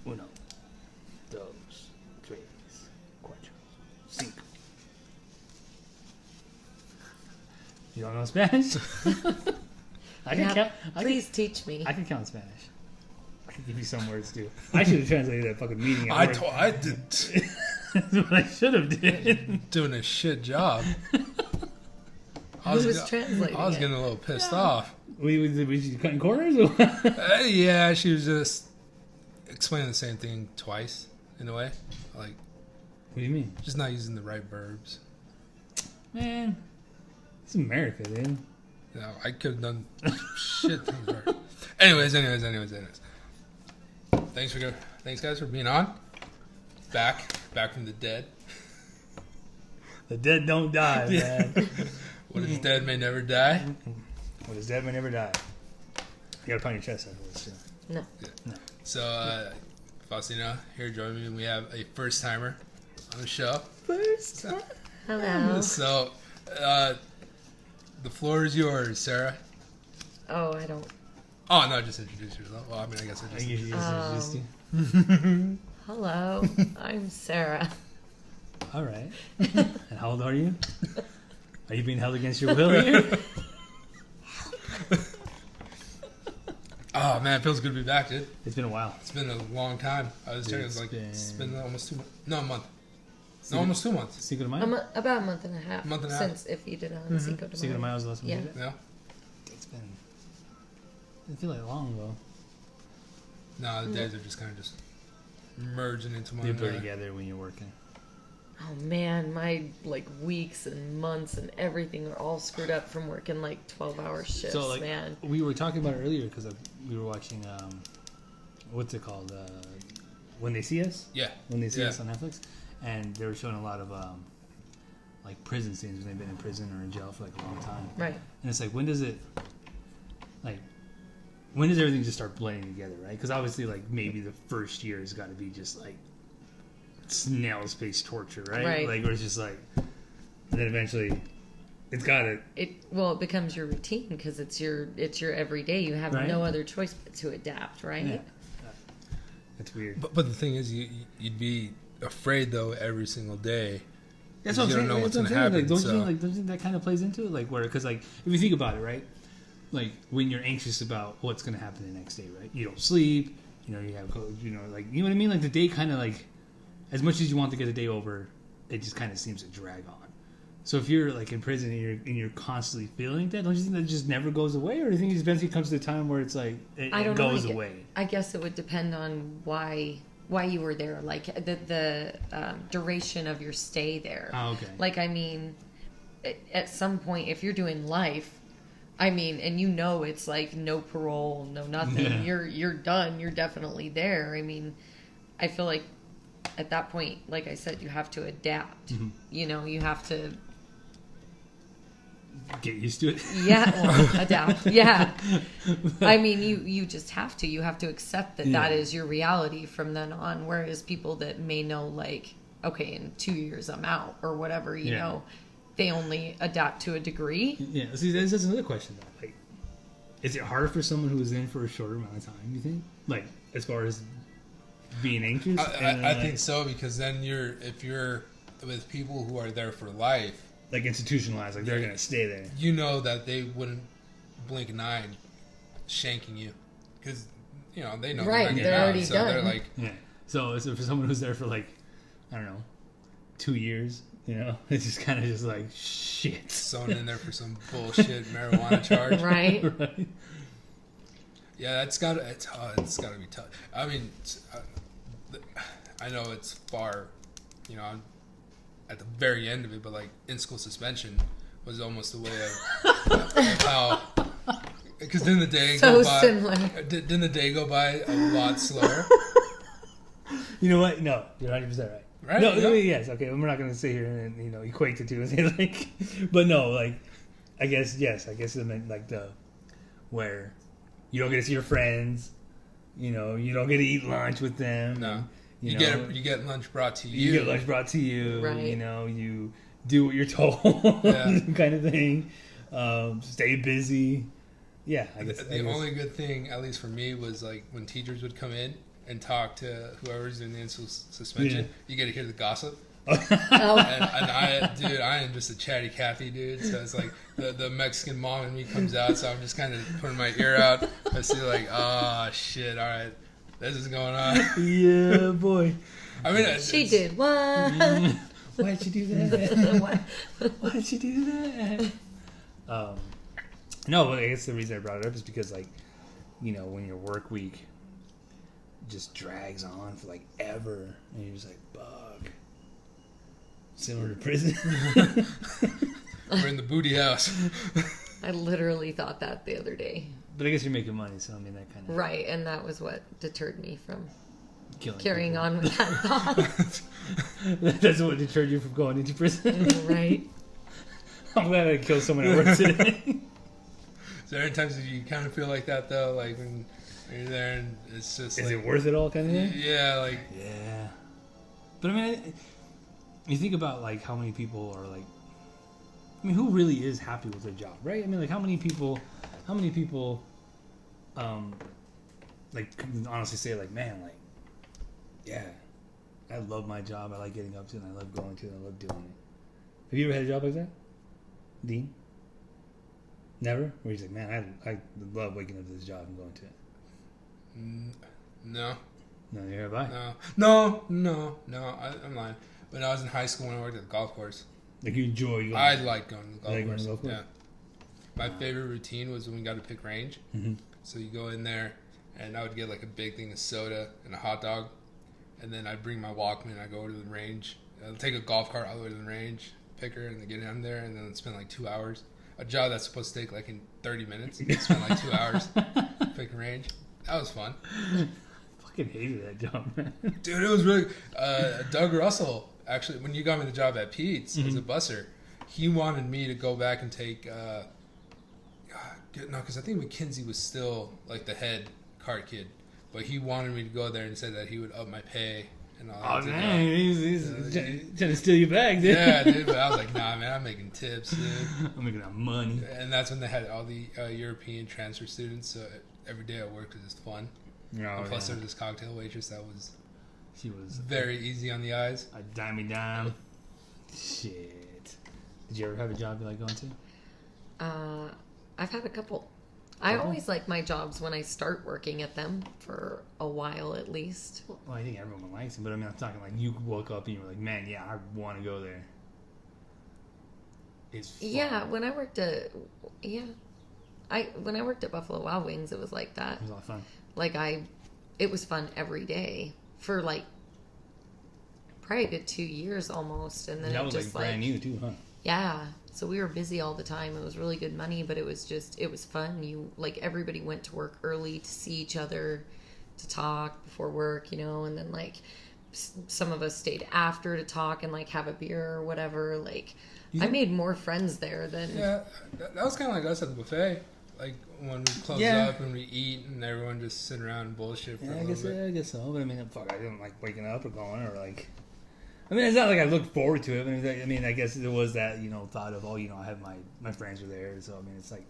Uno, dos, tres, cuatro, cinco. You don't know Spanish? I can count. Please teach me. I can count Spanish. I can give you some words too. I should have translated that fucking meeting. I did. That's what I should have did. Doing a shit job. Who was translating I was it? getting a little pissed off. Was she cutting corners? Or what? Yeah, she was just explaining the same thing twice, in a way. Like, What do you mean? just not using the right verbs. Man, it's America, dude. You know, I could have done shit things right. Anyways. Thanks guys for being on. Back from the dead. The dead don't die, man. What is dead may never die. What is dead may never die. You gotta pound your chest after this, too. No. Yeah. So, Faustina, here joining me, and we have a first timer on the show. First time. Hello. So, the floor is yours, Sarah. Oh, I don't. Oh, no, just introduce yourself. Well, I mean, I guess I I just... usually introduced you. Hello. I'm Sarah. All right. And how old are you? Are you being held against your will here? Oh, man, it feels good to be back, dude. It's been a while. It's been a long time. I was checking, it's been almost 2 months. No, a month. Cinco- No, almost 2 months. Cinco de Mayo? About a month and a half. Month and a half. Since if you did it on Cinco de Mayo. Cinco de Mayo was the last one Yeah. we did it? Yeah. It's been... It feels like long ago. No, the days are just kind of just merging into one They blur another. together when you're working. Oh man, my weeks and months and everything are all screwed up from working 12-hour shifts, So, man. we were talking about it earlier because we were watching, what's it called? When They See Us? Yeah. When They See Yeah. Us on Netflix. And they were showing a lot of, prison scenes when they've been in prison or in jail for, a long time. Right. And it's when does everything just start blending together, right? Because obviously, maybe the first year has got to be just, snail space torture, right? Right. Where it's just, and then eventually, it's got to... It becomes your routine because it's your everyday. You have Right. no other choice but to adapt, right? Yeah. It's weird. But the thing is, you'd be afraid, though, every single day. That's You what I'm don't saying. know That's what's what I'm gonna saying. happen, Don't so- you think that kind of plays into it? Because if you think about it, right? When you're anxious about what's going to happen the next day, right? You don't sleep. You have, you know what I mean? The day kind of as much as you want to get the day over, it just kind of seems to drag on. So if you're in prison and you're constantly feeling that, don't you think that just never goes away, or do you think it eventually comes to a time where it's I it don't goes know. away? I guess it would depend on why you were there, the duration of your stay there. Oh, okay. At some point, if you're doing life, and it's no parole, no nothing. Yeah. You're done. You're definitely there. I feel like at that point, like I said, you have to adapt. Mm-hmm. You have to. Get used to it. Yeah, well, adapt. Yeah. You just have to. You have to accept that is your reality from then on. Whereas people that may know, okay, in 2 years I'm out or whatever, you know, they only adapt to a degree. Yeah. See, that's another question though. Is it harder for someone who's in for a shorter amount of time? You think, as far as being anxious? I think so, because then if you're with people who are there for life, institutionalized, they're gonna stay there. You know that they wouldn't blink an eye shanking you, because they know Right, they're already so done. They're Yeah. So for someone who's there for I don't know, 2 years, it's just kind of shit. sewn in there for some bullshit marijuana charge. Right. Right. Yeah, it's gotta be tough. I know it's far, I'm at the very end of it, but in-school suspension was almost a way of how, because didn't the day So go by? similar. Didn't the day go by a lot slower? You know what? No, you're 100% right. Right? No, Yeah. yes, okay. We're not going to sit here and equate the two and say but no, I guess yes. I guess it meant where you don't get to see your friends. You don't get to eat lunch with them. No. You get lunch brought to you. You get lunch brought to you. Right. You do what you're told, Yeah. kind of thing. Stay busy. Yeah, I guess The only good thing, at least for me, was when teachers would come in and talk to whoever's in the suspension, you get to hear the gossip. Oh. And I am just a chatty Cathy, dude. So it's like the Mexican mom in me comes out, so I'm just kind of putting my ear out. I see like, oh shit, all right, this is going on. Yeah, boy. I mean, She did what? Why'd you do that? Why'd you do that? No, but I guess the reason I brought it up is because, like, you know, when your work week just drags on for like ever, and you're just like, bug. Similar to prison. We're in the booty house. I literally thought that the other day. But I guess you're making money, so I mean that kind of Right, and that was what deterred me from killing carrying people. on with that thought. That's what deterred you from going into prison. Right. I'm glad I killed someone at work today. Is there any times that you kind of feel like that though, like when you're there and it's just Is like, it worth it all, kind of thing? yeah, like Yeah. But I mean, you think about like how many people are like, I mean, who really is happy with their job, right? I mean, like how many people, like can honestly say like, man, like, yeah, I love my job. I like getting up to it. And I love going to it. And I love doing it. Have you ever had a job like that, Dean? Never? Where he's like, man, I love waking up to this job and going to it. no, Neither have I. no. I'm lying. When I was in high school, when I worked at the golf course, Like you enjoy going. I like going to the golf Like going course. to the golf course? Yeah. My favorite routine was when we got to pick range. Mm-hmm. So you go in there, and I would get like a big thing of soda and a hot dog, and then I'd bring my Walkman. I'd go to the range. I'd take a golf cart all the way to the range, pick her, and then get in there, and then spend like 2 hours. A job that's supposed to take like in 30 minutes. You spend like 2 hours picking range. That was fun. Fucking hated that job, man. Dude, it was really... Doug Russell, actually, when you got me the job at Pete's as a busser, he wanted me to go back and take... no, because I think McKinsey was still like the head cart kid. But he wanted me to go there and said that he would up my pay and all that. Oh, man, he's trying to steal your bag, dude. Yeah, dude, but I was like, nah, man, I'm making tips, dude. I'm making that money. And that's when they had all the European transfer students, so every day at work was just fun. Oh, And plus, yeah. there was this cocktail waitress that was She was very easy on the eyes. a dime. Shit. Did you ever have a job you like going to? I've had a couple. I always like my jobs when I start working at them for a while at least. Well, I think everyone likes them, but I mean, I'm talking like you woke up and you were like, man, yeah, I want to go there. It's fun. Yeah, when I worked at when I worked at Buffalo Wild Wings, it was like that. It was a lot of fun. Like it was fun every day for like probably a good 2 years almost, and then And that it was just like brand new too, huh? Yeah. So we were busy all the time. It was really good money, but it was fun. You like everybody went to work early to see each other, to talk before work, and then like some of us stayed after to talk and like have a beer or whatever. Like I made more friends there than Yeah, that was kind of like us at the buffet. Like when we close up and we eat and everyone just sit around and bullshit for a little bit. I guess so. But I mean, fuck, I didn't like waking up or going or like. I mean, it's not like I looked forward to it. I mean, I guess there was that thought of I have my friends are there, so I mean, it's like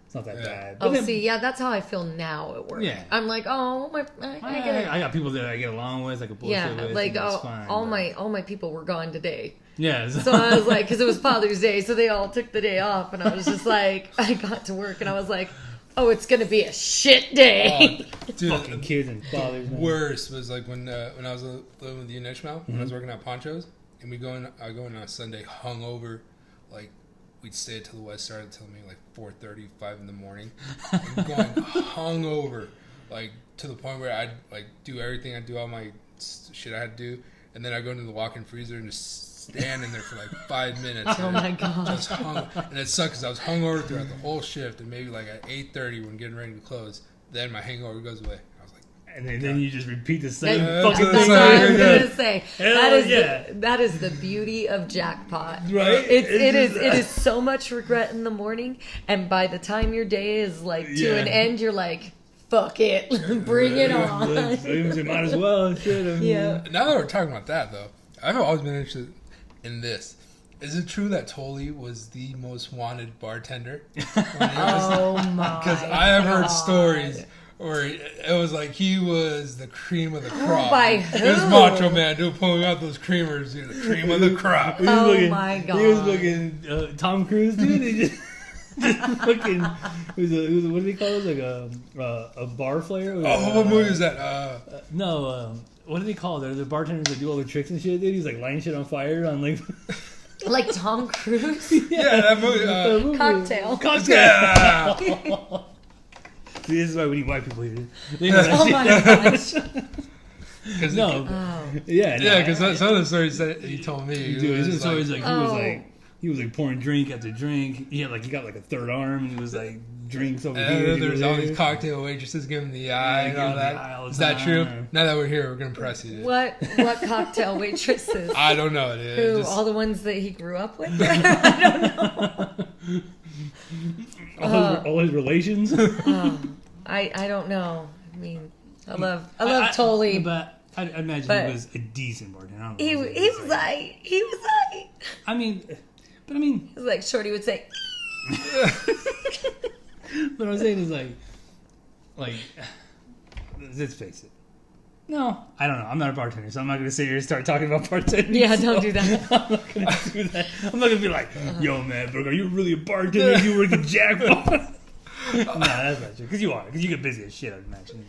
it's not that bad. But then, that's how I feel now at work. Yeah. I'm like, oh my, I got people that I get along with, I could bullshit with. like and it's fine, all but- my people were gone today. Yeah. So I was like, because it was Father's Day, so they all took the day off, and I was just like, I got to work, and I was like, oh, it's gonna be a shit day. Oh, dude, fucking kids and fathers. Man. Worst was like when I was living with you in Ishmael, when I was working at Poncho's, and I go in on a Sunday hungover, like we'd stay till the West started till maybe like 4:30, 5 in the morning, and going hungover, like to the point where I'd like do everything, I'd do all my shit I had to do, and then I'd go into the walk-in freezer and just stand in there for like 5 minutes. Oh my god! Just and it sucked because I was hungover throughout the whole shift, and maybe like at 8:30 when getting ready to close, then my hangover goes away. I was like, And then you just repeat the same Yeah, fucking that's thing. what I was over gonna again. say. Hell That is the beauty of jackpot. Right? It is so much regret in the morning, and by the time your day is like to an end, you're like, fuck it, bring it on. You might as well. Shit. I mean, Yeah. now that we're talking about that though, I've always been interested in this. Is it true that Tully was the most wanted bartender? Oh my! Because I have heard God. stories Where it was like he was the cream of the crop. By It was who? Macho Man, dude, pulling out those creamers, dude, the cream of the crop. He was Oh looking- my God. He was looking Tom Cruise, dude. He just fucking. It was what do they call it? Like a bar player. Oh, what movie is that? No, what do they call it? They're the bartenders that do all the tricks and shit, dude. He's like lighting shit on fire on like. Like Tom Cruise? Yeah, that movie. Cocktail. Yeah. See, this is why we need white people here. They know that Oh shit. my gosh. No, Oh. yeah, no. Yeah, because some of the stories that he told me, Dude, it his was story is like, like he was like pouring drink after drink. He got like a third arm, and he was like drinks over here. and there's all there. these cocktail waitresses giving him the eye and give all him the that. eye all the Is that true? time. Now that we're here, we're gonna press you. Dude. What cocktail waitresses? I don't know, dude. Who? Just- All the ones that he grew up with? I don't know. all his relations. I don't know. I mean, I love Tully. But I imagine But- he was a decent bartender. I don't know He what was like, he was like, I mean, but he was like Shorty would say, what I'm saying is like, let's face it. No, I don't know. I'm not a bartender, so I'm not going to sit here and start talking about bartending. yeah, so don't do that. I'm not going to do that. I'm not going to be like, yo, man, bro, are you really a bartender? You work at Jackpot? Nah, that's not true. Because you are. Because you get busy as shit, I'd imagine.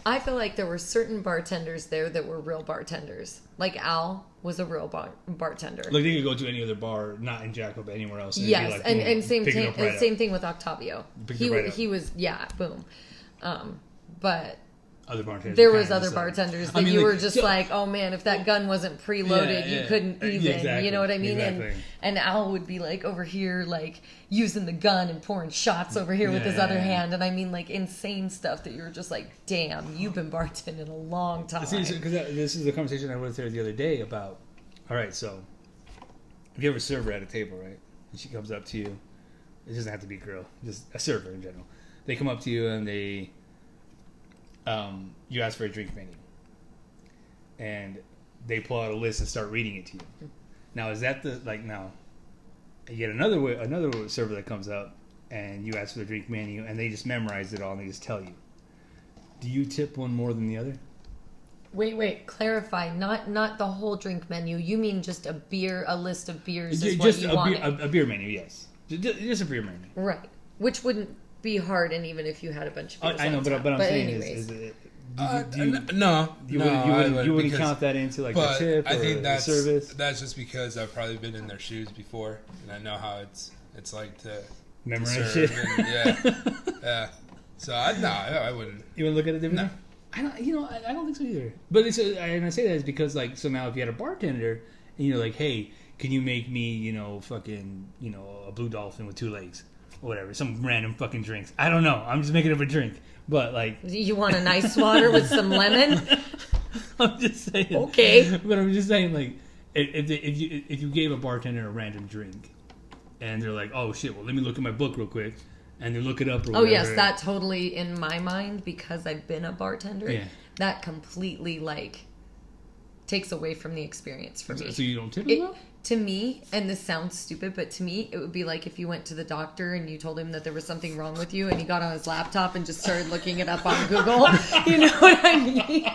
I feel like there were certain bartenders there that were real bartenders. Like Al was a real bartender. Like, they could go to any other bar, not in Jackpot, but anywhere else. And Yes, it'd be like, and boom, same pick it thing. up right Same up. thing with Octavio. Picked it right up. He was boom. But Other bartenders. there are was kinda other just like- bartenders that I mean, you like, were just yeah. like, oh man, if that gun wasn't preloaded, Yeah, you couldn't yeah, even. exactly, You know what I mean? exactly. And Al would be like over here, like using the gun and pouring shots over here with his other Yeah. hand, and I mean like insane stuff that you were just like, damn, you've been bartending a long time. See, because this is a conversation I was there the other day about. All right, so if you have a server at a table, right, and she comes up to you, it doesn't have to be a girl, just a server in general. They come up to you and you ask for a drink menu, and they pull out a list and start reading it to you. Now, is that now? You get another server that comes up, and you ask for the drink menu, and they just memorize it all and they just tell you. Do you tip one more than the other? Wait, clarify. Not the whole drink menu. You mean just a list of beers is Just what you wanted. a beer menu, yes. Just a beer menu. Right. Which wouldn't be hard, and even if you had a bunch of beers I know, on but tap. I'm saying anyways. no, you wouldn't because- count that into like the But tip I or think the that's service. just because I've probably been in their shoes before, and I know how it's like to Memorize serve, shit. and, yeah. So I wouldn't. You want to look at it differently? No. I don't. I don't think so either. But and I say that is because like so now if you had a bartender and you're like, hey, can you make me fucking a blue dolphin with 2 legs or whatever, some random fucking drinks. I don't know. I'm just making up a drink, but like You want an ice water with some lemon? I'm just saying. Okay. But I'm just saying like if you gave a bartender a random drink and they're like, oh shit, well let me look at my book real quick. And they look it up or Oh whatever. yes, that totally in my mind because I've been a bartender. Yeah. That completely takes away from the experience for me. So you don't tip them? To me, and this sounds stupid, but to me, it would be like if you went to the doctor and you told him that there was something wrong with you, and he got on his laptop and just started looking it up on Google. You know what I mean?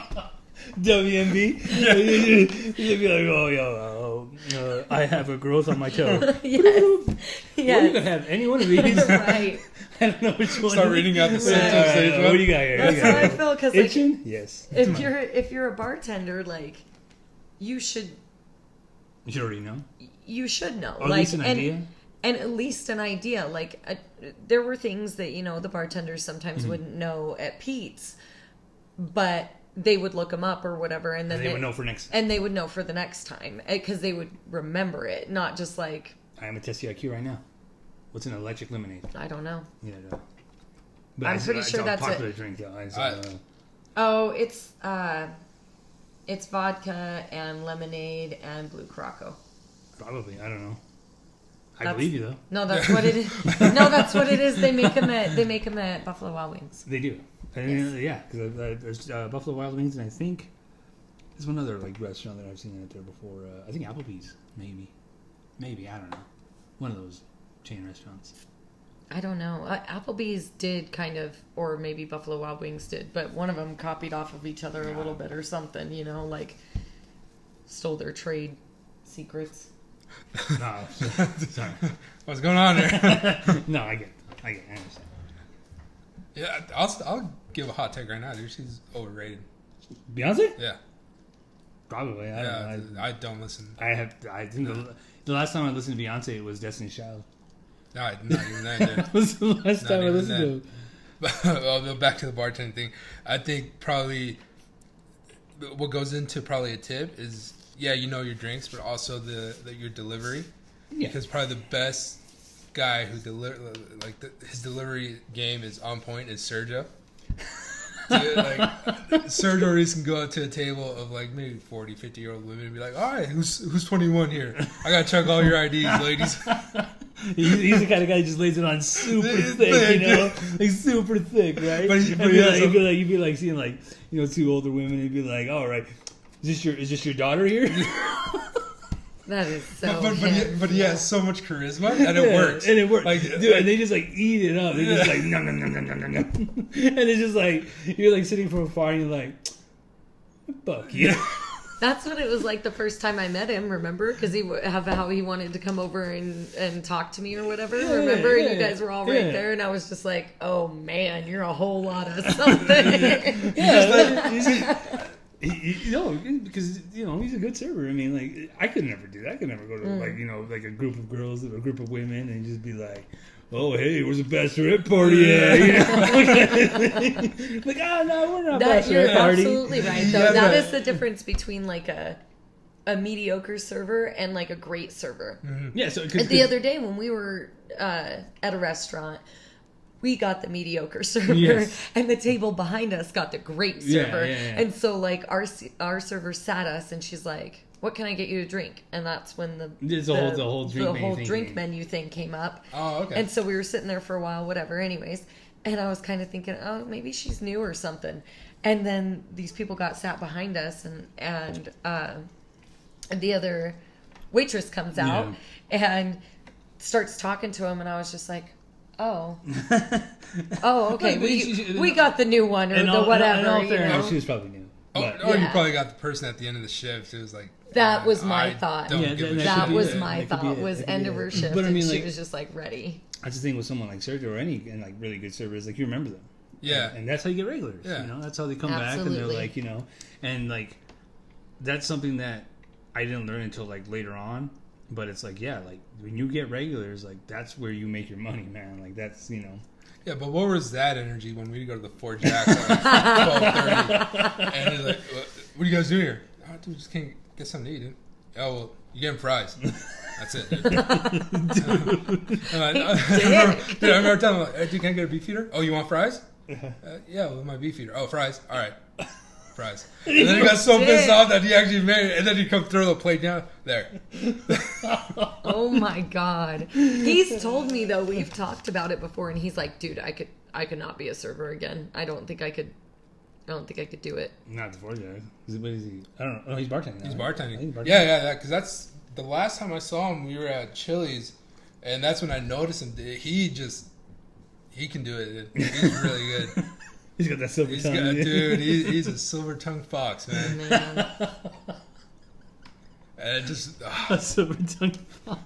WMB. You'd be like, I have a growth on my toe. Yes. Well, you Yes. could have any one of these. Right. I don't know which one. Start reading out the symptoms. All right, Stage what one. do you got here? That's how I feel because Itching? Yes. if you're a bartender, you should You should already know. know. Or at least an idea. And at least an idea. There were things that the bartenders sometimes Mm-hmm. wouldn't know at Pete's, but they would look them up or whatever, and then They would know for next. And they would know for the next time because they would remember it, not just like I am a test the IQ right now. What's an electric lemonade? I don't know. Yeah, no. But I'm pretty sure that's a popular drink, though. Oh, it's vodka and lemonade and blue Caraco. Probably. I don't know. I That's- believe you, though. No, that's what it is. No, that's what it is. They make them at Buffalo Wild Wings. They do. Yes. Yeah, because there's Buffalo Wild Wings, and I think there's one other restaurant that I've seen out there before. I think Applebee's, maybe. I don't know. One of those chain restaurants. I don't know. Applebee's did kind of, or maybe Buffalo Wild Wings did, but one of them copied off of each other a little bit or something, you know, like stole their trade secrets. No, sorry. What's going on there? No, I understand. Yeah, I'll give a hot take right now, dude. She's overrated. Beyonce? Yeah. Probably. I don't know. I don't listen. I think the last time I listened to Beyonce it was Destiny's Child. No, not even that, dude. That was the last time I listened to it. Well, back to the bartending thing. I think probably what goes into probably a tip is, yeah, you know your drinks, but also your delivery. Yeah. Because probably the best guy who his delivery game is on point is Sergio. Dude, like Sergio Reese can go out to a table of like maybe 40, 50-year-old women and be like, all right, who's 21 here? I gotta check all your IDs, ladies. He's the kind of guy who just lays it on super thick, you know, like super thick, right? But you'd be like seeing like, you know, two older women, and you'd be like, all right, is this your daughter here? That is so. But he has so much charisma and it works. And it works. Like, dude, and they just like eat it up. They're just like no. And it's just like you're like sitting from afar and you're like, fuck you. That's what it was like the first time I met him, remember? Because how he wanted to come over and talk to me or whatever, remember? And you guys were all right there, and I was just like, oh man, you're a whole lot of something. Because you know he's a good server. I mean, like I could never do that. I could never go to like, you know, like a group of girls or a group of women and just be like, oh hey, where's the bachelorette party at? You know? Like, oh no, we're not bachelorette You're party. Absolutely right. Though that is the difference between like a mediocre server and like a great server. Mm-hmm. Yeah. So the other day when we were at a restaurant, we got the mediocre server, and the table behind us got the great server. And so, like, our server sat us, and she's like, "What can I get you to drink?" And that's when the whole drink menu thing came up. Oh, okay. And so we were sitting there for a while, whatever. Anyways, and I was kind of thinking, oh, maybe she's new or something. And then these people got sat behind us, and the other waitress comes out and starts talking to him, and I was just like, oh, okay. We got the new one or the whatever. You know? She was probably new. You probably got the person at the end of the shift who was like, that was my thought. That was my thought. Was end of her shift, but I mean, and like, she was just like ready. That's the thing with someone like Sergio or any and like really good servers, like you remember them. Yeah, and that's how you get regulars. Yeah, you know, that's how they come back and they're like, you know, and like that's something that I didn't learn until like later on. But it's like, yeah, like when you get regulars, like that's where you make your money, man. Like that's, you know. Yeah, but what was that energy when we go to the Four Jacks at like 12:30? And it's like, what do you guys do here? Oh, dude, just can't get something to eat, dude. Oh, well, you getting fries. That's it, dude. I remember telling him, hey, dude, can I get a beef eater? Oh, you want fries? Yeah, with my beef eater. Oh, fries? All right. Fries. And then he got so pissed off that he actually made it, and then he come throw the plate down there. Oh my god! He's told me though, we've talked about it before, and he's like, "Dude, I could not be a server again. I don't think I could do it." Not before that. What is he? I don't know. Oh, he's bartending. He's bartending. Yeah. Because that's the last time I saw him. We were at Chili's, and that's when I noticed him. He can do it. He's really good. He's got that silver tongue. Dude, he's a silver-tongued fox, man. And it just... A silver-tongued fox.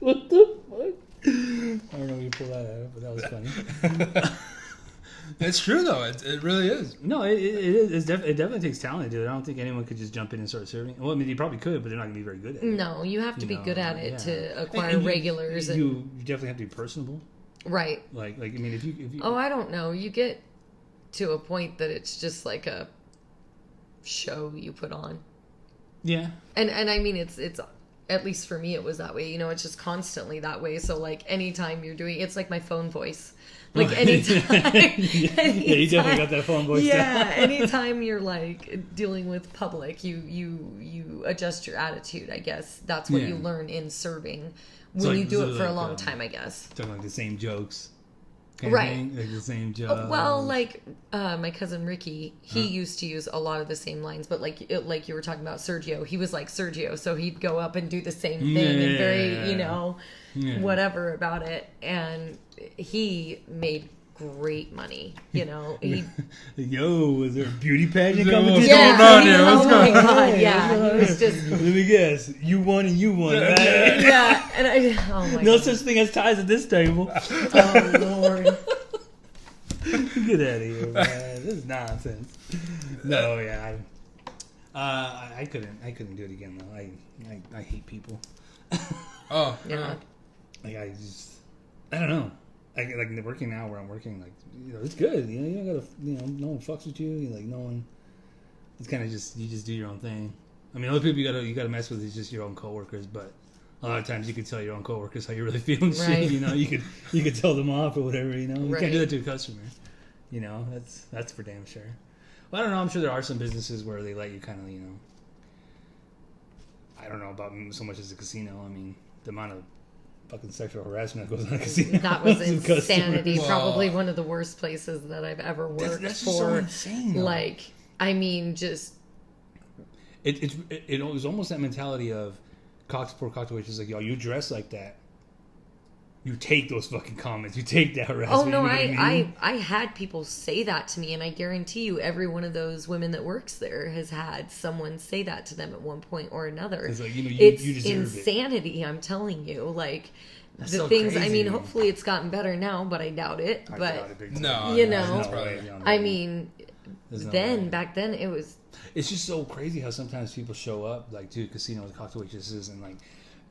What the fuck? I don't know if you pull that out, but that was funny. It's true, though. It really is. No, it is. It definitely takes talent to do it. I don't think anyone could just jump in and start serving. Well, I mean, you probably could, but they're not going to be very good at it. No, you have to be good at it to acquire regulars. You definitely have to be personable. Right. Like I mean, if you... Oh, I don't know. You get to a point that it's just like a show you put on. Yeah. And I mean, it's at least for me, it was that way. You know, it's just constantly that way. So like anytime you're doing, it's like my phone voice. Like anytime. Yeah, you definitely got that phone voice. Yeah. Anytime you're like dealing with public, you adjust your attitude, I guess. That's what you learn in serving when you do it for a long time, I guess. Talking like the same jokes. kind Right. of thing? Like the same job. Well, like my cousin Ricky, he used to use a lot of the same lines, but like you were talking about Sergio, he was like Sergio, so he'd go up and do the same thing and very, you know, whatever about it, and he made great money, you know. He, Yo, was there a beauty pageant Yeah, competition? what's going on here? oh What's my going on? god, yeah, he was just Let me guess. You won and you won, right? yeah, and oh my No god, such thing as ties at this table. oh lord. Get out of here, man. This is nonsense. No, yeah. I couldn't do it again, though. I hate people. Oh, Yeah. Like, I don't know. Like working now where I'm working, like, you know, it's good. You know, you don't gotta, you know, no one fucks with you. Like, no one. It's kind of just, you just do your own thing. I mean, other people you gotta mess with is just your own coworkers, but a lot of times you can tell your own coworkers how you really feel and Right. shit. You know, you could tell them off or whatever. You know, you Right. can't do that to a customer. You know, that's for damn sure. Well, I don't know. I'm sure there are some businesses where they let you kind of, you know. I don't know about so much as a casino. I mean, the amount of fucking sexual harassment that goes on a casino. That was with customers. insanity. Wow. Probably one of the worst places that I've ever worked That's for. just so insane. Though. Like, I mean, just It was almost that mentality of poor cocktail waiters, like, yo, you dress like that. You take those fucking comments. You take that harassment. oh no, you know what I mean? I had people say that to me, and I guarantee you, every one of those women that works there has had someone say that to them at one point or another. It's like, you know, It's you deserve insanity. I'm telling you, like That's the so things. I crazy. mean, hopefully it's gotten better now, but I doubt it. I but doubt it big time. No, You no, know, it's probably- I mean, There's no then way. back then it was. It's just so crazy how sometimes people show up like to casinos and cocktail waitresses and like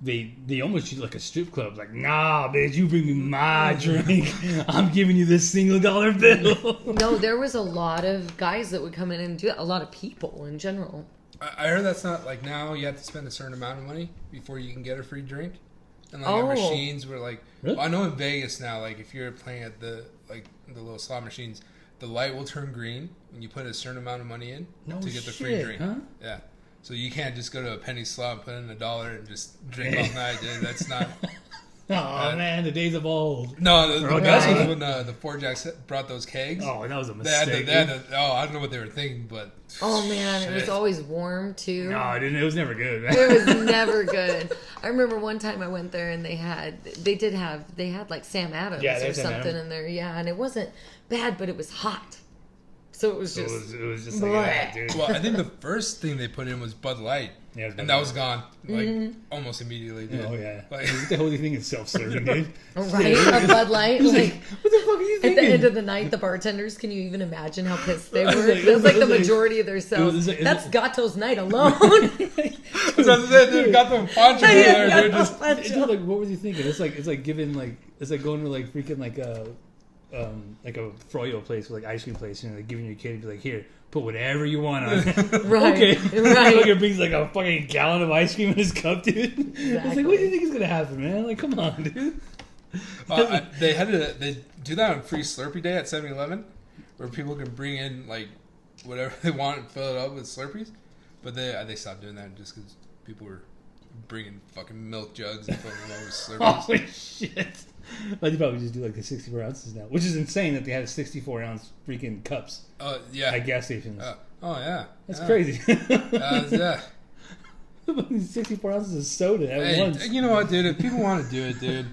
they almost treat it like a strip club. Like, nah, bitch, you bring me my drink. I'm giving you this $1 bill. No, there was a lot of guys that would come in and do that. A lot of people in general. I heard that's not like now. You have to spend a certain amount of money before you can get a free drink. And like Oh. our machines were like, Really? I know in Vegas now, like if you're playing at the little slot machines, the light will turn green when you put a certain amount of money in No to get the free shit, drink. huh? Yeah. So you can't just go to a penny slot and put in $1 and just drink all night, dude. That's not. Oh man, the days of old. No, the Right. best was when the Four Jacks brought those kegs. Oh, that was a They had mistake. I don't know what they were thinking, but Oh man, it was shit. always warm too. No, it didn't. It was never good, man. It was never good. I remember one time I went there and they had like Sam Adams Yeah, they or had Sam something Adams. in there. Yeah, and it wasn't bad, but it was hot. So it was So just it was just like Bleh. that, dude. Well, I think the first thing they put in was Bud Light, Yeah, it was Bud and that Light. was gone like Mm-hmm. almost immediately. Dude. Oh yeah. Like, The whole thing is self-serving, dude. right a Bud Light. Like What the fuck are you at the thinking? end of the night, the bartenders. Can you even imagine how pissed they were? I was like- That was like it the was like- majority of their sales. was like- That's Gato's night alone. so they got them ponchos in there. They're just It's just like, what was he thinking? It's like giving like, it's like going to like freaking like a froyo place, or like ice cream place, you know, like giving your kid, be like, here, put whatever you want on it. Right, Okay. right. Like it brings like a fucking gallon of ice cream in his cup, dude. It's like, Exactly. what do you think is gonna happen, man? Like, come on, dude. they do that on Free Slurpee Day at 7-Eleven, where people can bring in like whatever they want and fill it up with Slurpees, but they stopped doing that just because people were bringing fucking milk jugs and filling them up with Slurpees. Holy shit. Like, they probably just do like the 64 ounces now, which is insane that they have 64 ounce freaking cups Yeah. at gas stations. Oh yeah. That's yeah. crazy. Yeah. 64 ounces of soda at Hey, once. you know what, dude? If people want to do it, dude.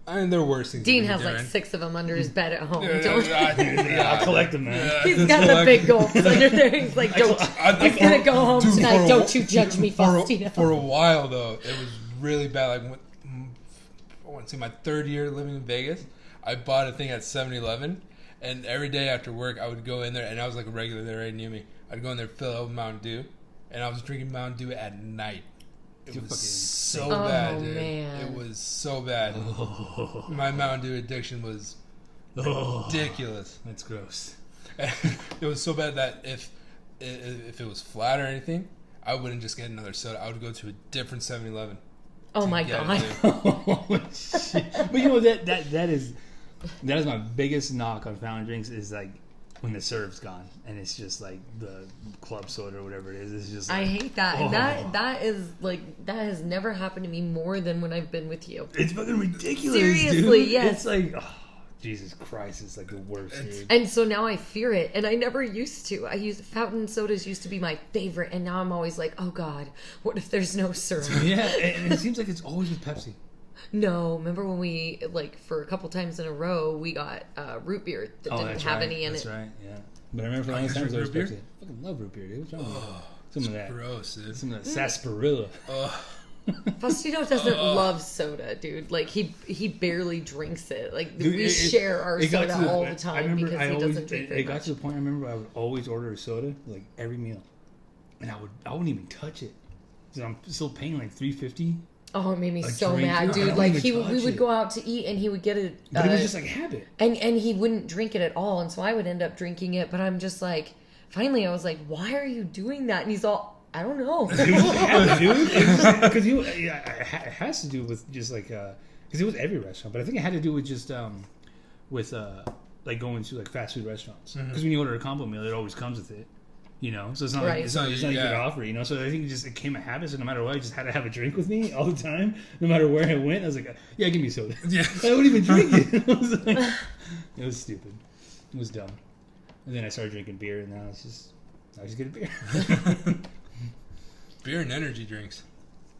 I mean, there are worse things. Dean to be has like doing. 6 of them under his bed at home. Yeah, Don't I'll collect them, man. He's got the big gulps under there. He's like, don't. He's gonna go home Dude, tonight. for a- Don't you judge me, For Faustino. a while though, it was really bad. Like, I want to say my 3rd year living in Vegas, I bought a thing at 7-Eleven, and every day after work, I would go in there, and I was like a regular there right near me. I'd go in there, fill it up with Mountain Dew, and I was drinking Mountain Dew at night. It You're was fucking so insane. bad, Oh, dude. man. It was so bad. My Mountain Dew addiction was ridiculous. That's gross. It was so bad that if it was flat or anything, I wouldn't just get another soda. I would go to a different 7-Eleven. Oh my Yeah, god. Oh, shit. But you know that is my biggest knock on fountain drinks is like when the syrup's gone and it's just like the club soda or whatever it is. It's just like, I hate that. Oh. And that is like that has never happened to me more than when I've been with you. it's fucking ridiculous. Seriously, dude. yes. It's like, oh, Jesus Christ, it's like the worst, dude. And so now I fear it, and I never used to. Fountain sodas used to be my favorite, and now I'm always like, oh God, what if there's no syrup? Yeah, and it seems like it's always with Pepsi. No, remember when we, like, for a couple times in a row, we got root beer that didn't have any in it. That's right, yeah. But I remember for the longest time it was Pepsi. I fucking love root beer, dude. What's wrong with that? Some of that. Gross, dude. Some of that sarsaparilla. Faustino doesn't love soda, dude. Like, he barely drinks it. Like, Dude, we share our soda all the time because he doesn't drink very It got much. to the point, I remember I would always order a soda, like, every meal. And I wouldn't even touch it. So I'm still paying like $3.50. Oh, it made me so drink, mad, dude. dude. I Like, don't even we touch would it. go out to eat, and he would get it. But it was just like habit. And he wouldn't drink it at all, and so I would end up drinking it. But I'm just like, finally, I was like, why are you doing that? And he's all, I don't know. It was a habit, dude. Because it has to do with just like, because it was every restaurant, but I think it had to do with just, with, like going to like fast food restaurants. Because when you order a combo meal, it always comes with it. You know, so it's not Right. like it's not you could offer. You know, so I think it became a habit. So no matter what, I just had to have a drink with me all the time, no matter where I went. I was like, yeah, give me soda. Yeah. I wouldn't even drink it. It was stupid. It was dumb. And then I started drinking beer, and now I just get a beer. Beer and energy drinks.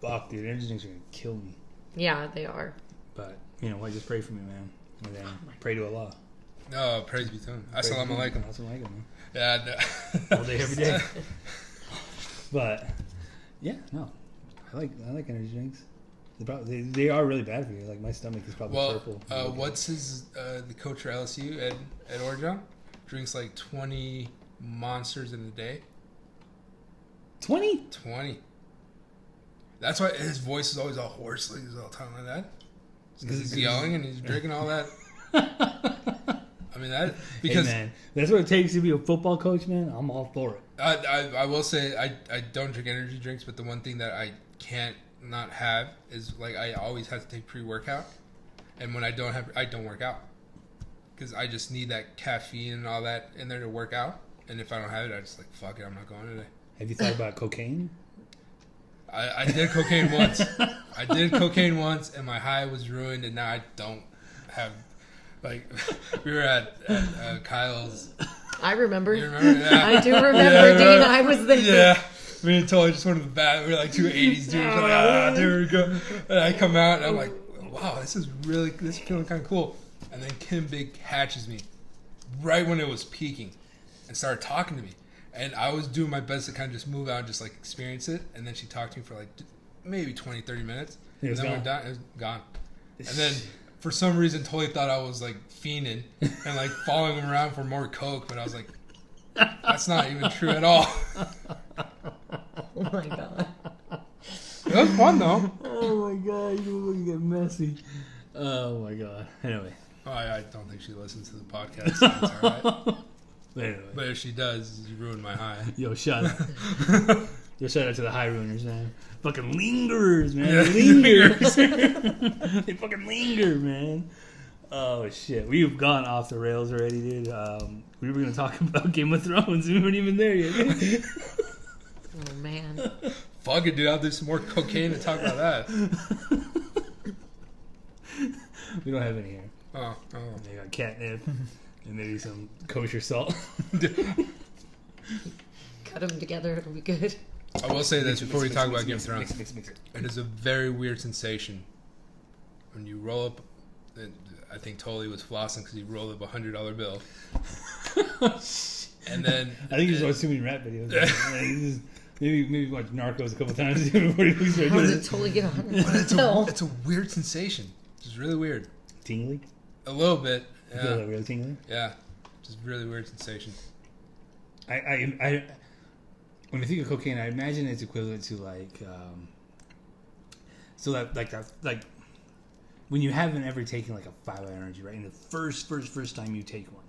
Fuck, dude, energy drinks are gonna kill me. Yeah, they are. But you know what? Just pray for me, man, and then pray to Allah. Oh, praise be to him. Assalamu alaikum. Assalamu alaikum, man. Yeah. All day, every day. But yeah, no, I like energy drinks. They are really bad for you. Like my stomach is probably purple. What's his the coach for LSU, Ed Orgeron, drinks like 20 monsters in a day. 20? 20. That's why his voice is always all hoarse, like he's all talking like that. Because he's yelling and he's drinking all that. I mean that because hey man, that's what it takes to be a football coach, man. I'm all for it. I will say I don't drink energy drinks, but the one thing that I can't not have is like I always have to take pre-workout, and when I don't work out because I just need that caffeine and all that in there to work out. And if I don't have it, I just like fuck it, I'm not going today. Have you thought about cocaine? I did cocaine once. I did cocaine once, and my high was ruined, and now I don't have. Like, we were at Kyle's. I remember. You remember? Yeah. I do remember, Dean. I was there. Yeah. Me and Tully just went to the bath. We were like two 80s dudes. Like, there we go. And I come out, and I'm like, wow, this is feeling kind of cool. And then Kim Big catches me right when it was peaking and started talking to me. And I was doing my best to kind of just move out and just, like, experience it. And then she talked to me for, like, maybe 20, 30 minutes. And then we're done. It was gone. And then... For some reason, totally thought I was like fiending and like following him around for more coke, but I was like, that's not even true at all. Oh my god. It was fun though. Oh my god, you're looking at messy. Oh my god. Anyway. Oh, I don't think she listens to the podcast. So it's all right. Anyway. But if she does, you ruined my high. Yo, shut up. Yo, shout out to the high ruiners, man. Fucking lingerers, man. Yeah. Lingers. They fucking linger, man. Oh, shit. We've gone off the rails already, dude. We were going to talk about Game of Thrones. We weren't even there yet. Oh, man. Fuck it, dude. I'll do some more cocaine to talk about that. We don't have any here. Oh. They got catnip and maybe some kosher salt. Cut them together. It'll be good. I will say this before we talk about Game of Thrones. Mix it. It is a very weird sensation when you roll up. I think Tully was flossing because he rolled up $100 bill. And then I think he's watched too many rap videos. Maybe watch Narcos a couple times before he started How doing does it. it totally get $100? it's a weird sensation. It's really weird. Tingly? A little bit. You feel that really tingly? Yeah. Just really weird sensation. I when I think of cocaine, I imagine it's equivalent to like when you haven't ever taken like a 5-hour energy, right? And the first time you take one,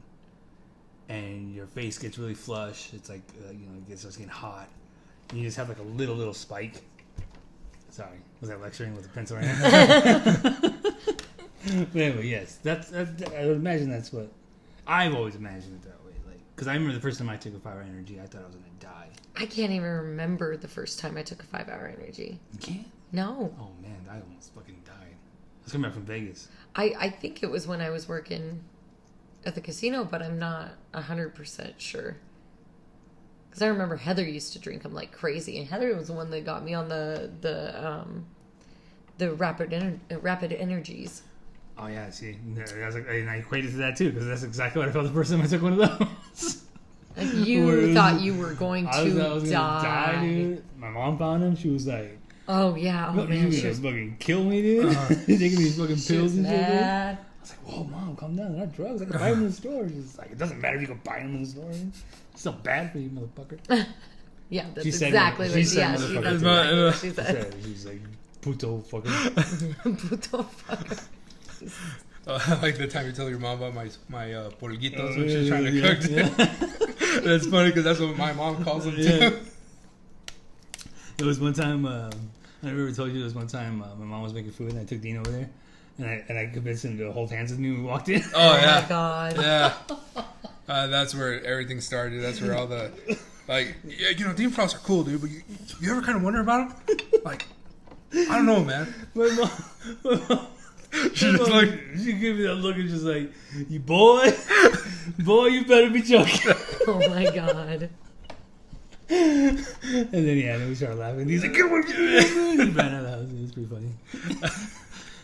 and your face gets really flush, it's like it starts getting hot, and you just have like a little spike. Sorry, was that lecturing with a pencil right now? But anyway, yes, I would imagine that's what I've always imagined it that way. Like, because I remember the first time I took a 5-hour energy, I thought I was gonna die. I can't even remember the first time I took a 5-hour energy. You can't? No. Oh man, I almost fucking died. I was coming back from Vegas. I think it was when I was working at the casino, but I'm not 100% sure. Because I remember Heather used to drink them like crazy, and Heather was the one that got me on the rapid energies. Oh yeah, see, and I equated to that too because that's exactly what I felt the first time I took one of those. Like you thought you were going to I was die. gonna die, dude. My mom found him. She was like, "Oh yeah, oh man, she was fucking kill me, dude." Taking these fucking pills and shit, dude. I was like, "Whoa, mom, calm down. They're not drugs. I can buy them in the store." She's like, "It doesn't matter if you can buy them in the store. It's not bad for you, motherfucker." Yeah, that's she exactly what she said. She's like, "Puto fucker." Puto fucker. Like the time you told your mom about my pollitos when she was trying to cook. Yeah. That's funny because that's what my mom calls them too. There was one time, I never told you, there was one time my mom was making food and I took Dean over there and I convinced him to hold hands with me when we walked in. Oh, yeah. My God. Yeah. That's where everything started. That's where all the, like, yeah, you know, Dean frosts are cool, dude, but you ever kind of wonder about them? Like, I don't know, man. My mom she gave me that look and just like, you boy, you better be joking. Oh my God. And then then we started laughing. He's like, get away from me. He ran out of the house. It was pretty funny.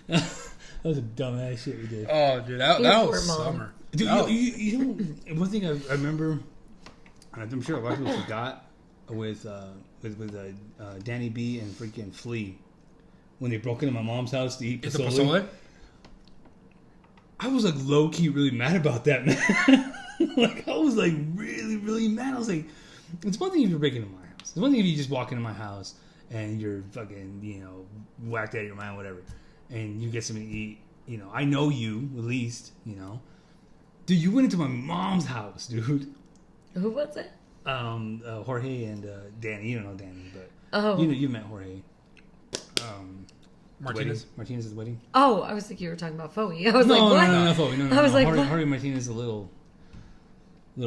That was a dumbass shit we did. Oh, dude, that was summer. Dude, you know, one thing I remember, and I'm sure a lot of people forgot, with Danny B and freaking Flea, when they broke into my mom's house to eat pozole. I was like low key really mad about that, man. Like I was like really, really mad. I was like, it's one thing if you're breaking into my house. It's one thing if you just walk into my house and you're fucking, you know, whacked out of your mind, whatever, and you get something to eat. You know, I know you at least. You know, dude, you went into my mom's house, dude. Who was it? Jorge and Danny. You don't know Danny, but oh, you met Jorge. Martinez at the wedding. Oh, I was thinking you were talking about Foey. I was like, what? No, Foey. No. I was like, Jorge Martinez is a little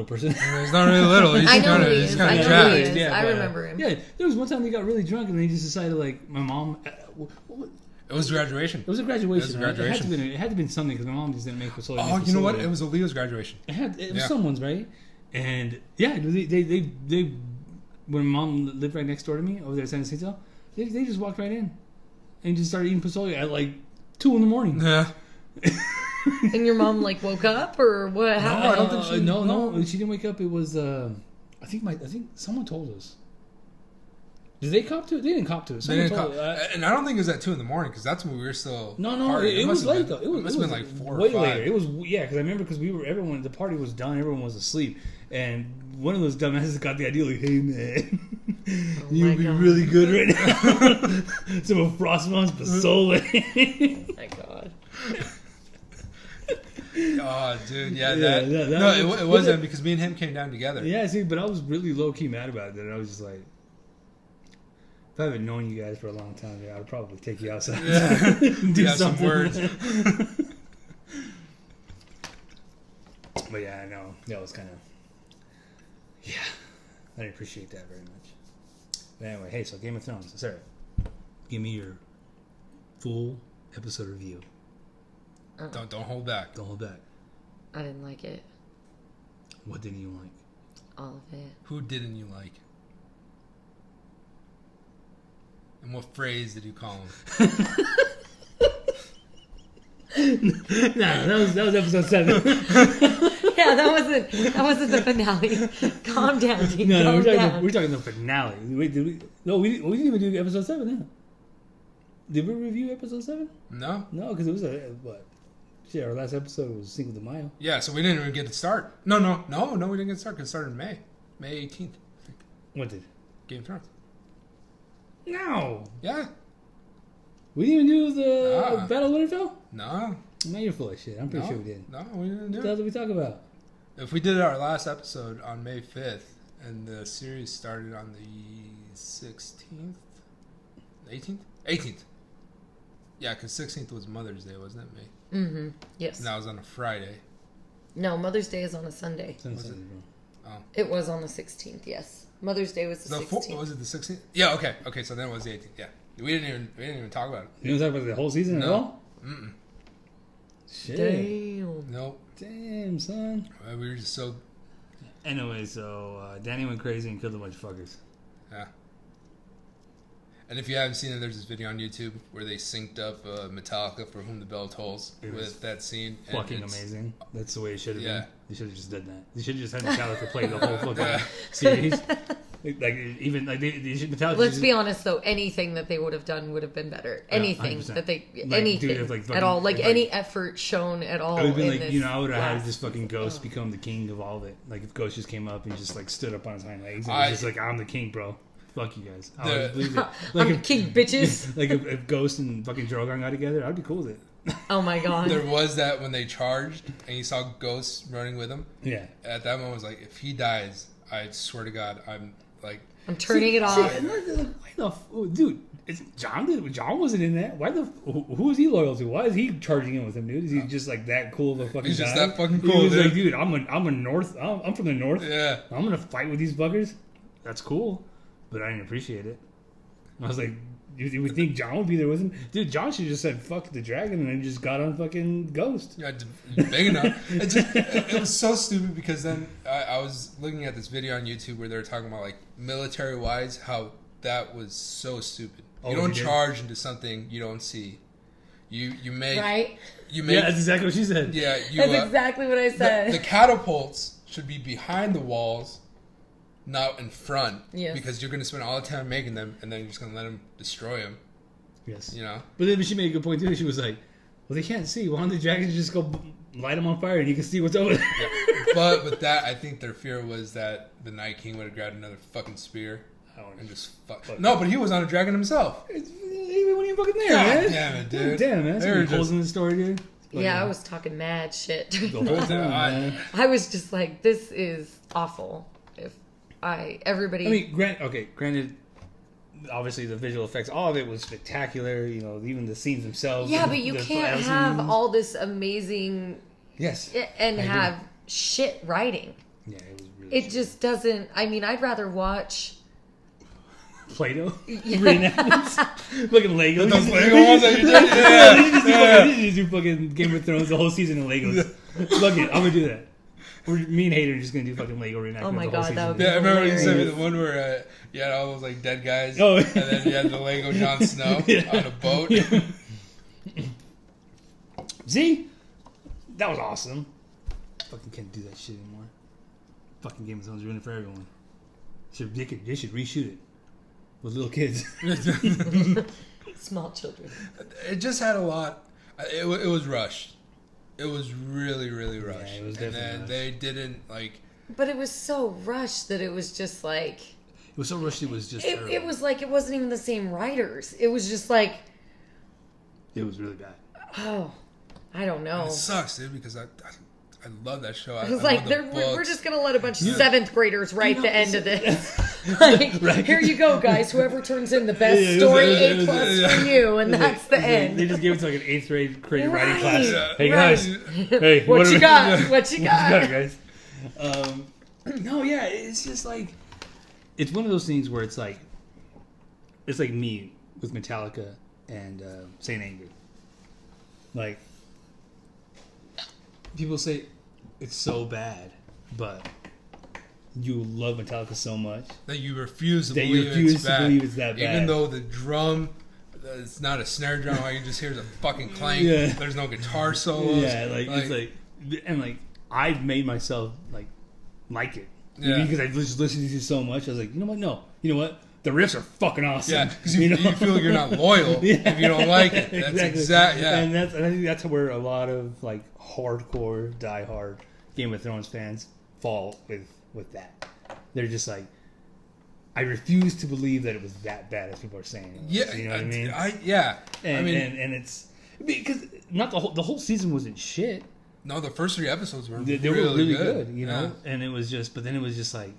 person. He's not really little. He's I know who he is. kind I of know who he jacked. is. Yeah, I remember him. Yeah, there was one time they got really drunk and they just decided, like, my mom. It was graduation. It was a graduation. It It had to be something because my mom just didn't make pozole. Oh, you know what? It was Aaliyah's graduation. It was someone's, right? And yeah, they when mom lived right next door to me over there at San Jacinto, they just walked right in and just started eating pozole at like 2 a.m. Yeah. And your mom like woke up or what happened? I don't think she. No, she didn't wake up. It was I think someone told us. Did they cop to it? They didn't cop to it. They didn't cop. And I don't think it was at 2 a.m. because that's when we were still. No, it was late though. It must have been like 4 way or 5. later. It was because I remember because everyone the party was done, everyone was asleep, and one of those dumbasses got the idea like, hey man, you would be really good right now. Some of Frost Mom's pozole. Oh my God. Oh, dude, it wasn't because me and him came down together. Yeah, see, but I was really low key mad about it. And I was just like, if I haven't known you guys for a long time, I'd probably take you outside. Yeah. Do some words. But yeah, I know that was kind of I didn't appreciate that very much. But anyway, hey, so Game of Thrones, Sarah, give me your full episode review. Don't hold back. Don't hold back. I didn't like it. What didn't you like? All of it. Who didn't you like? And what phrase did you call him? Nah, that was episode 7. Yeah, that wasn't the finale. Calm down, Dean. No, Calm we're talking the finale. We didn't even do episode 7. Yeah. Did we review episode 7? No, because it was our last episode was Cinco de Mayo. Yeah, so we didn't even get to start. No, we didn't get to start because it started in May 18th. I think. What did? Game of Thrones. No. Yeah. We didn't even do the Battle of Winterfell? No. Man, you're full of shit. I'm pretty sure we did. No, we didn't do What the hell did we talk about? If we did our last episode on May 5th, and the series started on the 16th? 18th? 18th. Yeah, because 16th was Mother's Day, wasn't it, May? Mm-hmm. Yes. And that was on a Friday. No, Mother's Day is on a Sunday. Was it? Oh. It was on the 16th, yes. Mother's Day was the 16th. Was it the 16th? Yeah, okay, so then it was the 18th, yeah. We didn't even talk about it. You didn't talk about the whole season at all? Mm-mm. Shit. Damn. Nope. Damn, son. We were just so... Anyway, so Danny went crazy and killed a bunch of fuckers. Yeah. And if you haven't seen it, there's this video on YouTube where they synced up Metallica for Whom the Bell Tolls with that scene. Fucking amazing. That's the way it should have been. They should have just done that. They should have just had Metallica play the whole fucking series. Like even like they should Metallica. Let's be honest though, anything that they would have done would have been better. Anything 100%. that they Like, anything dude, if, like, fucking, at all, like if, any effort shown at all. I would have been in like, this you know, I would have had last- this fucking Ghost become the king of all of it. Like if Ghost just came up and just like stood up on his hind legs and was just like, I'm the king, bro. Fuck you guys. I always believed it. Like I'm king, bitches. Like if Ghost and fucking Drogon got together, I'd be cool with it. Oh my god. There was that when they charged and you saw Ghost running with him. Yeah. At that moment, I was like, if he dies, I swear to God, I'm like... I'm turning it off. And like, why the dude? John wasn't in that. Why the? Who is he loyal to? Why is he charging in with him, dude? Is he just like that cool of a fucking? He's just guy? that fucking He cool, was dude. like, dude, I'm from the north. Yeah. I'm gonna fight with these fuckers. That's cool, but I didn't appreciate it. I was like, you would think John would be there with him, dude. John should have just said fuck the dragon and then just got on fucking Ghost. Yeah, big enough. It was so stupid because then I was looking at this video on YouTube where they were talking about like military-wise how that was so stupid. You don't charge into something you don't see. You make Right? You make Yeah, that's exactly what she said. yeah. That's exactly what I said. The catapults should be behind the walls, not in front. Yes. Because you're going to spend all the time making them, and then you're just going to let them destroy them. Yes. You know. But then she made a good point too. She was like, well, they can't see. Why don't the dragons just go light them on fire and you can see what's over there? Yeah. But with that, I think their fear was that the Night King would have grabbed another fucking spear and just fuck. No, but he was on a dragon himself. He wasn't even fucking there, God man. damn it, dude. Damn, man. They were There's holes in the story, dude. Yeah, I was talking mad shit. The whole time, man. I was just like, this is awful. Everybody. I mean, granted, obviously the visual effects, all of it was spectacular. You know, even the scenes themselves. Yeah, but you can't have all this amazing Yes. and have shit writing. Yeah, it was really. It just doesn't. I mean, I'd rather watch Play-Doh reenactments, fucking Legos. Those Lego ones that you did, You just do fucking Game of Thrones the whole season in Legos. Fuck it, I'm gonna do that. Me and Hayden are just gonna do fucking Lego reenactments. Oh my the whole God, season. that would be Yeah, I remember you sent me hilarious. the one where you had all those like dead guys, Oh. and then you had the Lego Jon Snow on a boat. See, that was awesome. Fucking can't do that shit anymore. Fucking Game of Thrones ruined it for everyone. They should reshoot it with little kids. small children. It just had a lot. It was rushed. It was really, really rushed. Yeah, it was and definitely then rushed. they didn't like. But it was so rushed that it was just like It was so rushed. It was just. it was like it wasn't even the same writers. It was just like, It was really bad. oh, I don't know. It sucks, dude, because I love that show. It was like love the we're just gonna let a bunch of Yeah. 7th graders write the end of this. Like, Right. here you go, guys. Whoever turns in the best Yeah, it was- story, it was- A+ for you, and that's the They end. just gave it to like an 8th grade creative writing Right. class. Yeah. Hey Right. guys, hey, What are you we- got? What you got? guys? No, yeah, it's just like it's one of those things where it's like me with Metallica and Saint Anger. Like people say it's so bad, but you love Metallica so much that you refuse to that you believe refuse it's to bad. believe it's that bad. Even though the drum, it's not a snare drum. All you just hear is a fucking clank. Yeah. There's no guitar solos. Yeah, it's like, and like I've made myself like it. Yeah. Because I just listened to you so much. I was like, you know what? No, you know what? The riffs are fucking awesome. Yeah, because you feel like you're not loyal if you don't like it. That's exactly. Yeah, And I think that's where a lot of like hardcore, diehard Game of Thrones fans fall with that. They're just like, I refuse to believe that it was that bad as people are saying. yeah. You know what I mean? And And it's because not the whole season wasn't shit. no, the first 3 episodes were They really, were really good, you know. Yeah. And it was just, but then it was just like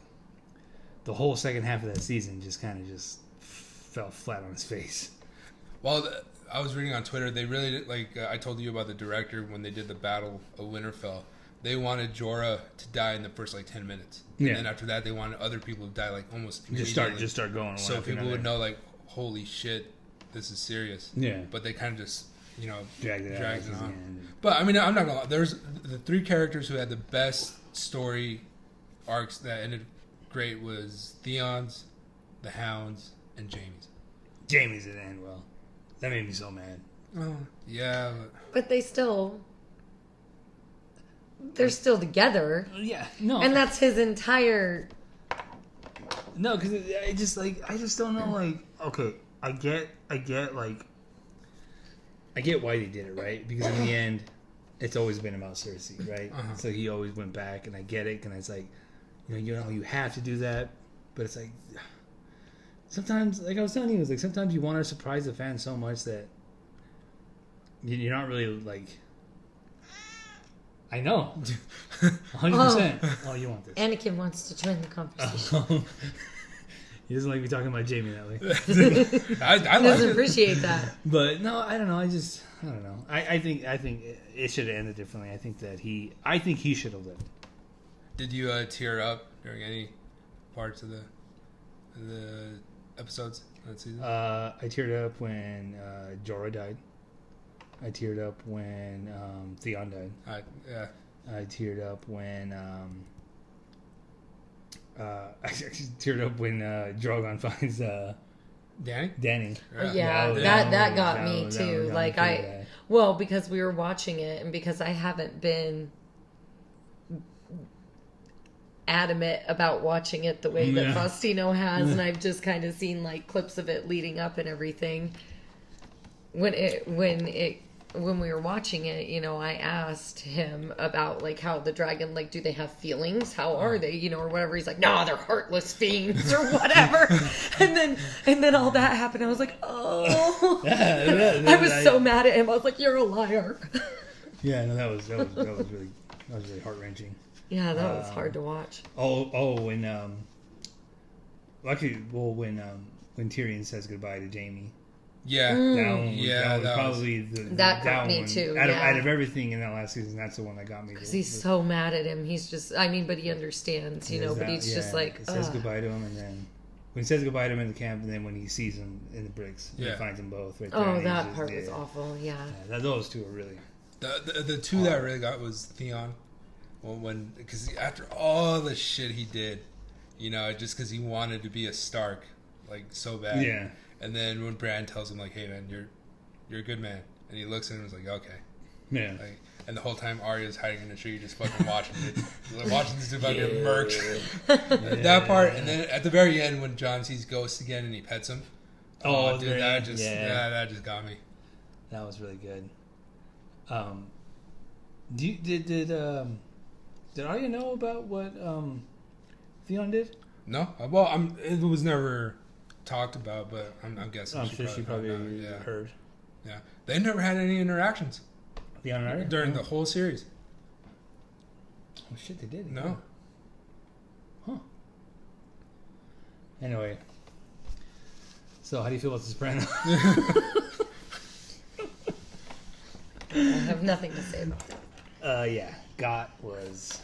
the whole second half of that season just kind of just fell flat on its face. Well, I was reading on Twitter. They really did, like I told you about the director when they did the Battle of Winterfell. They wanted Jorah to die in the first 10 minutes, and Yeah. then after that, they wanted other people to die almost Just immediately. start going. so people would know holy shit, this is serious. Yeah. But they kind of just dragged it drags it out. on. But I mean, I'm not gonna lie. There's the 3 characters who had the best story arcs that ended great was Theon's, the Hound's, and Jaime's. Jaime's didn't end well. That made me so mad. Oh, yeah. But they're still together. Yeah, no. And that's his entire... No, because I just don't know, like, okay, I get why they did it, right? Because in the end, it's always been about Cersei, right? Uh-huh. So he always went back, and I get it, and it's like, you have to do that, but it's like, sometimes, like I was telling you, it's like sometimes you want to surprise the fans so much that you're not really like. I know, 100%. Oh, you want this? Anakin wants to join the conversation. He doesn't like me talking about Jaime that way. I He like doesn't it. appreciate that. But no, I don't know. I don't know. I think it should have ended differently. I think he should have lived. Did you tear up during any parts of the episodes that season? I teared up when Jorah died. I teared up when Theon died. Yeah. I teared up when I actually teared up when Drogon finds Danny? Danny. That got me too. Like bad. well, because we were watching it, and because I haven't been adamant about watching it the way that Faustino has, and I've just kind of seen like clips of it leading up and everything. When we were watching it, I asked him about like how the dragon, like, do they have feelings? How are they, or whatever. He's like, no, they're heartless fiends or whatever. and then all that happened. I was like, oh, I was so mad at him. I was like, you're a liar. Yeah, no, that was really heart wrenching. Yeah, that was hard to watch. When Tyrion says goodbye to Jaime. Yeah. That was probably that got me one. too. Out of everything in that last season, that's the one that got me. Because he's so mad at him. He's just, but he understands, but he's just like... He says goodbye to him, and then... When he says goodbye to him in the camp, and then when he sees him in the bricks, he finds them both right there. Oh, that part was awful, yeah. Those two are really... The two that I really got was Theon. Because after all the shit he did, just because he wanted to be a Stark, like, so bad. Yeah. And then when Bran tells him, like, hey, man, you're a good man. And he looks at him and is like, okay. Yeah. Like, and the whole time Arya's hiding in the tree, just fucking watching it. Like, watching this dude fucking get murked. That part. And then at the very end, when Jon sees Ghost again and he pets him. Oh, dude, that just got me. That was really good. Did Arya know about what Theon did? No. Well, it was never talked about, but I'm guessing I'm sure she probably heard. Yeah, they never had any interactions. Theon and Arya? During the whole series. Oh shit, they did. No. Huh. Anyway, so how do you feel about The Sopranos? I have nothing to say about that. Yeah, Got was.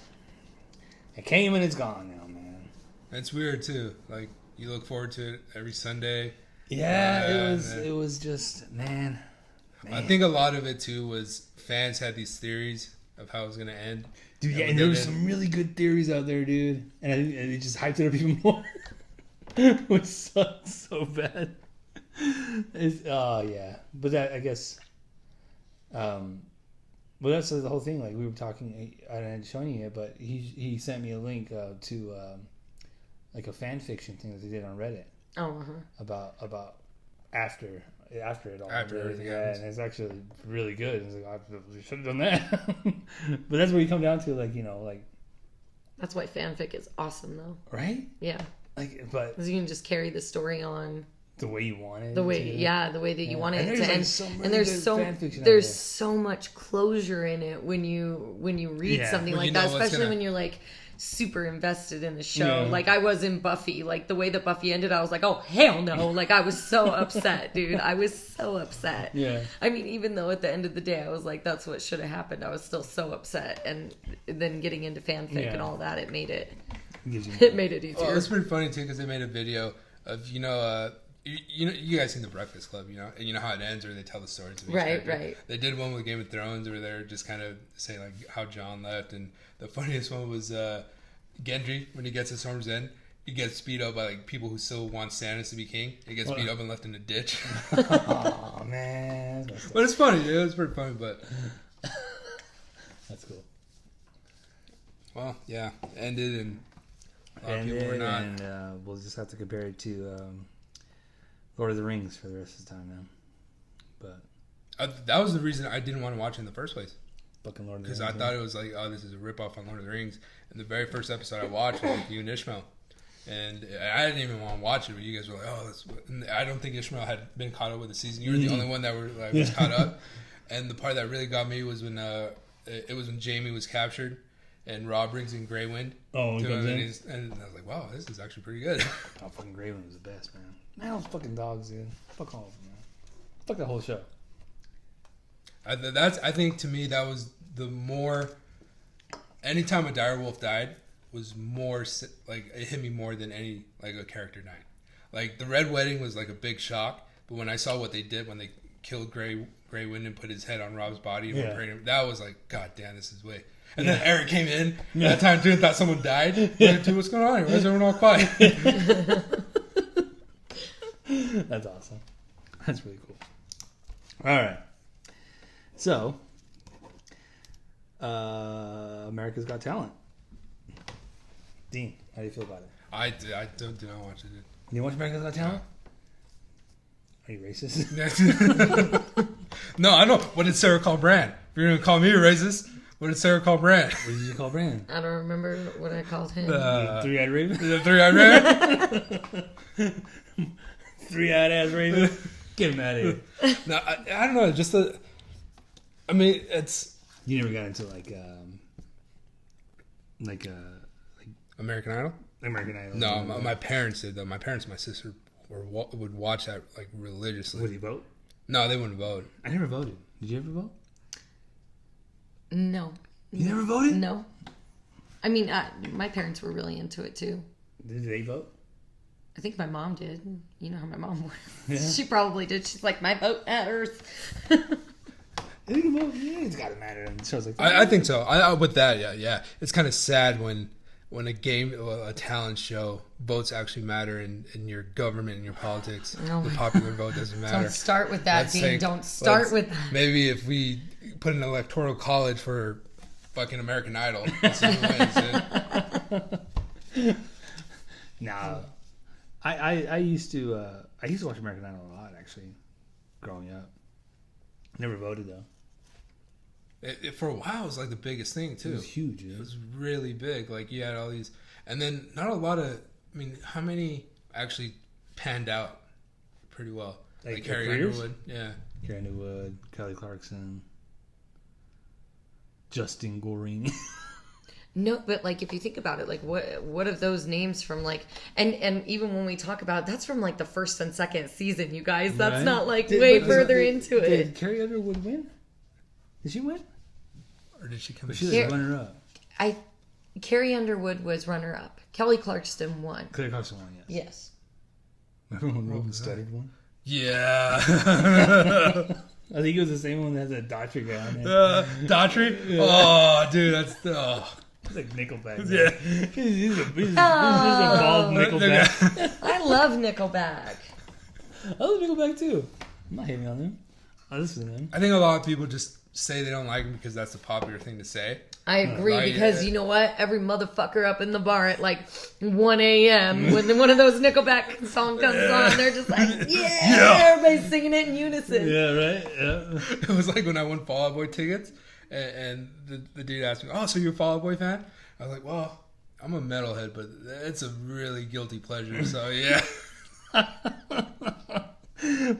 It came and it's gone now, man. It's weird too. Like, you look forward to it every Sunday. Yeah, it was just man. I think a lot of it too was fans had these theories of how it was gonna end. Dude, yeah, and there were some really good theories out there, dude. And it just hyped it up even more. Which sucks so bad. Yeah. But that, I guess, well, that's the whole thing. Like, we were talking, I hadn't shown you yet, but he sent me a link to like a fan fiction thing that they did on Reddit. Oh, About after it all. After everything happens. And it's actually really good. It's like, we should have done that. But that's where you come down to, like, like. that's why fanfic is awesome, though. Right? Yeah. Like, but. Because you can just carry the story on. The way you want it. The way that you want it to end. And there's so much closure in it when you read something like that, especially when you're like super invested in the show. Yeah. Like, I was in Buffy. Like, the way that Buffy ended, I was like, oh hell no. Like, I was so upset, dude. I was so upset. Yeah. I mean, even though at the end of the day I was like, that's what should have happened, I was still so upset. And then getting into fanfic and all that, it made it easier. Well, it's pretty funny too, because they made a video of you know, you guys seen The Breakfast Club, you know, and you know how it ends, where they tell the stories of each Right, character. right. They did one with Game of Thrones where they're just kind of saying like how Jon left, and the funniest one was Gendry when he gets to Storm's End. He gets beat up by like people who still want Stannis to be king. He gets beat up and left in a ditch. Oh man, But it's funny, dude. It's pretty funny, but that's cool. well, yeah, ended, and a lot of people were not. And we'll just have to compare it to Lord of the Rings for the rest of the time now. But That was the reason I didn't want to watch it in the first place. fucking Lord of the Because Rings. I thought it was like, oh, this is a ripoff on Lord of the Rings. And the very first episode I watched was like you and Ishmael. And I didn't even want to watch it, but you guys were like, oh, that's... And I don't think Ishmael had been caught up with the season. You were the only one that were like was caught up. And the part that really got me was when it was when Jaime was captured and Rob brings in Grey Wind. Oh, to him, in? and I was like, wow, this is actually pretty good. Oh, fucking Grey Wind was the best, man. Man, those fucking dogs, dude. Fuck all of them, man. Fuck that whole show. I think to me that was the more... Anytime a direwolf died was more like it hit me more than any like a character dying. Like the Red Wedding was like a big shock, but when I saw what they did when they killed Grey Wind and put his head on Rob's body, and prayed him, that was like, God damn, this is way. And then Eric came in that time too and thought someone died. Like, dude, what's going on here? Why is everyone all quiet? That's awesome. That's really cool. All right. So, America's Got Talent. Dean, how do you feel about it? I do not watch it. You watch America's Got Talent? Are you racist? No, I know. What did Sarah call Brand? If you're gonna call me a racist, what did Sarah call Brand? What did you call Brandon? I don't remember what I called him. Three-eyed raven? The three-eyed raven? Three-eyed ass raven? Get him out of here. No, I don't know. Just I mean, it's... You never got into like American Idol? American Idol? No, my parents did though. My parents and my sister would watch that like religiously. Would you vote? No, they wouldn't vote. I never voted. Did you ever vote? No. You never voted? No. I mean, my parents were really into it too. Did they vote? I think my mom did. You know how my mom was. Yeah. She probably did. She's like, my vote matters. I think vote. Yeah, it's got to matter in shows like that. I think so. I with that, yeah. It's kind of sad when a talent show votes actually matter in your government and your politics. Oh The my popular vote doesn't matter. Don't start with that, Let's Dean. take- Don't start with that. Maybe if we put an electoral college for fucking American Idol, let's see who wins, dude. No, I used to watch American Idol a lot actually, growing up. Never voted though. For a while, it was like the biggest thing too. It was huge. It was really big. Like you had all these, and then not a lot of. I mean, how many actually panned out pretty well? Like Carrie careers? Underwood, yeah. Carrie Underwood, Kelly Clarkson, Justin Guarini. No, but like if you think about it, like what of those names from like and even when we talk about that's from like the first and second season, you guys. That's Right? not like way further into it. Did Carrie Underwood win? Did she win? Or did she come? Or she in? was Here- runner up? Carrie Underwood was runner up. Kelly Clarkson won. Claire Clarkson won. Yes. Yes. Remember when Robin Studdard won? Yeah. I think it was the same one that has that Daughtry guy on it. Daughtry? Oh, dude, that's It's like Nickelback. Yeah. He's a bald Nickelback. I love Nickelback. I love Nickelback too. I'm not hating on them. I listen to them. I think a lot of people just say they don't like him because that's the popular thing to say. I agree Right, because yeah. you know what? Every motherfucker up in the bar at like 1 a.m. when one of those Nickelback song comes on, they're just like, yeah, everybody's singing it in unison. Yeah, right? Yeah. It was like when I won Fall Out Boy tickets, and the dude asked me, "Oh, so you're a Fall Out Boy fan?" I was like, "Well, I'm a metalhead, but it's a really guilty pleasure." So yeah.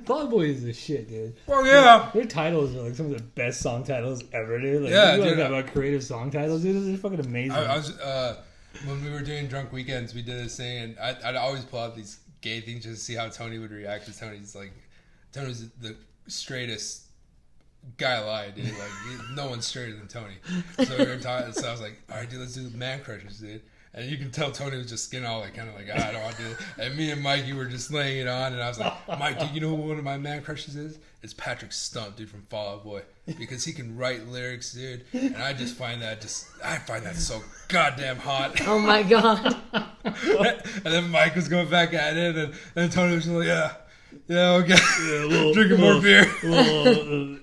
Fall Out Boy is the shit, dude. Well, yeah. Their titles are like some of the best song titles ever, dude. Like, Yeah, you dude. talk about creative song titles, dude. They're fucking amazing. I was when we were doing drunk weekends, we did this thing, and I'd always pull out these gay things just to see how Tony would react. Because Tony's the straightest guy alive, dude. Like no one's straighter than Tony. So we were talking. So I was like, all right, dude, let's do man crushers, dude. And you can tell Tony was just skin all like, kind of like, I don't want to do it. And me and Mikey were just laying it on. And I was like, Mike, do you know what one of my man crushes is? It's Patrick Stump, dude, from Fall Out Boy. Because he can write lyrics, dude. And I just find that so goddamn hot. Oh my God. And then Mike was going back at it. And then Tony was just like, yeah, okay. Yeah, drinking more beer.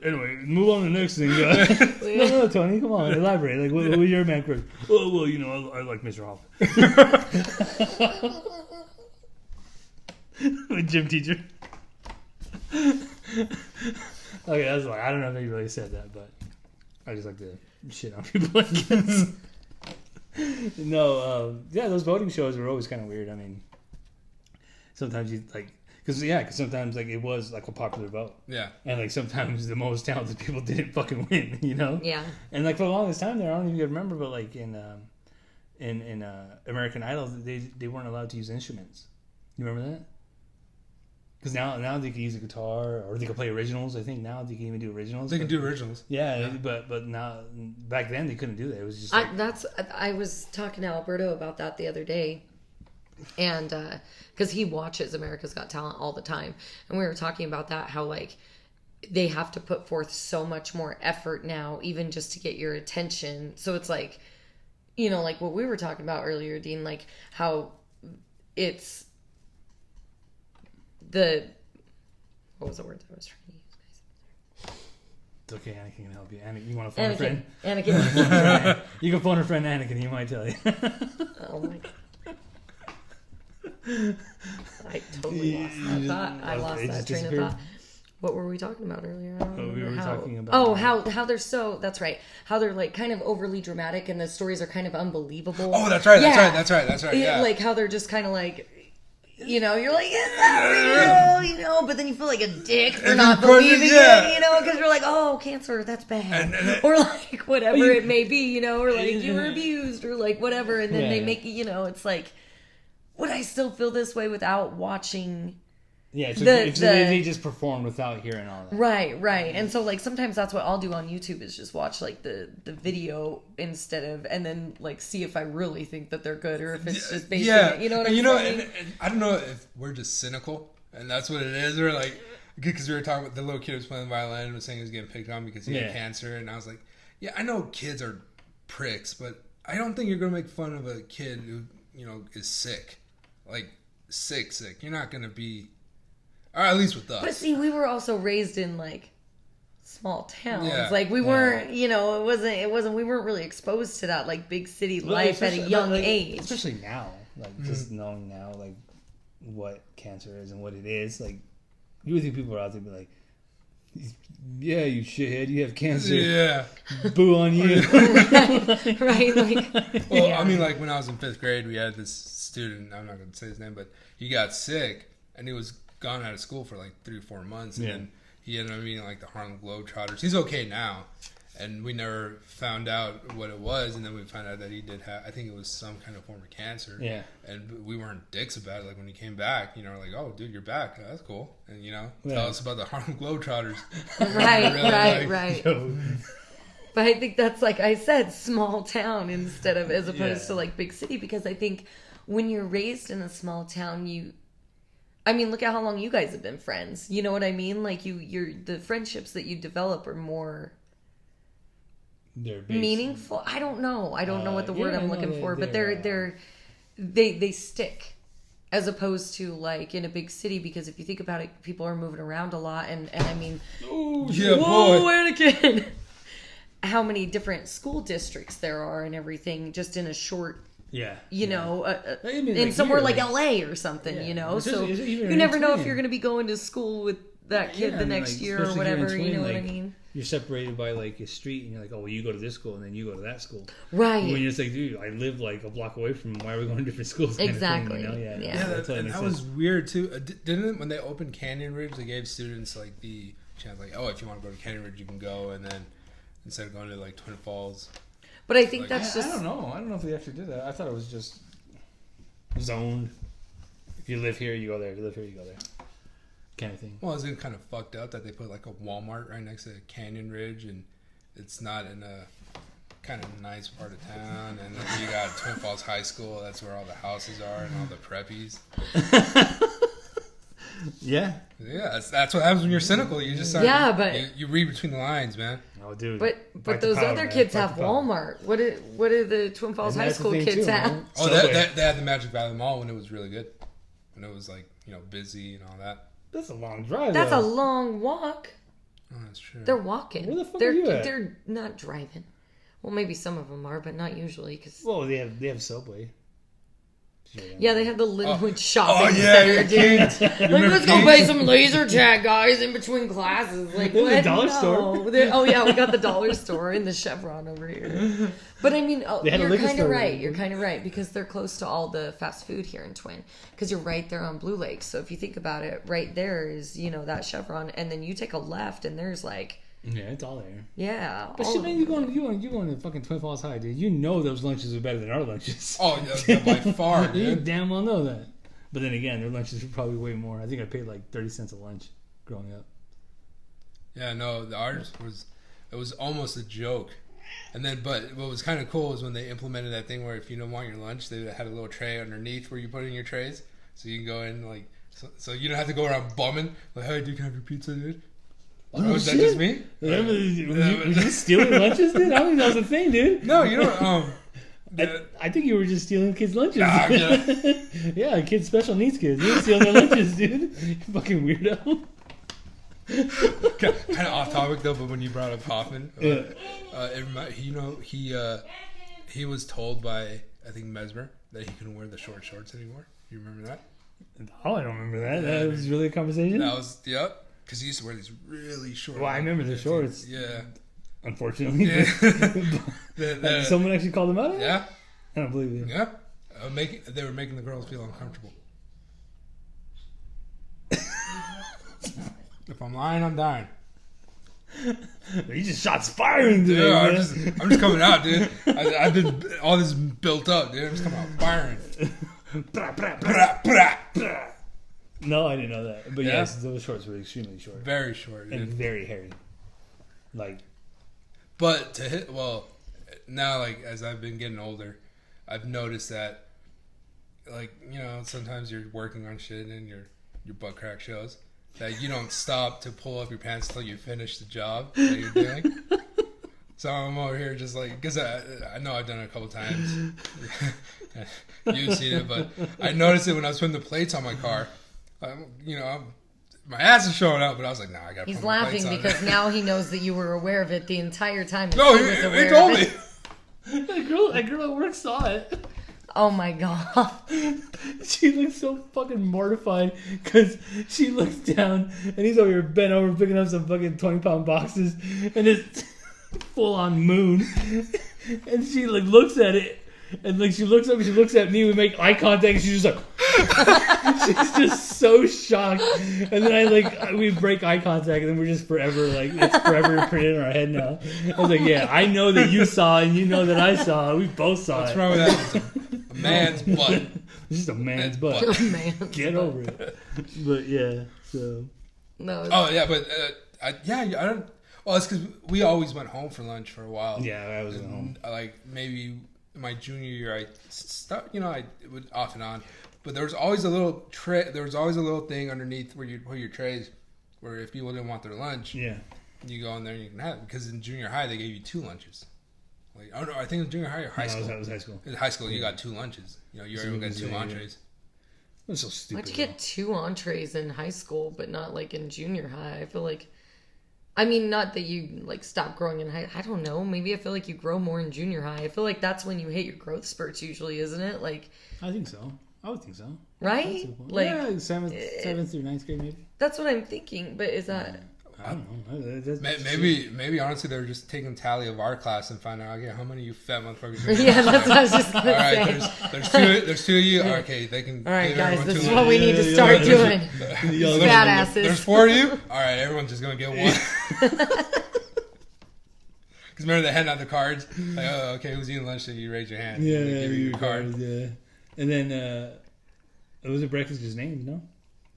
Anyway, move on to the next thing. No, Tony, come on, elaborate. Like, what was your man crush? Oh, well, you know, I like Mr. Hoffman. My gym teacher. Okay, that's like, I don't know if he really said that, but I just like to shit on people, I guess. No, yeah, those voting shows were always kind of weird. I mean, sometimes you like, because sometimes like it was like a popular vote. Yeah. And like sometimes the most talented people didn't fucking win, you know? Yeah. And like for the longest time there, I don't even remember, but like in American Idol, they weren't allowed to use instruments. You remember that? Because now they can use a guitar, or they can play originals. I think now they can even do originals. They can do originals. Yeah, but now back then they couldn't do that. It was just like, I was talking to Alberto about that the other day, and because he watches America's Got Talent all the time, and we were talking about that, how like they have to put forth so much more effort now, even just to get your attention. So it's like, you know, like what we were talking about earlier, Dean, like how it's what was the word that I was trying to use, guys? It's okay, Anakin can help you. Anakin, you want to phone a friend? Anakin. You can phone a friend, Anakin. He might tell you. Oh my God. I totally lost that thought. I lost that train of thought. What were we talking about earlier? We were talking about... how they're so... That's right. How they're like kind of overly dramatic and the stories are kind of unbelievable. Oh, that's right. That's right. Yeah. Like how they're just kind of like... You know, you're like, is that real? You know, but then you feel like a dick for not believing it, you know, because you're like, oh, cancer, that's bad. Or like whatever it may be, you know, or like you were abused or like whatever. And then they make it, you know, it's like, would I still feel this way without watching... Yeah, they just perform without hearing all that. Right. And so, like, sometimes that's what I'll do on YouTube is just watch, like, the video instead of, and then, like, see if I really think that they're good or if it's just based on it. You know what I'm saying? And I don't know if we're just cynical and that's what it is, or, like, because we were talking about the little kid who was playing the violin and was saying he was getting picked on because he had cancer, and I was like, yeah, I know kids are pricks, but I don't think you're going to make fun of a kid who, you know, is sick. Like, sick. You're not going to be... Or at least with us. But see, we were also raised in like small towns. Yeah. Like we weren't, you know, it wasn't. We weren't really exposed to that like big city life at a young age. Especially now, like just knowing now, like what cancer is and what it is. Like you would think people are out there be like, yeah, you shithead, you have cancer. Yeah, boo on you. Right. Like, well, I mean, like when I was in 5th grade, we had this student. I'm not going to say his name, but he got sick and he was gone out of school for like 3 or 4 months, and then he ended up meeting like the Harlem Globetrotters. He's okay now, and we never found out what it was, and then we found out that he did have, I think it was some kind of form of cancer. Yeah, and we weren't dicks about it. Like when he came back, you know, like, oh, dude, you're back. That's cool, and you know, tell us about the Harlem Globetrotters. Right. But I think that's, like I said, small town instead of as opposed to like big city, because I think when you're raised in a small town, I mean, look at how long you guys have been friends. You know what I mean? Like the friendships that you develop are more meaningful. I don't know. I don't know what the word I'm looking for, but they stick, as opposed to like in a big city. Because if you think about it, people are moving around a lot, and I mean, whoa, Anakin! How many different school districts there are and everything, just in a short. Yeah, you know, in somewhere like LA or something, you know, so you never know if you're going to be going to school with that kid the next year or whatever, you know what I mean? You're separated by like a street, and you're like, oh, well, you go to this school, and then you go to that school. Right. When you're just like, dude, I live like a block away from them. Why are we going to different schools? Exactly. Kind of thing, you know? Yeah, that was weird, too. Didn't when they opened Canyon Ridge, they gave students like the chance, like, oh, if you want to go to Canyon Ridge, you can go, and then instead of going to like Twin Falls. But I think like, that's just... I don't know if they actually did that. I thought it was just zoned. If you live here, you go there. If you live here, you go there. Kind of thing. Well, isn't it kind of fucked up that they put like a Walmart right next to Canyon Ridge, and it's not in a kind of nice part of town, and then you got Twin Falls High School. That's where all the houses are and all the preppies. Yeah. Yeah, that's what happens when you're cynical. You just but you read between the lines, man. Oh, dude. But those other kids have Walmart. What do the Twin Falls High School kids have? Man. Oh, they had the Magic Valley Mall when it was really good. When it was like, busy and all that. That's a long drive. That's a long walk. Oh, that's true. They're walking. Where the fuck are you at? They're not driving. Well, maybe some of them are, but not usually. Well, they have Subway. Yeah, they had the Linwood shopping center, dude. Let's go play some laser tag, guys, in between classes. Like, what? The dollar store. We got the dollar store and the Chevron over here. But I mean, you're kind of right. You're kind of right because they're close to all the fast food here in Twin. Because you're right there on Blue Lake. So if you think about it, right there is that Chevron, and then you take a left, and there's like. Yeah, it's all there. Yeah. But shit, man, you going to fucking Twin Falls High, dude. You know those lunches are better than our lunches. Oh, yeah, by far, dude. You damn well know that. But then again, their lunches are probably way more. I think I paid like 30 cents a lunch growing up. Yeah, no, ours was almost a joke. And then, but what was kind of cool is when they implemented that thing where if you don't want your lunch, they had a little tray underneath where you put in your trays. So you can go in, like, so you don't have to go around bumming. Like, hey, do you have your pizza, dude? Oh, was that just me? Were you stealing lunches, dude? I don't think that was a thing, dude. No, you don't. I think you were just stealing kids' lunches. Nah, yeah, kids, special needs kids. You were stealing their lunches, dude. You fucking weirdo. Kind of off topic though, but when you brought up Hoffman, he was told by I think Mesmer that he couldn't wear the short shorts anymore. You remember that? Oh, I don't remember that. That was really a conversation. That was because he used to wear these really short. Well, I remember the shorts. Yeah. Unfortunately, someone actually called him out. Yeah. I don't believe you. Yeah. They were making the girls feel uncomfortable. If I'm lying, I'm dying. You just shots firing today, yeah, man. I'm just coming out, dude. I've been all this built up, dude. I'm just coming out firing. No, I didn't know that. But yes, those shorts were extremely short. Very short, dude. And very hairy. But to hit, now, like, as I've been getting older, I've noticed that, like, sometimes you're working on shit and your butt crack shows, that you don't stop to pull up your pants until you finish the job that you're doing. So I'm over here just like, because I know I've done it a couple times. You've seen it, but I noticed it when I was putting the plates on my car. My ass is showing out, but I was like, nah, I gotta He's put my laughing plates on because now he knows that you were aware of it the entire time. No, he told me. That girl at work saw it. Oh my god. She looks so fucking mortified because she looks down and he's over here bent over picking up some fucking 20-pound boxes and it's full on moon. And she like looks at it and like she looks up and she looks at me. We make eye contact and she's just like she's just so shocked. And then we break eye contact and then we're just forever like it's forever printed in our head now. I was like, yeah, I know that you saw and you know that I saw. We both saw What's it. wrong with that? It's a man's butt. It's just a man's butt. Get over it. But yeah, so. No. Oh yeah, but I don't. Well, it's because we always went home for lunch for a while. Yeah, I was at home. Like maybe my junior year, I stopped. I would off and on, but there was always a little tray. There was always a little thing underneath where you put your trays, where if people didn't want their lunch, you go in there and you can have it. Because in junior high they gave you 2 lunches. Like, I don't know. I think it was junior high or high school. That was high school. In high school, you got 2 lunches. You everyone got 2 entrees. That's so stupid. Why'd you get 2 entrees in high school, but not like in junior high? I feel like, I mean, not that you like stop growing in high. I don't know. Maybe I feel like you grow more in junior high. I feel like that's when you hit your growth spurts, usually, isn't it? Like, I think so. I would think so. Right? Like 7th through 9th grade, maybe. That's what I'm thinking. But is that? I don't know. Maybe honestly they were just taking tally of our class and finding out, how many of you fat motherfuckers. Yeah, that's what I was just gonna say. All right, there's two of you. Okay, they can. All right, guys, this is lunches. what we need to start doing. Fat asses. There's 4 of you. All right, everyone's just gonna get 1. Because remember they handed out the cards. Like, oh, okay, who's eating lunch? So you raise your hand. Yeah, give you your card. Yeah, and then was it breakfast just names? No.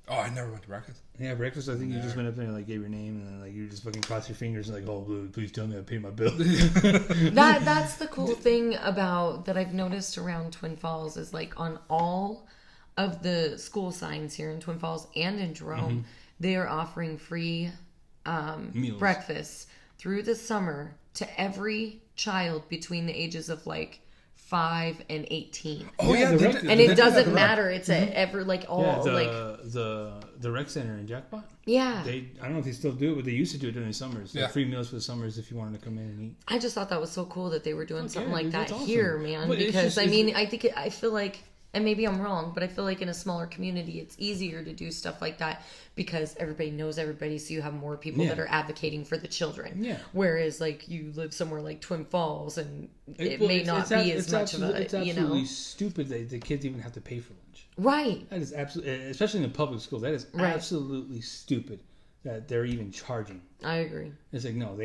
Oh, I never went to breakfast. Yeah, breakfast. I think you just went up there and like gave your name, and then like you just fucking cross your fingers and like, oh, please tell me I pay my bill. That's the cool thing about that I've noticed around Twin Falls is like on all of the school signs here in Twin Falls and in Jerome, they are offering free breakfast through the summer to every child between the ages of like 5 and 18. Oh yeah, and it doesn't matter. It's ever like all like the rec center in Jackpot. Yeah, I don't know if they still do it, but they used to do it during the summers. Yeah, free meals for the summers if you wanted to come in and eat. I just thought that was so cool that they were doing something like that awesome. here, man. But because I feel like, and maybe I'm wrong, but I feel like in a smaller community, it's easier to do stuff like that because everybody knows everybody, so you have more people that are advocating for the children. Yeah. Whereas, like, you live somewhere like Twin Falls, and it may not be as much of a, It's absolutely stupid that the kids even have to pay for lunch. Right. That is absolutely, especially in the public schools, that is absolutely stupid that they're even charging. I agree. It's like, no,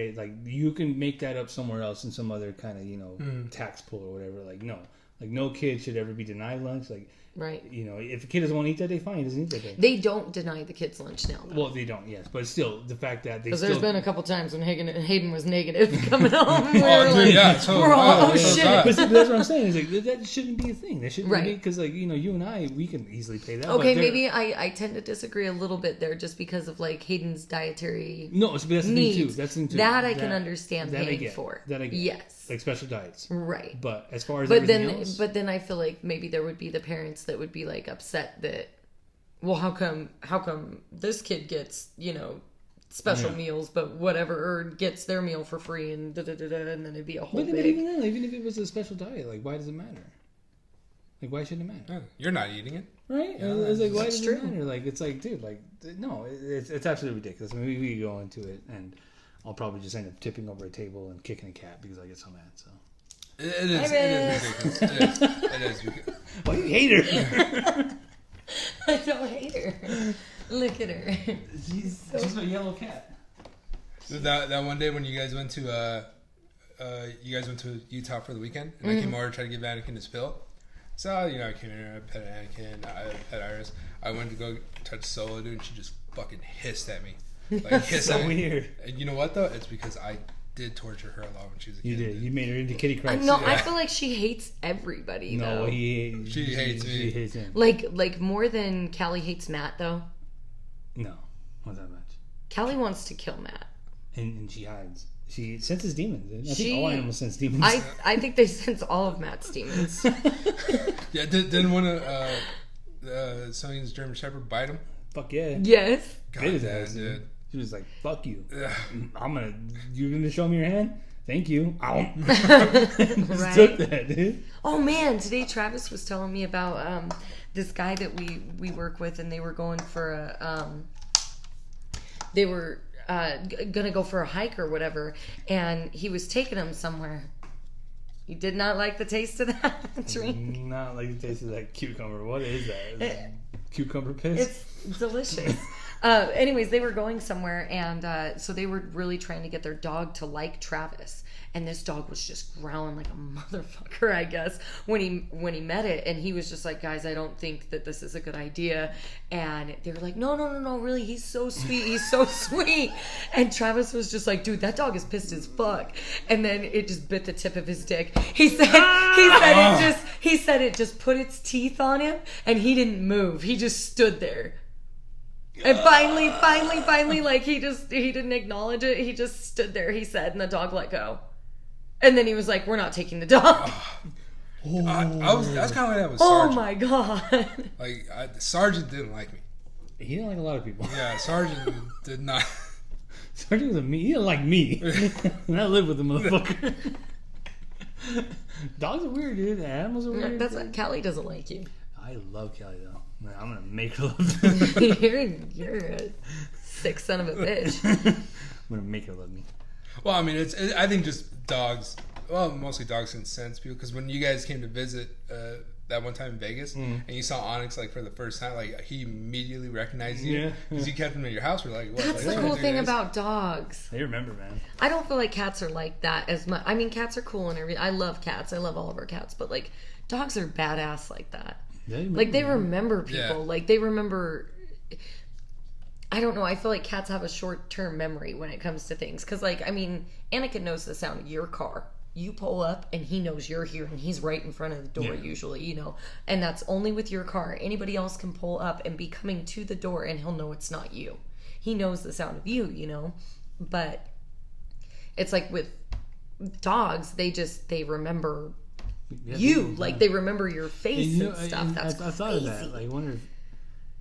you can make that up somewhere else in some other kind of, tax pool or whatever. Like, no. Like, no kid should ever be denied lunch. Like, right. If a kid doesn't want to eat that day, fine, he doesn't eat that day. They don't deny the kids lunch now, though. Well, they don't, yes. But still, the fact that they Because still... there's been a couple times when Hayden was negative coming home. Shit. But see, that's what I'm saying. Is like, that shouldn't be a thing. That shouldn't be... Because, like, you and I, we can easily pay that. Okay, maybe I tend to disagree a little bit there just because of, like, Hayden's dietary that's the thing, too. That's the thing, too. That I can understand paying for. That I get. Yes. Like special diets. Right. But as far as everything else... But then I feel like maybe there would be the parents that would be, like, upset that, well, how come this kid gets, special meals, but whatever, or gets their meal for free, and and then it'd be a whole But even then, even if it was a special diet, like, why does it matter? Like, why shouldn't it matter? You're not eating it. Right? Yeah, it's like, why does it matter? Like, it's like, dude, like, no, it's absolutely ridiculous. I mean, we go into it, and I'll probably just end up tipping over a table and kicking a cat because I get so mad, so... It is ridiculous. It is ridiculous. Why you hate her? I don't hate her. Look at her. She's a yellow cat. That one day when you guys went to Utah for the weekend, and I came over to try to give Anakin his pill. So I came in here, I pet Anakin, I pet Iris. I went to go touch Solo, dude, and she just fucking hissed at me. Like, hissed so at me. weird. And you know what though? It's because I did torture her a lot when she was a kid. You did. You made her into Kitty Christ. No, I feel like she hates everybody. No, though. She hates me. She hates him. Like more than Callie hates Matt, though. No, not that much. Callie wants to kill Matt, and she hides. She senses demons. I think all animals sense demons. I think they sense all of Matt's demons. Yeah, didn't one of Sonya's German Shepherd bite him? Fuck yeah. Yes. Bit his ass, dude. She was like, "Fuck you! You're gonna show me your hand? Thank you." Ow. Just took that, dude. Oh man, today Travis was telling me about this guy that we work with, and they were going for a they were gonna go for a hike or whatever, and he was taking them somewhere. You did not like the taste of that drink? Not like the taste of that cucumber. What is that? Cucumber piss? It's delicious. Anyways, they were going somewhere, and so they were really trying to get their dog to like Travis. And this dog was just growling like a motherfucker, I guess, when he met it. And he was just like, guys, I don't think that this is a good idea. And they were like, no, really, he's so sweet. He's so sweet. And Travis was just like, dude, that dog is pissed as fuck. And then it just bit the tip of his dick. He said it just put its teeth on him, and he didn't move. He just stood there. And finally, like he didn't acknowledge it. He just stood there, he said, and the dog let go. And then he was like, we're not taking the dog. That's kind of like that with Sergeant. Oh my God. Like, the Sergeant didn't like me. He didn't like a lot of people. Yeah, Sergeant did not. Sergeant was he didn't like me. And I live with the motherfucker. Dogs are weird, dude. Animals are weird. That's what Callie doesn't like you. I love Kelly, though. I'm going to make her love me. You're a sick son of a bitch. I'm going to make her love me. Well, I mean, I think just dogs, well, mostly dogs can sense people, because when you guys came to visit that one time in Vegas, and you saw Onyx, like, for the first time, like, he immediately recognized you. Yeah. Because you kept him in your house. We're like, what? That's like, the cool thing about dogs. They remember, man. I don't feel like cats are like that as much. I mean, cats are cool and everything. I love cats. I love all of our cats. But, like, dogs are badass like that. They remember people. Yeah. Like, they remember I don't know. I feel like cats have a short-term memory when it comes to things. Because, like, I mean, Anakin knows the sound of your car. You pull up, and he knows you're here, and he's right in front of the door, usually, you know. And that's only with your car. Anybody else can pull up and be coming to the door, and he'll know it's not you. He knows the sound of you, you know. But it's like with dogs, they remember you. Like, they remember your face and stuff. And that's I thought of that. Like, I wonder if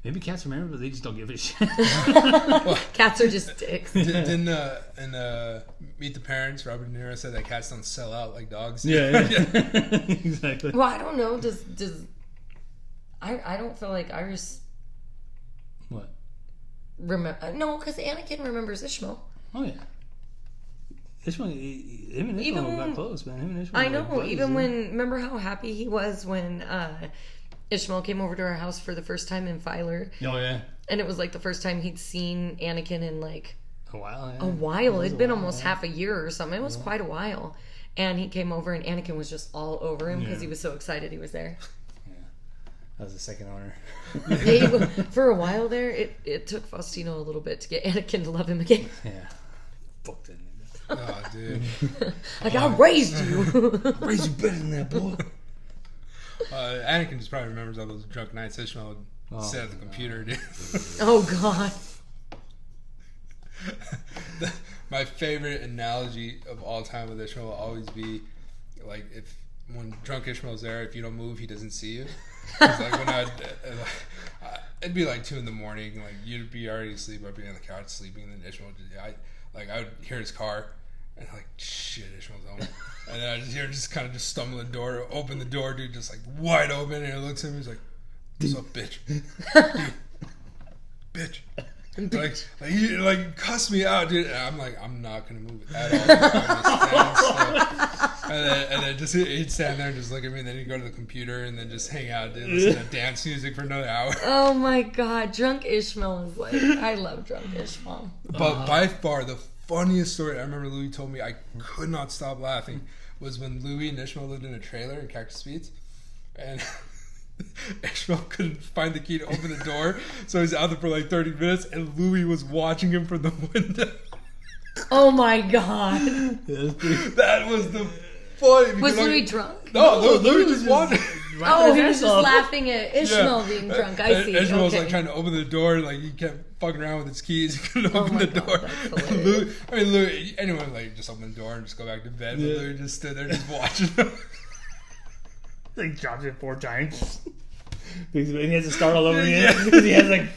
maybe cats remember, but they just don't give a shit. Cats are just dicks. Didn't Meet the Parents, Robert De Niro said that cats don't sell out like dogs. Yeah. Exactly. Well, I don't know. Does I don't feel like Iris What? remember? No, because Anakin remembers Ishmael. Oh, yeah. Ishmael, him and Ishmael got close, man. Him and Ishmael I know. buddies, Even when, remember how happy he was when Ishmael came over to our house for the first time in Filer? Oh, yeah. And it was like the first time he'd seen Anakin in like A while, yeah. a while. It'd been almost half a year or something. It was quite a while. And he came over and Anakin was just all over him because he was so excited he was there. Yeah. That was the second owner. For a while there, it took Faustino a little bit to get Anakin to love him again. Yeah. Fuck that nigga. Oh, dude. Like, I raised you. I raised you better than that, boy. Anakin just probably remembers all those drunk nights Ishmael would sit at the computer, dude. Oh, God. My favorite analogy of all time with Ishmael will always be like when drunk Ishmael's there, if you don't move, he doesn't see you. It's like when it'd be like 2 a.m. Like you'd be already asleep, I'd be on the couch sleeping, and then Ishmael I would hear his car, and I'm like, shit, Ishmael's home. And then I just hear kind of stumble the door, open the door, dude, just like wide open, and he looks at me, he's like, what's up, bitch? Dude, bitch. Like cuss me out, dude. And I'm like, I'm not gonna move at all. And then just he'd stand there and just look at me, and then he'd go to the computer and then just hang out, dude, listen to dance music for another hour. Oh my God, drunk Ishmael is like, I love drunk Ishmael. But by far the funniest story I remember Louis told me, I could not stop laughing, was when Louis and Ishmael lived in a trailer in Cactus Beach, and Ishmael couldn't find the key to open the door, so he's out there for like 30 minutes, and Louis was watching him from the window. Oh my God. That was the funny. Was Louis drunk? No, Louis was just watching. Oh, he was just laughing at Ishmael being drunk. I see. Ishmael was like trying to open the door, like he kept fucking around with his keys. He couldn't open the door. Louis, anyone would like just open the door and just go back to bed. But Louis just stood there just watching him. Like drops it 4 times. And he has to start all over again because he has like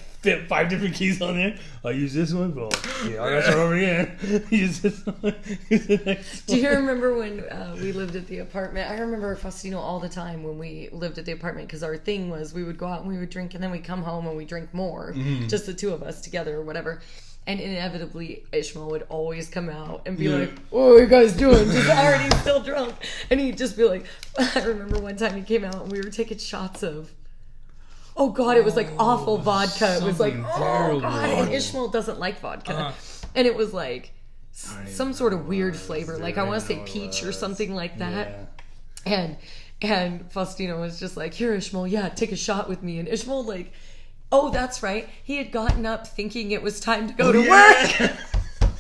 5 different keys on there. I'll use this one, but yeah, I'll start over again. Use this one. Use the next one. Do you remember when we lived at the apartment? I remember Faustino all the time when we lived at the apartment, because our thing was we would go out and we would drink, and then we'd come home and we'd drink more, just the 2 of us together or whatever. And inevitably, Ishmael would always come out and be like, what are you guys doing? He's already still drunk. And he'd just be like, I remember one time he came out and we were taking shots of, oh God, it was like awful vodka. It was like, oh God. And Ishmael doesn't like vodka. And it was like some sort of weird flavor. Like I want to say peach or something like that. Yeah. And Faustino was just like, here, Ishmael, take a shot with me. And Ishmael like, oh, that's right. He had gotten up thinking it was time to go to work.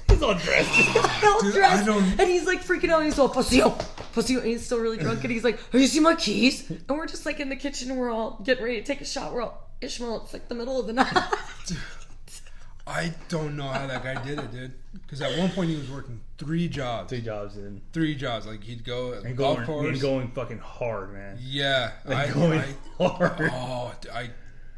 He's all dressed. And he's like freaking out. He's all, Faustino. And he's still really drunk. And he's like, oh, you see my keys? And we're just like in the kitchen. We're all getting ready to take a shot. We're all, Ishmael, it's like the middle of the night. Dude, I don't know how that guy did it, dude. Because at one point he was working 3 jobs. 3 jobs, dude. 3 jobs. Like he'd go at the golf course. He'd going fucking hard, man. Yeah. Going hard. Oh, I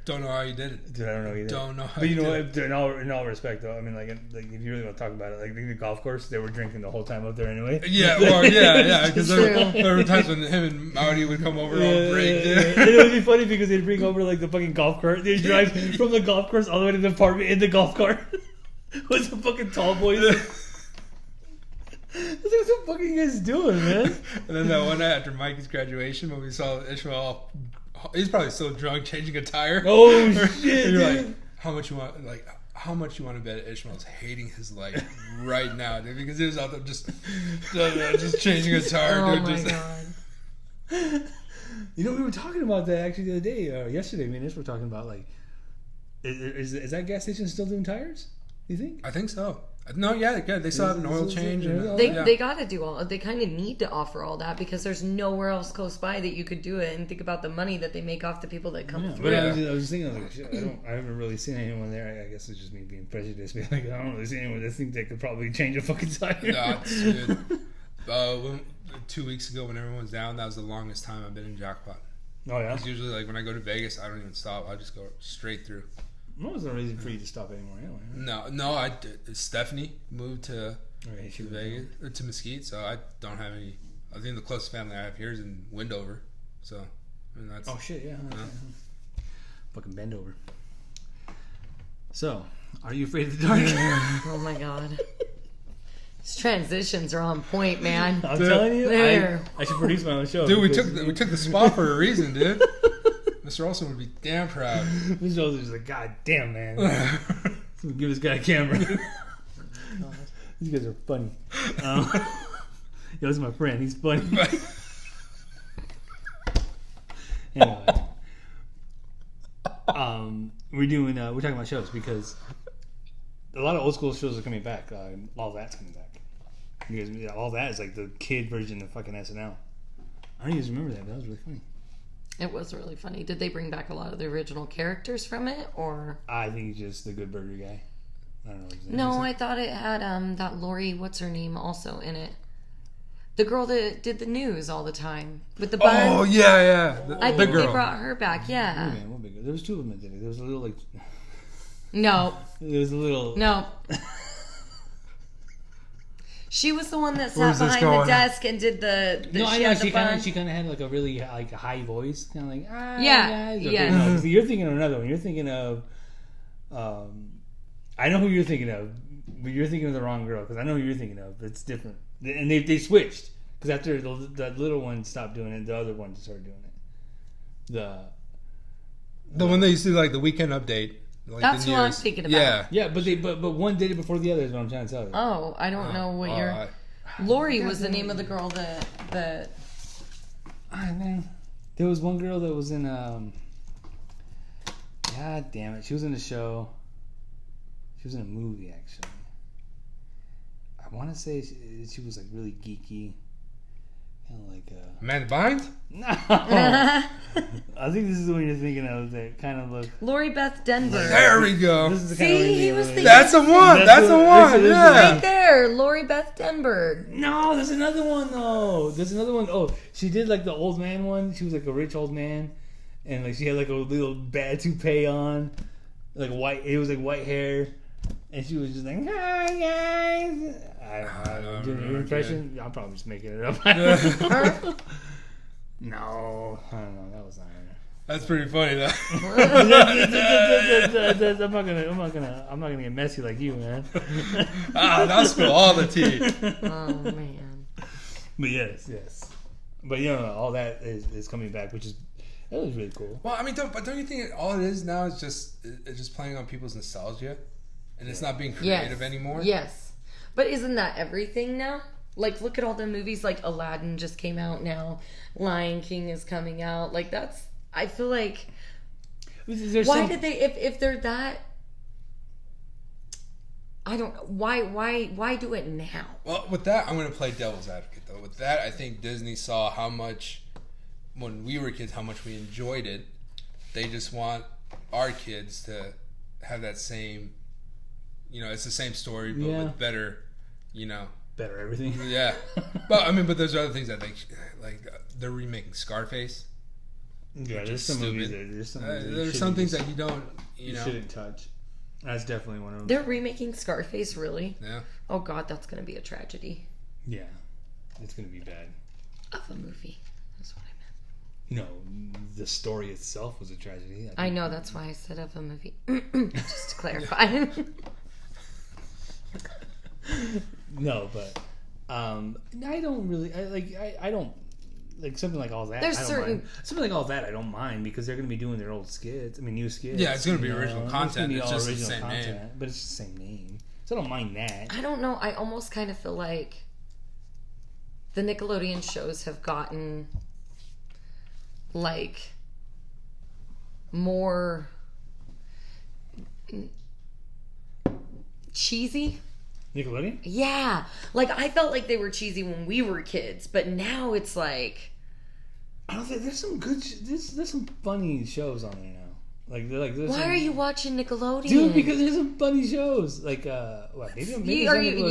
don't know how he did it. Dude, I don't know either. Don't know how but he you know did it. what? In all respect, though, I mean, like if you really want to talk about it, like the golf course, they were drinking the whole time up there anyway. Yeah, well, yeah. Because there were times when him and Maori would come over on break. Yeah. And it would be funny because they'd bring over like the fucking golf cart. They'd drive from the golf course all the way to the apartment in the golf cart with some fucking tall boys. I was like, what the fuck are you guys doing, man? And then that one night after Mikey's graduation, when we saw Ishmael, he's probably still drunk, changing a tire. Oh shit! And you're like, how much you want? Like, how much you want to bet Ishmael's hating his life right now, dude? Because he was out there just changing a tire. Oh dude, my just, God. You know, we were talking about that actually the other day, yesterday. Me and Ish were talking about like Is that gas station still doing tires? You think? I think so. No, yeah, they still have an oil change. And, They got to do all. They kind of need to offer all that because there's nowhere else close by that you could do it. And think about the money that they make off the people that come through. But I was thinking, like, shit, I haven't really seen anyone there. I guess it's just me being prejudiced. Being like, I don't really see anyone that think they could probably change a fucking tire. No, it's good. 2 weeks ago, when everyone was down, that was the longest time I've been in Jackpot. Oh yeah. It's usually like when I go to Vegas, I don't even stop. I just go straight through. There wasn't a reason for you to stop anymore anyway. Right? No, I did. Stephanie moved to She was Vegas or to Mesquite, so I don't have any. I think the closest family I have here is in Wendover. So, I mean, that's. Oh shit! Yeah. Fucking bend over. So, are you afraid of the dark? Oh my god. These transitions are on point, man. I'm telling you, There. I should produce my own show. Dude, we took the spot for a reason, dude. Mr. Olsen would be damn proud. Mr. Olsen's like, God damn, man. Give this guy a camera. These guys are funny. Yo, this is my friend. He's funny. Anyway, we're talking about shows because a lot of old school shows are coming back. All that's coming back. Because all that is like the kid version of fucking SNL. I don't even remember that, but that was really funny. It was really funny. Did they bring back a lot of the original characters from it, or? I think he's just the Good Burger guy. I don't know. His name. No, I thought it had that Lori, what's her name, also in it. The girl that did the news all the time with the bun. Oh yeah. I The think girl. they brought her back. Yeah. What big girl? There was two of them that did it. There was a little like. No. There was a little. No. She was the one that Where's sat this behind going? the desk and did the No, I she know. had the bun. She kind of had like a really like a high voice, kind of like Yeah, guys. yeah. No, you're thinking of another one. You're thinking of, I know who you're thinking of, but you're thinking of the wrong girl because I know who you're thinking of. It's different, and they switched because after the little one stopped doing it, the other one just started doing it. The one that used to do like the weekend update. Like That's the what I'm news. thinking about. Yeah, but one did it before the other. Is what I'm trying to tell you. Oh, I don't know what you're. Lori was the name of the girl that. Man, there was one girl that was in God damn it, she was in a show. She was in a movie actually. I want to say she was like really geeky, kind of like Man Bind? No, I think this is the one you're thinking of. That kind of look. Lori Beth Denver. There we go. This is the See, kind of he was thinking. That's the one. That's the one. Yeah. Right there, Lori Beth Denberg. No, there's another one though. There's another one. Oh, she did like the old man one. She was like a rich old man, and like she had like a little bad toupee on, like white. It was like white hair, and she was just like, "Hi guys." I don't know. Doing your impression? I'm probably just making it up. Her? No, I don't know. That was not her. That's pretty funny though. I'm not gonna get messy like you, man. That'll spill all the tea. Oh man. But yes. But all that is coming back, which is that was really cool. Well, I mean, don't you think all it is now is just playing on people's nostalgia, and it's not being creative anymore? Yes, but isn't that everything now? Like, look at all the movies. Like Aladdin just came out now. Lion King is coming out. Like that's. I feel like. Did they? If they're that. I don't know. Why do it now? Well, with that, I'm going to play devil's advocate, though. With that, I think Disney saw how much, when we were kids, how much we enjoyed it. They just want our kids to have that same, it's the same story, but with better, better everything. Yeah. But there's other things that they're remaking Scarface. Yeah, there's some movies. There's some things that you don't, you shouldn't touch. That's definitely one of them. They're remaking Scarface, really? Yeah. Oh God, that's gonna be a tragedy. Yeah, it's gonna be bad. Of a movie, that's what I meant. No, the story itself was a tragedy. I know, that's why I said of a movie. Just to clarify. No, but I don't really. I don't. Like something like all that. There's something like all that I don't mind because they're going to be doing their old skits. I mean, new skits. Yeah, it's going to be original content. It's just the same name, but it's just the same name. So I don't mind that. I don't know. I almost kind of feel like the Nickelodeon shows have gotten like more. cheesy. Nickelodeon? Yeah. Like, I felt like they were cheesy when we were kids, but now it's like... I don't think there's some good... There's some funny shows on there now. Like, they're like... Why are you watching Nickelodeon? Dude, because there's some funny shows. Like, what? Maybe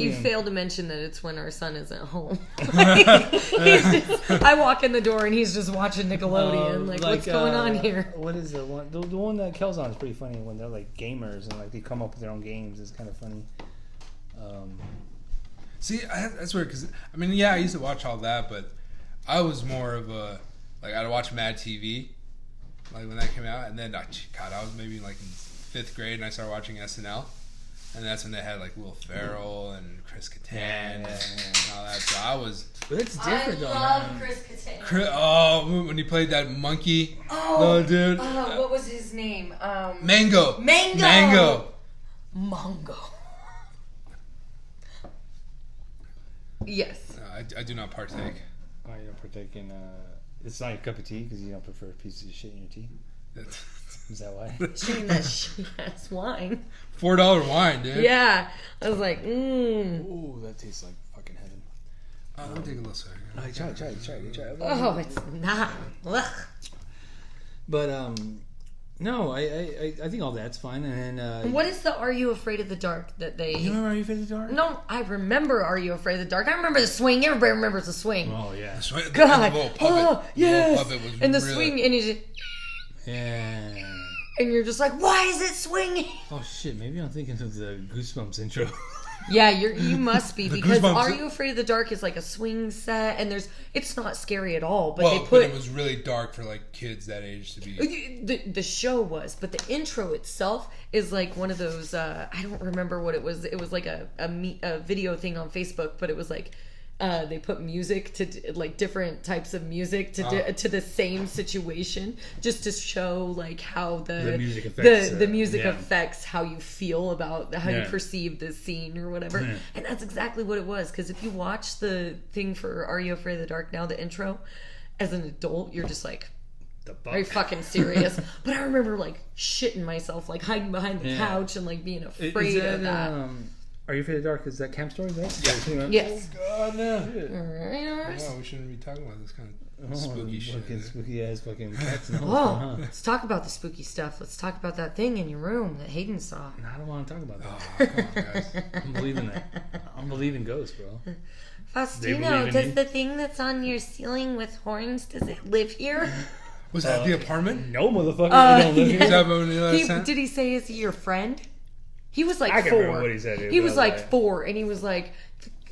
you fail to mention that it's when our son isn't home. I walk in the door and he's just watching Nickelodeon. What's going on here? What is the one? The one that Kel's on is pretty funny when they're like gamers and like they come up with their own games. It's kind of funny. See, that's weird because I mean, yeah, I used to watch all that, but I was more of a like I'd watch Mad TV, like when that came out, and then I was maybe like in 5th grade and I started watching SNL, and that's when they had like Will Ferrell and Chris Kattan and all that. So I was. But it's different though. I love Man. Chris Kattan. When he played that monkey. Oh, dude. What was his name? Mango. Mongo. Yes. I do not partake. Oh, you don't partake in... it's not your cup of tea because you don't prefer pieces of shit in your tea? Is that why? Shitting that shit-ass wine. $4 wine, dude. Yeah. I was like, Ooh, that tastes like fucking heaven. Let me take a little second. Try it. Oh, it's not. Ugh. But, no, I think all that's fine. And then, What is the Are You Afraid of the Dark that they... You remember Are You Afraid of the Dark? No, I remember Are You Afraid of the Dark. I remember the swing. Everybody remembers the swing. Oh, yeah. God. The little puppet. Oh, yes. The little puppet was and the really... swing, and you just... Yeah. And you're just like, why is it swinging? Oh, shit. Maybe I'm thinking of the Goosebumps intro. Yeah, you must be, because Goosebumps. Are You Afraid of the Dark is like a swing set, and it's not scary at all. But Well, they put but it was really dark for like kids that age to be. the show was, but the intro itself is like one of those. I don't remember what it was. It was like a video thing on Facebook, but it was like. They put music to like different types of music to the same situation, just to show like how the music affects, the music affects how you feel about how you perceive the scene or whatever. Yeah. And that's exactly what it was. Because if you watch the thing for Are You Afraid of the Dark now, the intro, as an adult, you're just like, are you fucking serious? But I remember like shitting myself, like hiding behind the couch and like being afraid of that. Are You Afraid of the Dark? Is that Camp Stories, right? Yeah. Yes. Oh, God, no. Alright. No, we shouldn't be talking about this kind of spooky shit. Fucking spooky ass fucking cats. Let's talk about the spooky stuff. Let's talk about that thing in your room that Hayden saw. No, I don't want to talk about that. Oh, come on, guys. I'm believing that. I'm believing ghosts, bro. Faustino, does the thing that's on your ceiling with horns, does it live here? Was that the apartment? No, motherfucker. You don't live here. Is that when you Did he say, is he your friend? He was like I can't 4. remember what he said, dude, he was like 4, and he was like,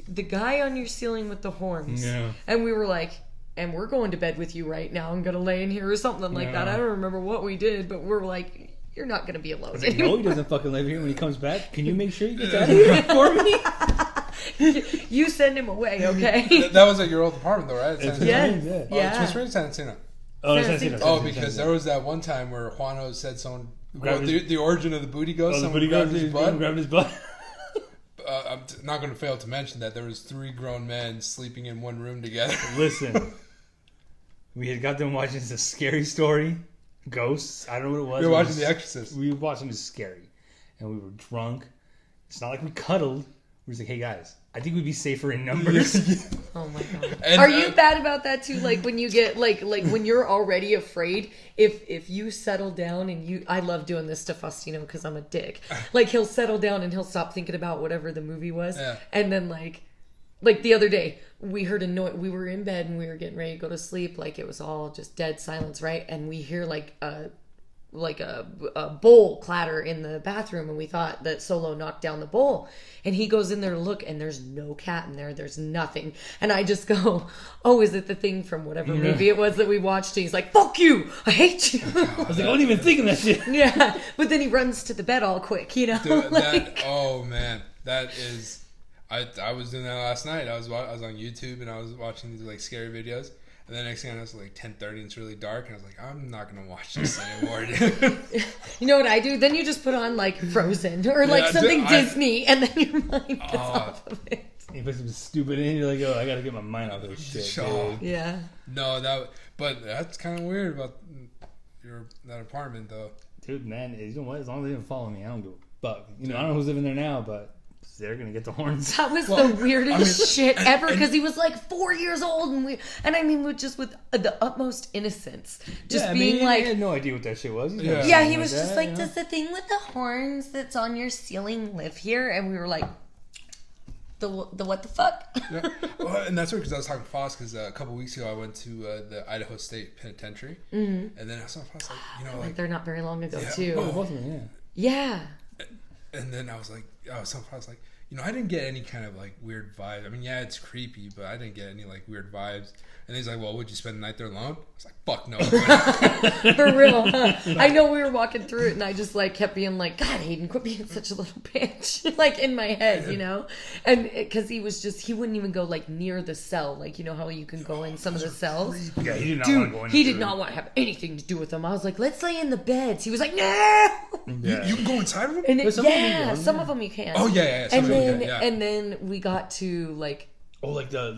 the guy on your ceiling with the horns. Yeah. And we were like, and we're going to bed with you right now. I'm going to lay in here or something like that. I don't remember what we did, but we're like, you're not going to be alone. I was like, no, he doesn't fucking live here. When he comes back, can you make sure he gets out of here for me? You send him away, okay? That was at your old apartment, though, right? Yes. Yeah. Twin Springs, San Antonio. Oh, because there was that one time where Juano said someone... the origin of the booty ghost. The booty ghost grabbed his butt. I'm not going to fail to mention that there was 3 grown men sleeping in one room together. Listen, we had got them watching a scary story, ghosts. I don't know what it was. We were watching The Exorcist. We were watching this scary, and we were drunk. It's not like we cuddled. We're just like, hey guys, I think we'd be safer in numbers. Oh my god! And, are you bad about that too? Like when you get like when you're already afraid, if you settle down and I love doing this to Faustino because I'm a dick. Like he'll settle down and he'll stop thinking about whatever the movie was, and then like the other day we heard a noise. We were in bed and we were getting ready to go to sleep. Like it was all just dead silence, right? And we hear like a bowl clatter in the bathroom, and we thought that Solo knocked down the bowl, and he goes in there to look, and there's no cat in there, there's nothing, and I just go, oh, is it the thing from whatever movie it was that we watched? And he's like, fuck you, I hate you. I was like, I wasn't even thinking that shit. Yeah, but then he runs to the bed all quick, you know. Dude, oh man, that is, I was doing that last night. I was on YouTube and I was watching these like scary videos. And then next thing I know, it's like 10:30 and it's really dark. And I was like, I'm not going to watch this anymore, dude. You know what I do? Then you just put on like Frozen or like something Disney, and then your mind gets off of it. You put some stupid in, you're like, oh, I got to get my mind off this shit. Dude. Yeah. No, but that's kind of weird about that apartment, though. dude, man, you know what? As long as they don't follow me, I don't give a fuck. You know, I don't know who's living there now, but they're gonna get the horns. That was the weirdest shit ever because he was like 4 years old and I mean with the utmost innocence, just being like, I had no idea what that shit was. Yeah, he was just like, does the thing with the horns that's on your ceiling live here? And we were like, the what the fuck? Yeah. Well, and that's weird because I was talking to Foss because a couple weeks ago I went to the Idaho State Penitentiary, and then I saw Foss like, you know, like they're not very long ago yeah, too. Oh, both of them, Yeah. And then I was like, you know, I didn't get any kind of like weird vibe. I mean, yeah, it's creepy, but I didn't get any like weird vibes. And he's like, well, would you spend the night there alone? I was like, fuck no. For real, huh? I know we were walking through it and I just like kept being like, God, Hayden, quit being such a little bitch. Like in my head, you know? And because he wouldn't even go like near the cell. Like, you know how you can go in some of the cells? Yeah, he did not want to go in. He did not want to have anything to do with them. I was like, let's lay in the beds. He was like, no. You can go inside of them? And some of them you can. Oh, yeah. And then we got to like, oh, like the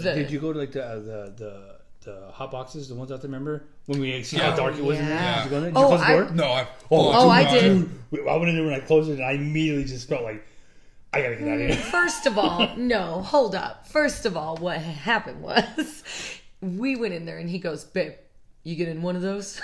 did you go to like the hot boxes, the ones out there? Remember when we see how dark it was in there? Yeah. Did you go in there? Did you close the door? No, I did. Dude, I went in there when I closed it, and I immediately just felt like I gotta get out of here. First of all, no, hold up. First of all, what happened was we went in there and he goes, babe, you get in one of those?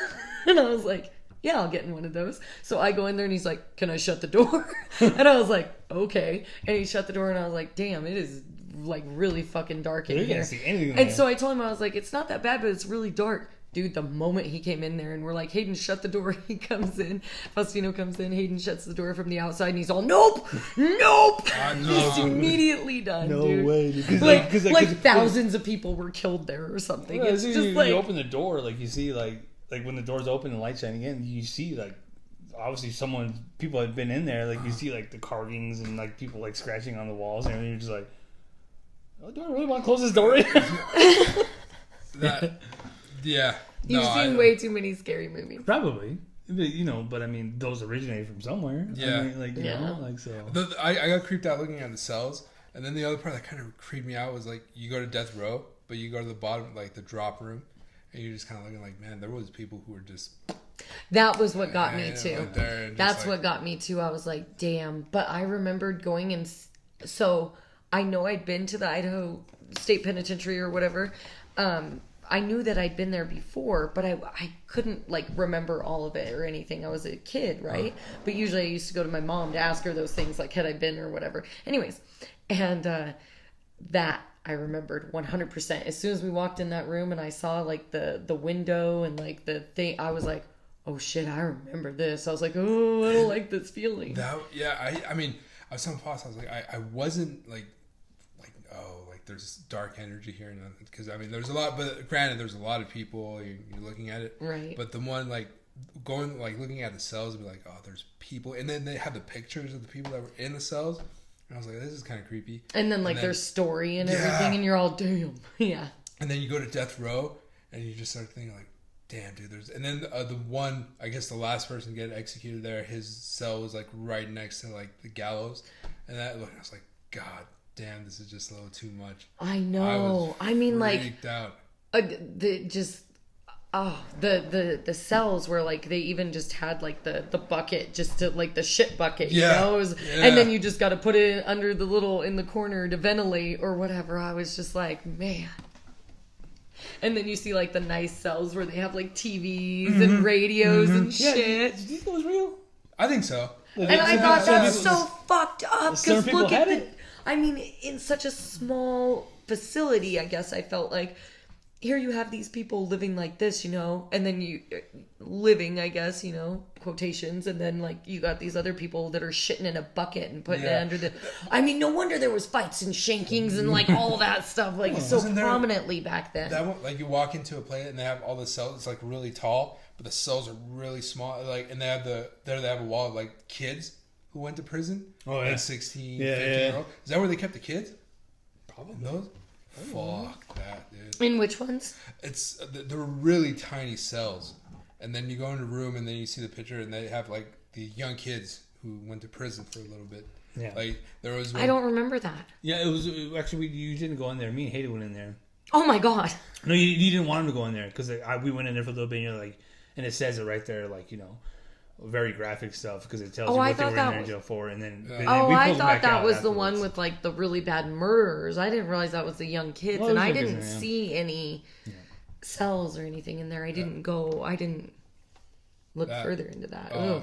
And I was like, yeah, I'll get in one of those. So I go in there and he's like, can I shut the door? And I was like, okay. And he shut the door and I was like, damn, it is like really fucking dark in You here. can't see anything in And there. so I told him, I was like, it's not that bad, but it's really dark. Dude, the moment he came in there and we're like, Hayden, shut the door. He comes in. Faustino comes in. Hayden shuts the door from the outside and he's all, nope. He's immediately done, No dude. way, dude. Like thousands of people were killed there or something. Yeah, It's see, just you like, open the door, like you see, like when the door's open and the light's shining in, you see like obviously people had been in there. Like you see like the carvings and like people like scratching on the walls and everything. You're just like, oh, do I really want to close this door? Yeah. You've seen way too many scary movies. Probably. You know, but I mean, those originate from somewhere. Yeah. I mean, you know, like so. I got creeped out looking at the cells, and then the other part that kind of creeped me out was like you go to death row, but you go to the bottom, like the drop room, and you're just kind of looking like, man, there was people who were just. That was what got me too. That's what got me too. I was like, damn. But I remembered going in. So I know I'd been to the Idaho State Penitentiary or whatever. I knew that I'd been there before, but I couldn't like remember all of it or anything. I was a kid, right? But usually I used to go to my mom to ask her those things, like had I been or whatever. Anyways, and that I remembered 100%. As soon as we walked in that room and I saw like the window and like the thing, I was like, oh shit, I remember this. I was like, oh, I don't like this feeling. I mean, I was telling Foss, I was like, I wasn't like there's dark energy here, because I mean there's a lot, but granted there's a lot of people, you're looking at it, right? But the one like going like looking at the cells and be like, oh, there's people, and then they have the pictures of the people that were in the cells, and I was like, this is kind of creepy. And then their story and everything, and you're all, damn. Yeah. And then you go to death row and you just start thinking like, damn, dude, and then the one, I guess the last person to get executed there, his cell was like right next to like the gallows, and I was like, God damn, this is just a little too much. I know. I mean, like, freaked out. The cells where like they even just had like the bucket, just to like the shit bucket, you know? And then you just got to put it under the little in the corner to ventilate or whatever. I was just like, man. And then you see like the nice cells where they have like TVs and radios and shit. Yeah, do you think it was real? I think so. And I thought that's so fucked up, because look at it. I mean, in such a small facility, I guess I felt like here you have these people living like this, you know, and then you living, I guess, you know, quotations, and then like you got these other people that are shitting in a bucket and putting it under the. I mean, no wonder there was fights and shankings and like all that stuff like so prominently back then. That one, like you walk into a place and they have all the cells. It's like really tall, but the cells are really small. Like, and they have they have a wall of like kids who went to prison. Oh, yeah. Like 16, 15-year-old. Is that where they kept the kids? Probably. Those? Fuck that, dude. In which ones? They're really tiny cells. And then you go in the room and then you see the picture and they have like the young kids who went to prison for a little bit. Yeah. Like there was one, I don't remember that. Yeah, it was actually you didn't go in there. Me and Hayden went in there. Oh my god. No, you didn't want him to go in there because we went in there for a little bit and you're like, and it says it right there, like, you know, very graphic stuff because it tells Oh, you I what they thought were that in was- jail for, and then Oh, we I pulled them thought back that out was the one afterwards. with like the really bad murderers. I didn't realize that was the young kids, Well, and it was I like didn't this, yeah. see any cells or anything in there. I didn't look further into that. Ugh.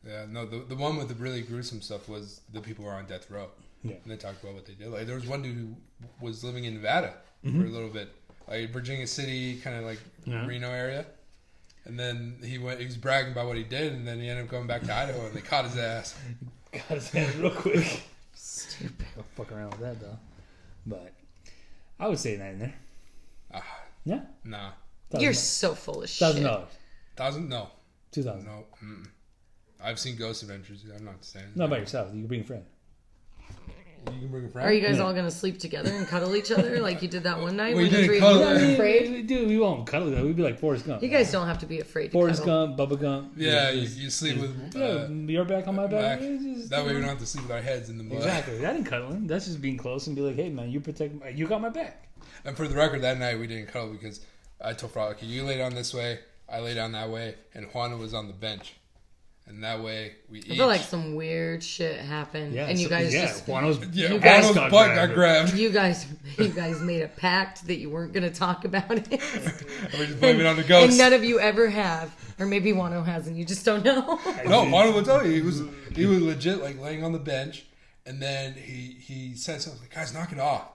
Yeah, no, the one with the really gruesome stuff was the people who were on death row. Yeah. And they talked about what they did. Like, there was one dude who was living in Nevada for a little bit. Like, Virginia City, kind of like Reno area. And then he was bragging about what he did, and then he ended up going back to Idaho, and they caught his ass. Got his hands real quick. Stupid. Don't fuck around with that, though. But I would say 9 in there. Yeah? Nah. You're so full of shit. $1,000. No. 2,000. No. Mm-mm. I've seen Ghost Adventures. I'm not saying. Not by yourself. You can bring a friend. You can bring a friend. Are you guys all gonna sleep together and cuddle each other like you did that one night? We when the didn't three of cuddle. you were afraid? Dude, we won't cuddle though. We'd be like Forrest Gump. You guys don't have to be afraid to Forrest cuddle. Gump, Bubba Gump. Yeah, you sleep with. Your back on my back. That way we don't have to sleep with our heads in the mud. Exactly. That ain't cuddling. That's just being close and be like, hey man, you got my back. And for the record, that night we didn't cuddle because I told Frog, okay, you lay down this way, I lay down that way, and Juana was on the bench. And that way we each... I feel like some weird shit happened, Yeah, and you guys Juano's you guys Juana's butt got grabbed. you guys made a pact that you weren't going to talk about it. We just blame it on the ghost. And none of you ever have, or maybe Wano has, and you just don't know. No, Juana will tell you. He was legit like laying on the bench, and then he said something like, "Guys, knock it off."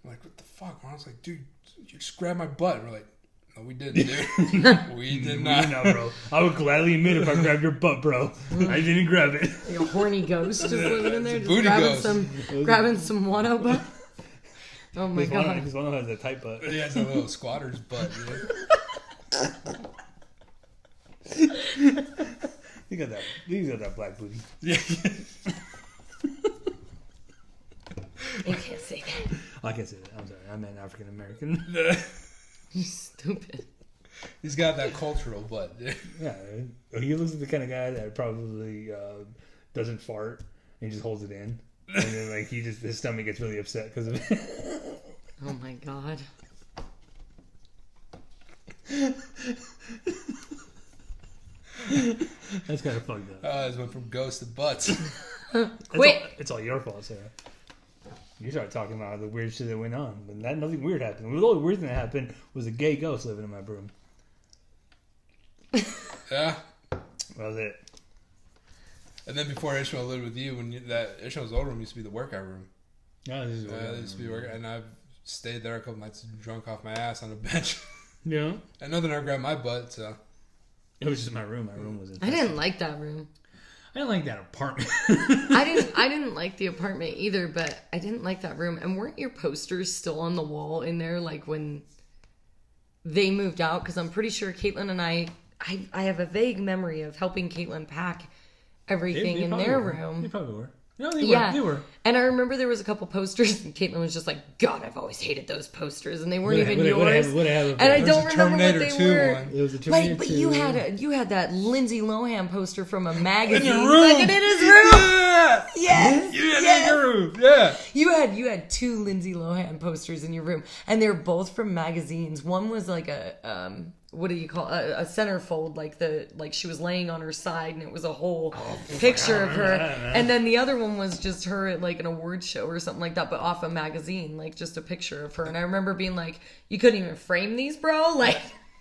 I'm like, "What the fuck?" Juana's like, "Dude, you just grabbed my butt." And we're like, "No, we didn't, dude. We did not." No, bro. I would gladly admit if I grabbed your butt, bro. I didn't grab it. Like a horny ghost just living in there, just Booty grabbing some Wano butt. Oh my god. Because Wano has a tight butt. He has a little squatter's butt, dude. He got that black booty. Yeah. You can't say that. I can't say that. I'm sorry. I meant African American. You're stupid. He's got that cultural butt, dude. Yeah. He looks like the kind of guy that probably doesn't fart and just holds it in. And then like his stomach gets really upset because of it. Oh my god. That's kind of fucked up. I just went from ghost to butts. Quit. It's all your fault, Sarah. You started talking about the weird shit that went on, but nothing weird happened. The only weird thing that happened was a gay ghost living in my room. Yeah. That was it. And then before Ishmael lived with you, that Ishmael's old room used to be the workout room. Yeah, this is It used to be workout, and I've stayed there a couple nights drunk off my ass on a bench. Yeah. And nothing ever grabbed my butt, so. It was just my room. My room was I didn't like that room. I didn't like that apartment. I didn't like the apartment either, but I didn't like that room. And weren't your posters still on the wall in there like when they moved out? Because I'm pretty sure Caitlin and I have a vague memory of helping Caitlin pack everything in their room. They probably were. No, they Yeah. were. They were. And I remember there was a couple posters, and Caitlin was just like, God, I've always hated those posters, and they weren't even yours. And I don't remember what they were. One. It was the Terminator Wait, but 2. you had that Lindsay Lohan poster from a magazine. In your room. Like, in his room. Yeah. Yes. In your room. Yeah. You had two Lindsay Lohan posters in your room, and they were both from magazines. One was like a what do you call a centerfold, like she was laying on her side, and it was a whole picture of her. And then the other one was just her at like an award show or something like that, but off a magazine, like just a picture of her. And I remember being like, you couldn't even frame these, bro. Like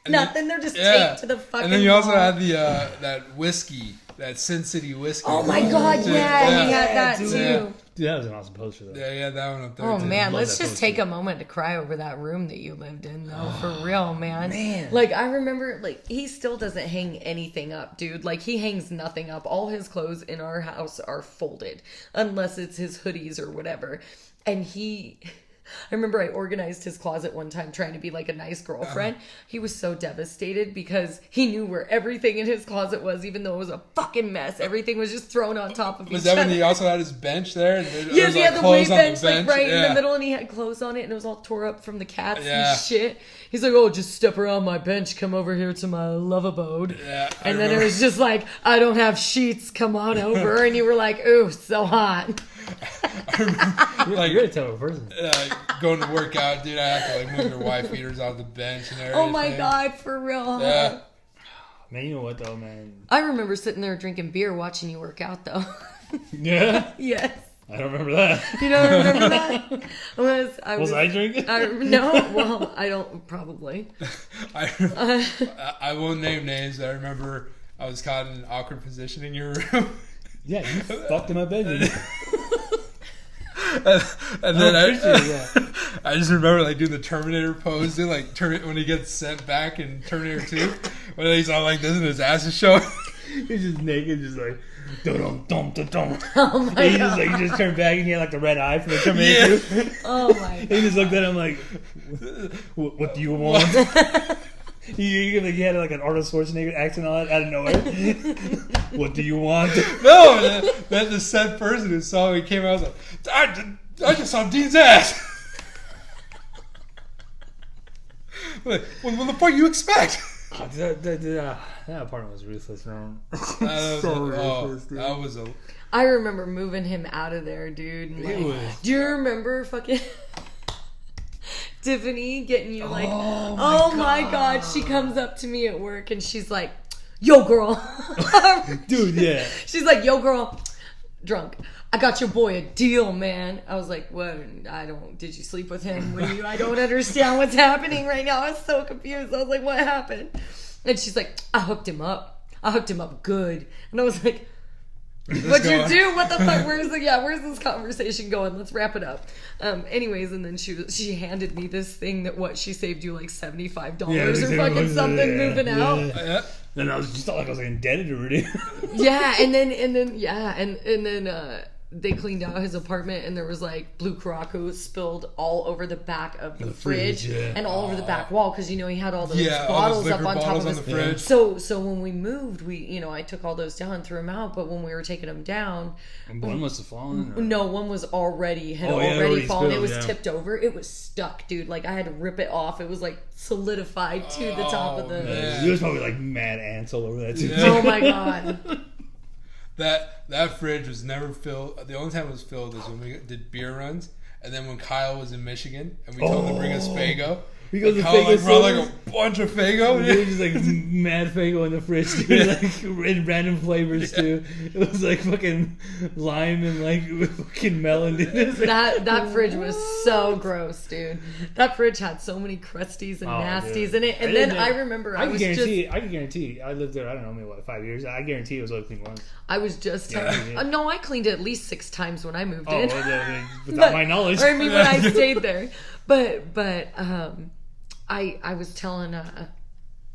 nothing. They're just taped to the fucking. And then you also wall. had the that whiskey, that Sin City whiskey. Oh my god, yeah, he had that dude. too. Yeah. Dude, that was an awesome poster though. Yeah, that one up there. Oh too. man, Love let's that just poster. take a moment to cry over that room that you lived in, though. For real, man. Man. Like I remember, like he still doesn't hang anything up, dude. Like he hangs nothing up. All his clothes in our house are folded, unless it's his hoodies or whatever. And I remember I organized his closet one time trying to be like a nice girlfriend. He was so devastated because he knew where everything in his closet was, even though it was a fucking mess. Everything was just thrown on top of Was each that other. when he also had his bench there? And there Yes, was, he like, had the weight clothes on bench, the like right in Yeah. the middle, and he had clothes on it, and it was all tore up from the cats Yeah. and shit. He's like, "Oh, just step around my bench, come over here to my love abode." Yeah, I and then it remember. was just like, "I don't have sheets, come on over," and you were like, "Ooh, so hot." Like, You're a terrible person. going to work out, dude. I have to like move your wife beaters off the bench and everything. Oh my god, for real. Huh? Yeah. Man, you know what though, man? I remember sitting there drinking beer watching you work out though. Yeah? Yes. I don't remember that. You don't remember that? Was I drinking? No, well, I don't, probably. I won't name names. I remember I was caught in an awkward position in your room. Yeah, you fucked in my bedroom. and then I just remember like doing the Terminator pose, doing like when he gets sent back in Terminator 2, when he's all like this and his ass is showing. He's just naked, just like dum dum dum dum. Oh my He god! just like just turned back and he had like the red eye from the Terminator 2. Oh my god! He just looked at him like, "What do you want?" He had like an Arnold Schwarzenegger accent on it out of nowhere. What do you want? No, that the said person who saw me came out was like, I just saw Dean's ass. Like, what the fuck you expect? That apartment was ruthless, man. That was a. I remember moving him out of there, dude. And like, do you remember fucking Tiffany getting you like? Oh my god! She comes up to me at work and she's like, "Yo, girl." Dude, yeah. She's like, "Yo, girl, drunk. I got your boy a deal, man." I was like, "What? Did you sleep with him? I don't understand what's happening right now." I was so confused. I was like, "What happened?" And she's like, "I hooked him up. I hooked him up good." And I was like, "What'd you do? What the fuck? Where's this conversation going? Let's wrap it up." Anyways, and then she handed me this thing that she saved you like $75 or fucking something moving out. Yeah. And I just felt like I was like indebted to her. Yeah, and then they cleaned out his apartment and there was like blue Caraco spilled all over the back of the fridge and all over the back wall because he had all those bottles up on top of his fridge. So when we moved, I took all those down and threw them out. But when we were taking them down, one must have fallen. Or? No, one was already fallen. Spilled, it was tipped over. It was stuck, dude. Like I had to rip it off. It was like solidified to the top of the. There was probably like mad ants all over that too. Yeah. Oh my god. That fridge was never filled. The only time it was filled is when we did beer runs, and then when Kyle was in Michigan, and we told him to bring us Faygo. Because Kyle brought like a bunch of Faygo. Dude, just like mad Faygo in the fridge, dude. Like in random flavors too. It was like fucking lime and like fucking melon. Dude. That fridge was so gross, dude. That fridge had so many crusties and nasties in it. And then I remember I can guarantee. I lived there. I don't know, maybe 5 years. I guarantee it was only once. I was just telling. No, I cleaned it at least 6 times when I moved in. Without my knowledge. Or I mean, when I stayed there. But I was telling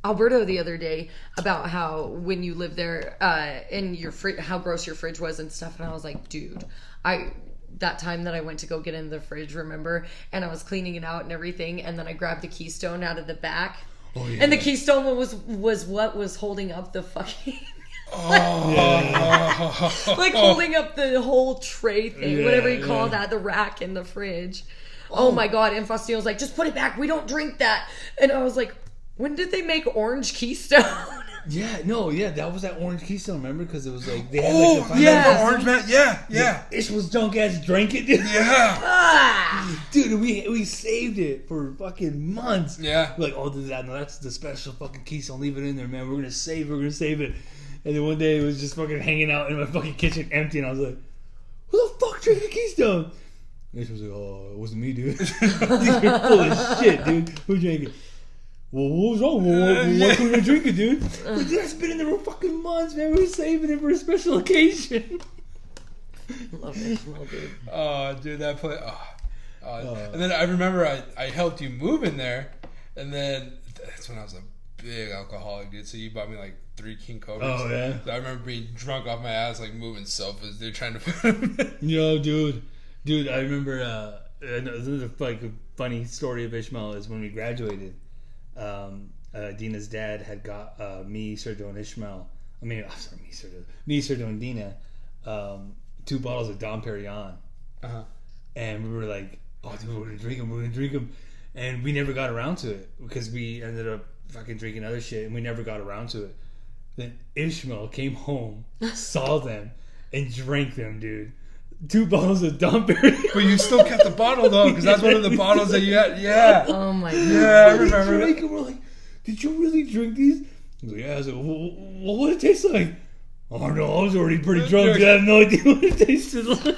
Alberto the other day about how when you lived there and how gross your fridge was and stuff, and I was like, dude, that time that I went to go get in the fridge, remember, and I was cleaning it out and everything, and then I grabbed the Keystone out of the back, and the Keystone was what was holding up the fucking. Like holding up the whole tray thing, whatever you call that, the rack in the fridge. Oh my god! And Faustino was like, "Just put it back. We don't drink that." And I was like, "When did they make orange Keystone?" That was that orange Keystone. Remember? Because it was like they had the orange man. Yeah. It was drunk ass drank it, dude. Yeah. Dude, we saved it for fucking months. Yeah. We're like, that's the special fucking Keystone. Leave it in there, man. We're gonna save it. And then one day it was just fucking hanging out in my fucking kitchen empty, and I was like, "Who the fuck drank the Keystone?" And she was like, "Oh, it wasn't me, dude." You're full of shit, dude. Who drank it? Well, what was wrong? Why couldn't I drink it, dude? Like, dude, it's been in there for fucking months, man. We were saving it for a special occasion. Love it, smell, dude. Oh, dude, that place. And then I remember I helped you move in there, and then that's when I was a big alcoholic, dude. So you bought me like 3 King Cobras. Oh yeah. So I remember being drunk off my ass, like moving sofas, dude, trying to put them in. Yo, dude, I remember. Another like funny story of Ishmael is when we graduated. Dina's dad had got me, Sergio, and Ishmael. Me, Sergio, and Dina, 2 bottles of Dom Perignon. And we were like, "Oh, dude, we're gonna drink them," and we never got around to it because we ended up fucking drinking other shit, and we never got around to it. Then Ishmael came home, saw them, and drank them, dude. 2 bottles of Dom Perignon. But you still kept the bottle though, because that's one of the bottles that you had. Yeah. Oh my god. Yeah, I remember. We're like, "Did you really drink these?" He's like, yeah. I was like, well, what did it taste like? Oh no, I was already pretty drunk. I have no idea what it tasted like.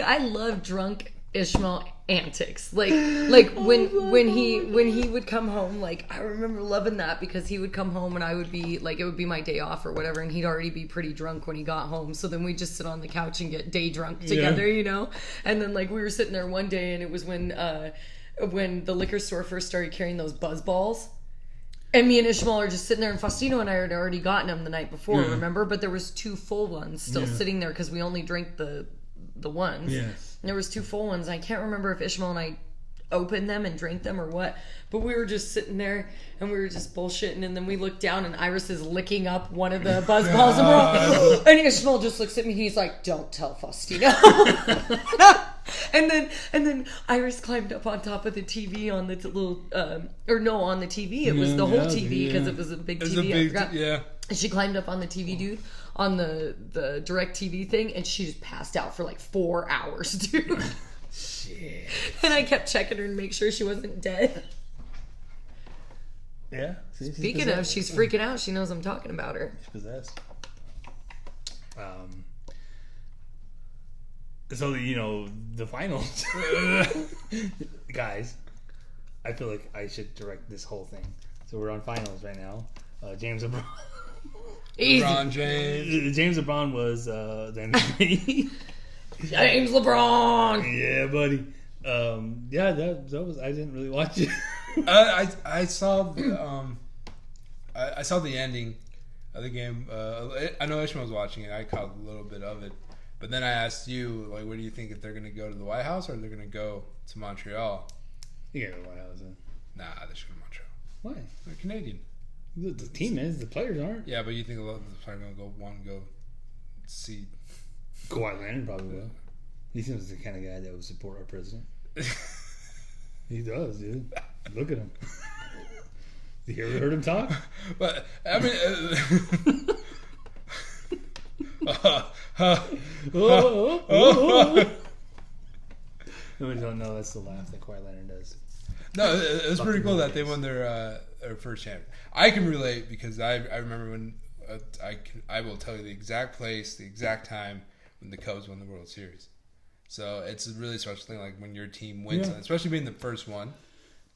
I love drunk Ishmael antics. Like when he would come home, like I remember loving that because he would come home and I would be like, it would be my day off or whatever, and he'd already be pretty drunk when he got home. So then we'd just sit on the couch and get day drunk together, you know? And then like we were sitting there one day and it was when the liquor store first started carrying those buzz balls. And me and Ishmael are just sitting there, and Faustino and I had already gotten them the night before, remember? But there was 2 full ones still sitting there because we only drank the ones. Yeah. And there was 2 full ones. I can't remember if Ishmael and I opened them and drank them or what. But we were just sitting there, and we were just bullshitting. And then we looked down, and Iris is licking up one of the buzz balls. And Ishmael just looks at me, and he's like, don't tell Faustino. And then Iris climbed up on top of the TV on the little, on the TV. It was the whole TV because it was a big TV. I forgot. And she climbed up on the TV, dude, on the direct TV thing, and she just passed out for like 4 hours, dude. Shit. And I kept checking her to make sure she wasn't dead. Yeah. Speaking of, she's freaking out. She knows I'm talking about her. She's possessed. So, you know, the finals. Guys, I feel like I should direct this whole thing. So we're on finals right now. James LeBron. LeBron James. James LeBron was the MVP. James LeBron. Yeah, buddy. That was. I didn't really watch it. I saw I saw the ending of the game. I know Ishmael was watching it. I caught a little bit of it. But then I asked you, like, what do you think, if they're going to go to the White House or they're going to go to Montreal? You go to the White House then. Nah, they should go to Montreal. Why? They're Canadian. The team is. The players aren't. Yeah, but you think a lot of the players are going to want to go see... Kawhi Leonard probably will. He seems the kind of guy that would support our president. He does, dude. Look at him. You ever heard him talk? But, I mean... Nobody don't know that's the laugh that Kawhi Leonard does. No, it was pretty cool that they won their first champion. I can relate because I remember when I will tell you the exact place, the exact time when the Cubs won the World Series. So it's a really special thing, like when your team wins, especially being the first one.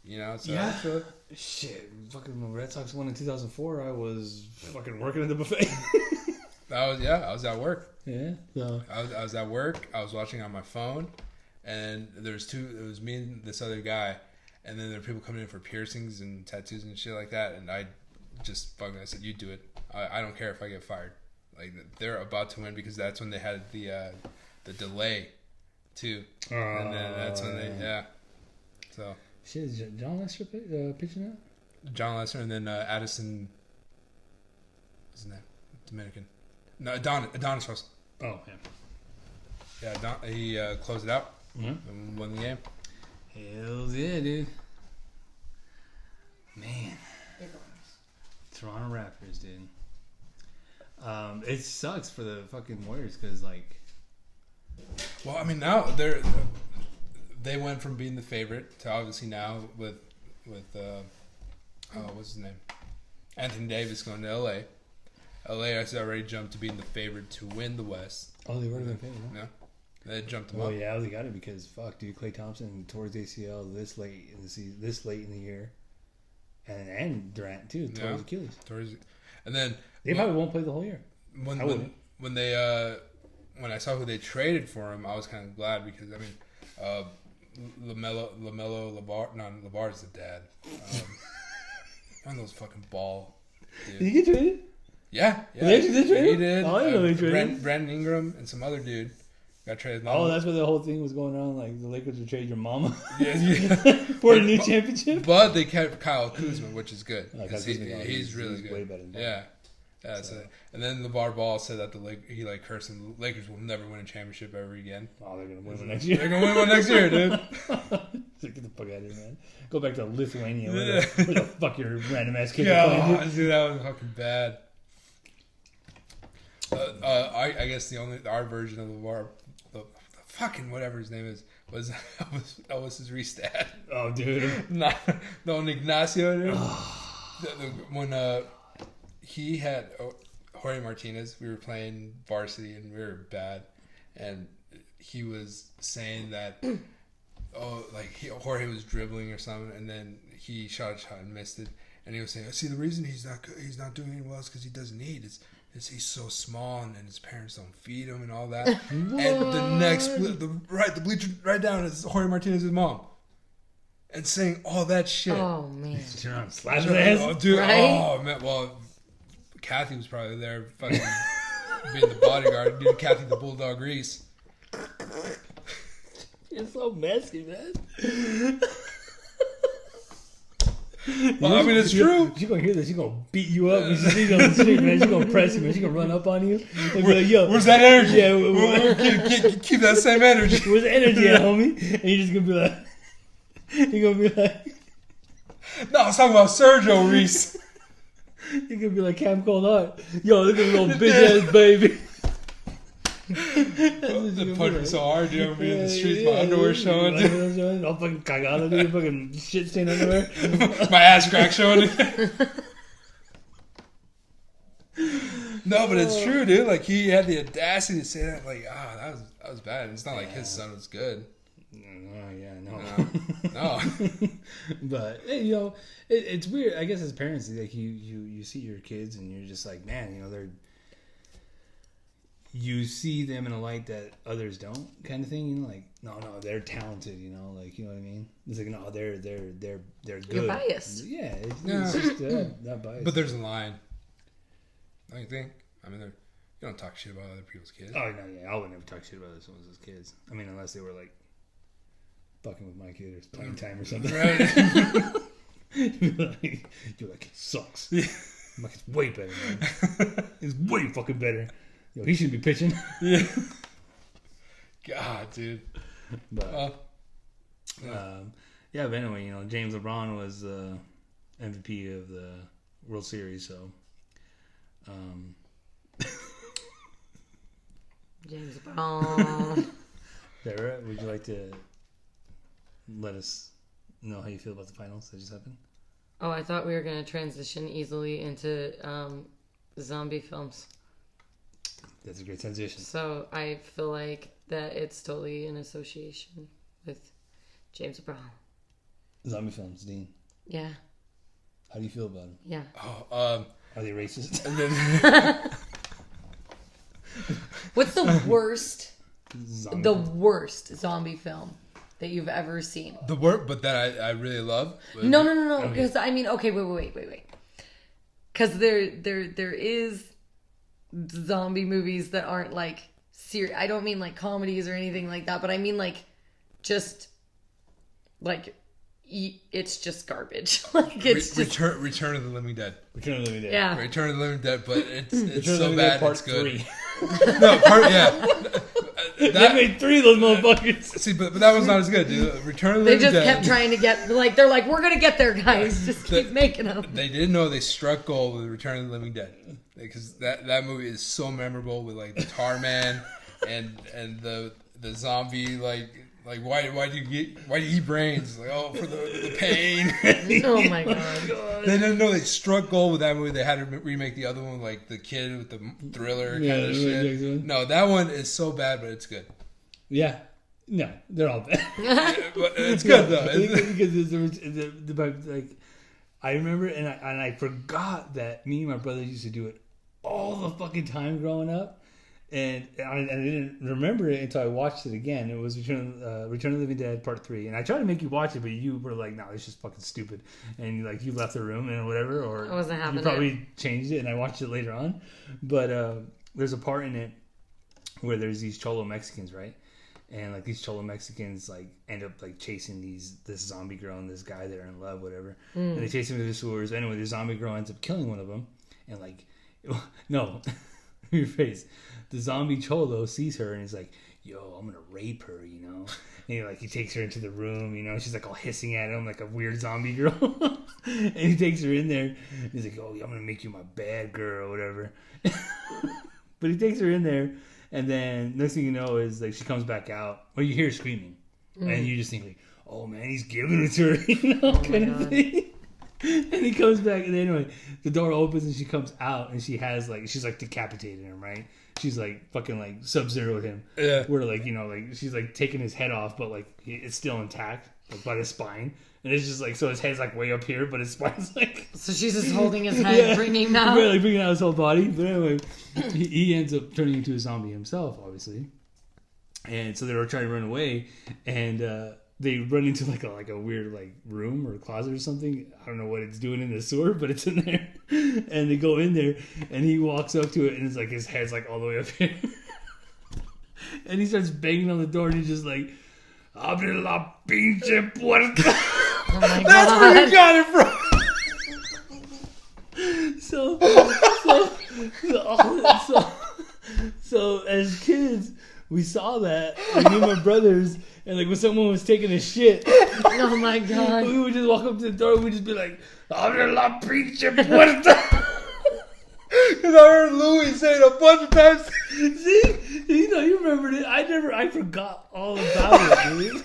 You know, so shit. Fucking when Red Sox won in 2004, I was fucking working at the buffet. I was at work. Yeah. So I was at work. I was watching on my phone, and it was me and this other guy, and then there were people coming in for piercings and tattoos and shit like that, and I said, you do it. I don't care if I get fired. Like, they're about to win because that's when they had the delay too. And then that's when so shit, is John Lester pitching that? John Lester, and then Addison, what's his name? Dominican. No, Adonis Russell. Oh, yeah. Yeah, he closed it out and won the game. Hells yeah, dude. Man. Toronto Raptors, dude. It sucks for the fucking Warriors because, like... Well, I mean, now they went from being the favorite to obviously now with what's his name? Anthony Davis going to LA. LA has already jumped to being the favorite to win the West. Oh, they were the favorite, huh? Yeah. They jumped them up. Oh, yeah, they got it because, fuck, dude, Klay Thompson tore his ACL this late in the season, this late in the year. And Durant, too, tore his Achilles. And then... They probably won't play the whole year. When I saw who they traded for him, I was kind of glad because, I mean, Lamar's the dad. One of those fucking ball dude. Did he get traded? Yeah. They traded? He did. Oh, I didn't know he traded. Brandon Ingram and some other dude got traded. Oh, that's where the whole thing was going on. Like, the Lakers would trade your mama yeah. for a new championship. But they kept Kyle Kuzma, which is good. He's really good. Way better than that. Yeah. Yeah, so, and then LeVar Ball said that he cursed him. The Lakers will never win a championship ever again. Oh, they're gonna win one next year. They're gonna win one next year, dude. Get the fuck out of here, man. Go back to Lithuania. Where the fuck your random ass kids are playing. Dude, that was fucking bad. I guess our version of LeVar, the fucking whatever his name is, was Elvis's Restad. Oh, dude. No, Ignacio, dude. When he had Jorge Martinez. We were playing varsity and we were bad, and he was saying that Jorge was dribbling or something, and then he shot a shot and missed it, and he was saying, "See, the reason he's not doing any well is because he doesn't eat. It's he's so small, and his parents don't feed him and all that." And the bleacher right down is Jorge Martinez's mom. And saying all that shit. Oh, man. Slap his ass. Oh, dude. Right? Oh, man. Well, Kathy was probably there fucking being the bodyguard. Dude, Kathy the Bulldog Reese. It's so messy, man. Well, I mean, it's true. She's going to hear this. She's going to beat you up. When she sees you on the street, man. She's going to press you, man. She's going to run up on you. And be like, yo. Where's that energy? Yeah. Keep that same energy. Where's the energy at, homie? And you're just going to be like. You're going to be like. No, I was talking about Sergio Reese. You're going to be like Cam Cold Heart. Yo, look at the little bitch ass baby. They punch me so hard, dude. I'm in the streets, my underwear showing. All fucking cagado, dude. Fucking shit stained underwear. My ass crack showing. No, but it's true, dude. Like, he had the audacity to say that. Like, that was bad. It's not like his son was good. No. But hey, you know, it's weird. I guess as parents, like you see your kids and you're just like, man, you know, you see them in a light that others don't, kind of thing. You know, like no, they're talented. You know, like you know what I mean. It's like no, they're good. You're biased. Yeah, it's just that bias. But there's a line. Don't you think? I mean, you don't talk shit about other people's kids. Oh no, yeah, I would never talk shit about someone's kids. I mean, unless they were like. Fucking with my kid or playing time or something. Right. You're like, it sucks. Yeah. My kid's way better, man. He's way fucking better. Yo, he should be pitching. Yeah. God, dude. But, but anyway, you know, James LeBron was MVP of the World Series, so. James LeBron. Is that right? Would you like to let us know how you feel about the finals that just happened? Oh, I thought we were going to transition easily into zombie films. That's a great transition. So I feel like that it's totally an association with James LeBron. Zombie films, Dean. Yeah. How do you feel about them? Yeah. Are they racist? What's the worst zombie film that you've ever seen? The word, but that I really love. No. Because I mean, okay, wait. Because there is zombie movies that aren't like serious. I don't mean like comedies or anything like that, but I mean like just like it's just garbage. Like it's just Return of the Living Dead. Return of the Living Dead. Yeah. Return of the Living Dead, but it's so bad. Part it's good. 3. No, yeah. They made 3 of those motherfuckers. See, but that was not as good, dude. Return of the They Living Dead. just kept trying to get they're like, we're gonna get there, guys. Just keep making them. They didn't know they struck gold with Return of the Living Dead because that movie is so memorable with like the Tar Man and the zombie like why do you eat brains? Like, oh, for the pain. Oh my god. They didn't know they struck gold with that movie. They had to remake the other one, like the kid with the thriller kind of shit. No, that one is so bad, but it's good. Yeah. No, they're all bad. But it's good though. Because like I remember and I forgot that me and my brothers used to do it all the fucking time growing up. And I didn't remember it until I watched it again. It was Return of the Living Dead Part 3. And I tried to make you watch it, but you were like, no, it's just fucking stupid. And you left the room and whatever. Or I wasn't having you probably changed it and I watched it later on. But there's a part in it where there's these Cholo Mexicans, right? And like these Cholo Mexicans like end up like chasing this zombie girl and this guy that are in love, whatever. And they chase him to the sewers. Anyway, the zombie girl ends up killing one of them. And like, no, your face. The zombie Cholo sees her and he's like, yo, I'm gonna rape her, you know? And he takes her into the room, you know? She's like all hissing at him like a weird zombie girl. And he takes her in there. And he's like, oh, I'm gonna make you my bad girl or whatever. But he takes her in there. And then next thing you know is like she comes back out. Or you hear her screaming. And you just think like, oh man, he's giving it to her, you know, kind of thing. And he comes back, and anyway, the door opens and she comes out, and she's like decapitating him, right? She's like fucking like Sub-Zero him. Yeah. Where like, you know, like she's like taking his head off, but like it's still intact, like by his spine. And it's just like, so his head's like way up here, but his spine's like. So she's just holding his head, bringing out. Really bringing out his whole body. But anyway, he ends up turning into a zombie himself, obviously. And so they were trying to run away, and they run into like a weird like room or closet or something. I don't know what it's doing in the sewer, but it's in there. And they go in there, and he walks up to it, and it's like his head's like all the way up here. And he starts banging on the door, and he's just like, "Abre la pinche puerta." Oh my God. That's where you got it from. So as kids, we saw that, like, me and my brothers, and like when someone was taking a shit, Oh my God. we would just walk up to the door, and we'd just be like, "Abre la pinche puerta." Because I heard Louis say it a bunch of times. See, you know, you remembered it. I forgot all about it, dude.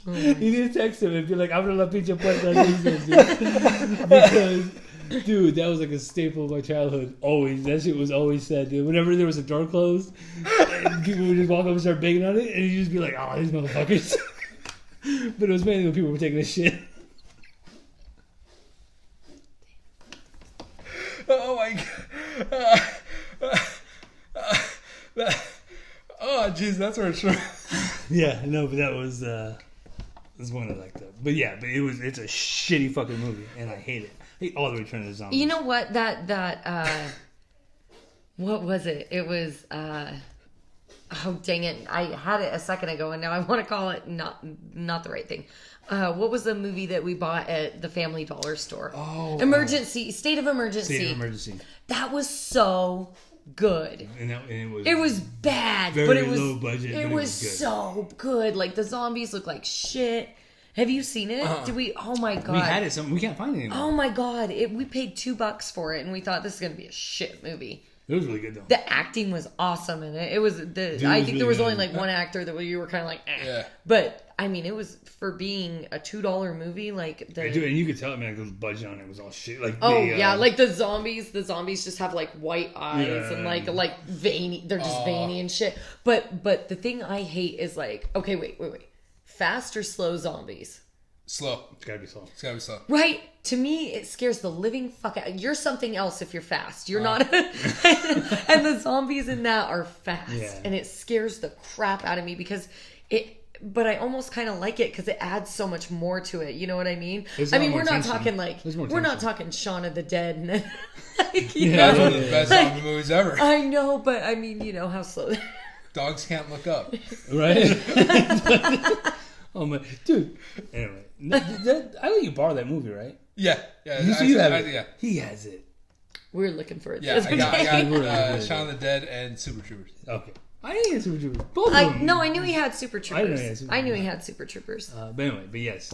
You need to text him and be like, "Abre la pinche puerta." Because, dude, that was like a staple of my childhood. Always. That shit was always said, dude. Whenever there was a door closed, and people would just walk up and start banging on it, and you'd just be like, "Oh, these motherfuckers." But it was mainly when people were taking a shit. Oh my God. Oh, jeez, that's where it's from. Yeah, no, but that was one I liked. But yeah, but it's a shitty fucking movie, and I hate it. I hate all the Return of the Zombies. You know what? That what was it? It was oh dang it! I had it a second ago, and now I want to call it not the right thing. What was the movie that we bought at the Family Dollar store? Oh, State of Emergency. State of Emergency. That was so good. And It was bad, very but it was low budget. It but was good. so good. Like the zombies look like shit. Have you seen it? Did we? Oh my God! We had it. We can't find it anymore. Oh my God! We paid $2 for it, and we thought this is gonna be a shit movie. It was really good though. The acting was awesome in it. It was I think there was only like one actor that you were kind of like, eh. Yeah. But I mean, it was for being a $2 movie. Like Dude, and you could tell, man, like the budget on it was all shit. Like like the zombies. The zombies just have like white eyes and like veiny. They're just veiny and shit. But the thing I hate is like, okay, wait. Fast or slow zombies? Slow. It's gotta be slow. It's gotta be slow. Right? To me, it scares the living fuck out. You're something else if you're fast. You're not. And the zombies in that are fast. Yeah. And it scares the crap out of me because but I almost kind of like it because it adds so much more to it. You know what I mean? I mean, we're not talking like, we're not talking Shaun of the Dead. And That's one of the best zombie movies ever. I know, but I mean, you know how slow. Dogs can't look up. Right? Oh my, dude. Anyway, I let you borrow that movie, right? Yeah. You have it. Yeah. He has it. We're looking for it. Yeah, the I other day. got Shaun of the Dead and Super Troopers. Okay. I didn't get Super Troopers. Both of them. No, I knew he had Super Troopers. I knew he had Super Troopers. But anyway, yes.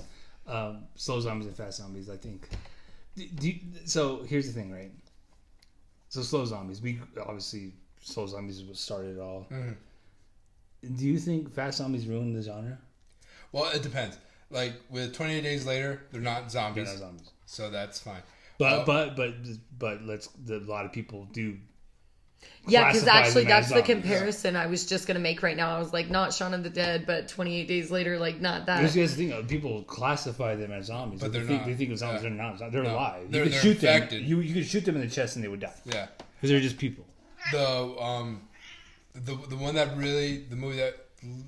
Slow zombies and fast zombies, I think. So here's the thing, right? So slow zombies. Slow zombies is what started it all. Mm-hmm. Do you think fast zombies ruined the genre? Well, it depends. Like with 28 Days Later, they're not zombies. They're not zombies. So that's fine. But a lot of people do. Yeah, because actually that's the zombies. comparison I was just going to make right now. I was like, not Shaun of the Dead, but 28 Days Later, like not that. There's the thing, people classify them as zombies. But they're they not. They think of zombies, they're not. They're alive. They're shoot infected. them. You could shoot them in the chest and they would die. Yeah. Because they're just people. The one that really, the movie that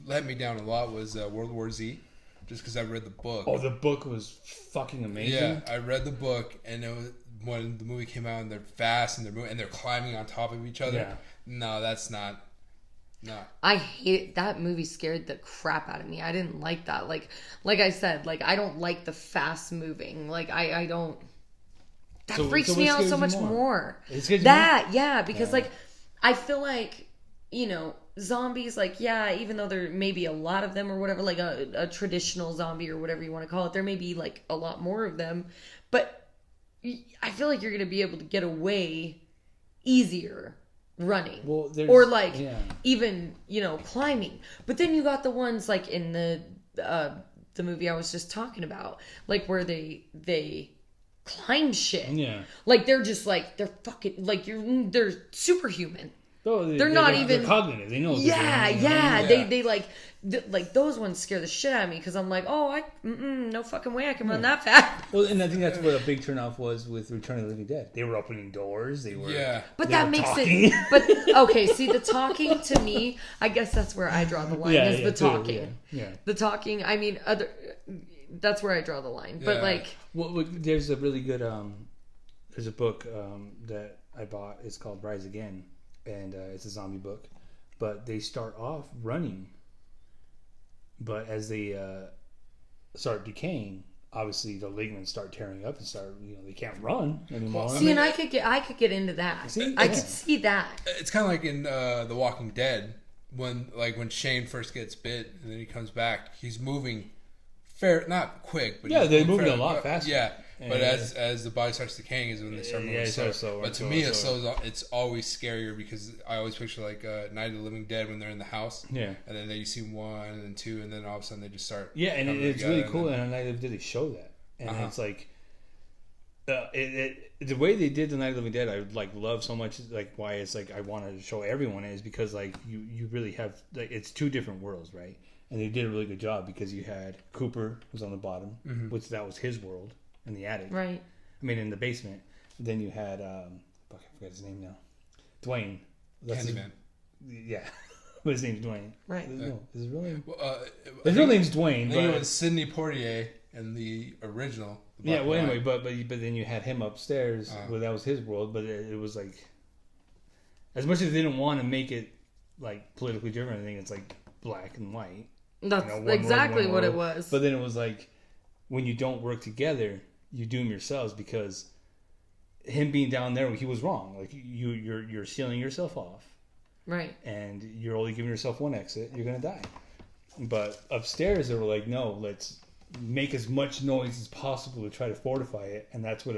let me down a lot was World War Z. Just because I read the book. Oh, the book was fucking amazing. Yeah, I read the book, and it was when the movie came out, and they're fast, and they're climbing on top of each other. Yeah. No, that's not. No. I hate it. That movie scared the crap out of me. I didn't like that. Like I said, like I don't like the fast moving. Like I don't. That freaks me out so much more. It scares you that more? Yeah, because like I feel like zombies, like, yeah, even though there may be a lot of them or whatever, like a traditional zombie or whatever you want to call it, there may be like a lot more of them, but I feel like you're going to be able to get away easier running or like even climbing. But then you got the ones like in the the movie I was just talking about, like where they climb shit. Yeah. Like they're just like they're fucking like they're superhuman. Oh, They're not even they're cognitive. They know. What yeah, they're doing, yeah. They like those ones scare the shit out of me because I'm like, oh, no fucking way I can run that fast. Well, and I think that's what a big turnoff was with Return of the Living Dead. They were opening doors. They were But they that were makes talking. it. But okay, see the talking to me, I guess that's where I draw the line. Is the talking. Yeah. The talking. I mean, that's where I draw the line. But like, well, there's a really good there's a book that I bought. It's called Rise Again, and it's a zombie book. But they start off running, but as they start decaying, obviously the ligaments start tearing up and start, they can't run anymore. See, and I could get into that. See? I could see that. It's kind of like in The Walking Dead when Shane first gets bit and then he comes back. He's moving not quick, but they're moving a lot faster. Yeah, but as the body starts decaying is when they start moving slow. But to me, it's always scarier because I always picture like Night of the Living Dead when they're in the house. Yeah, and then you see 1 and then 2, and then all of a sudden they just start. Yeah, and it's really cool. And Night of the Living Dead, they show that, and it's like the way they did the Night of the Living Dead, I love so much. Like why it's like I wanted to show everyone is because like you really have like it's two different worlds, right? And they did a really good job because you had Cooper was on the bottom, which that was his world in the attic, right? I mean in the basement. Then you had I forgot his name now, Dwayne. Candyman. Yeah, but his name's Dwayne. Right. No, his real name. His real name's Dwayne. I think it was Sidney Poitier in the original. Yeah. Well, anyway, but then you had him upstairs. Well, that was his world. But it was like, as much as they didn't want to make it like politically different, I think it's like black and white. That's exactly what it was. But then it was like, when you don't work together, you doom yourselves because him being down there, he was wrong. Like you're sealing yourself off, right? And you're only giving yourself one exit. You're gonna die. But upstairs, they were like, no, let's make as much noise as possible to try to fortify it, and that's what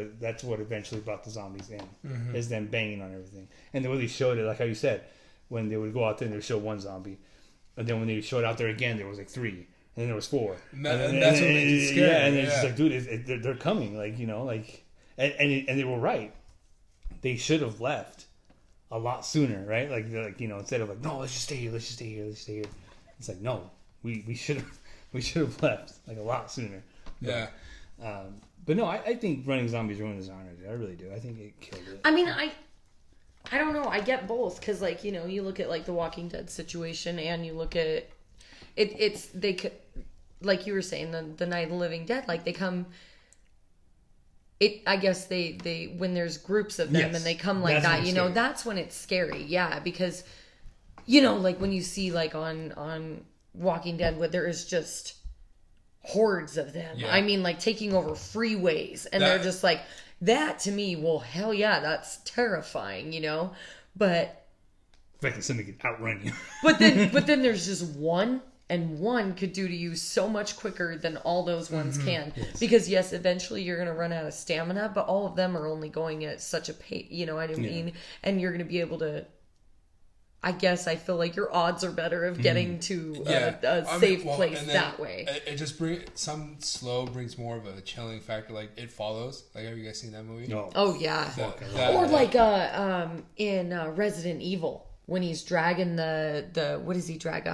eventually brought the zombies in. Is them banging on everything, and the way they showed it, like how you said, when they would go out there and they would show one zombie. And then when they showed out there again, there was like 3. And then there was 4. And that's what made it scary. Yeah, and it's just like, dude, they're coming. Like, and they were right. They should have left a lot sooner, right? Like instead of like, no, let's just stay here. It's like, no, we should have left like a lot sooner. But, but no, I think running zombies ruined his honor. Dude. I really do. I think it killed it. I mean, I don't know. I get both because, like, you look at like the Walking Dead situation, and you look at it. They could, like you were saying, the Night of the Living Dead. Like they come. I guess they when there's groups of them and they come like that. That's when it's scary. Yeah, because like when you see like on Walking Dead, where there is just hordes of them. Yeah. I mean, like taking over freeways, and they're just like. That to me, well, hell yeah, that's terrifying, But like somebody could outrun you. but then there's just one, and one could do to you so much quicker than all those ones can. Yes. Because yes, eventually you're gonna run out of stamina, but all of them are only going at such a pace. You know what I mean? And you're gonna be able to. I guess I feel like your odds are better of getting to a safe place that way. It just some slow brings more of a chilling factor. Like It Follows. Like, have you guys seen that movie? No. Oh yeah. Or like in Resident Evil when he's dragging the what does he drag?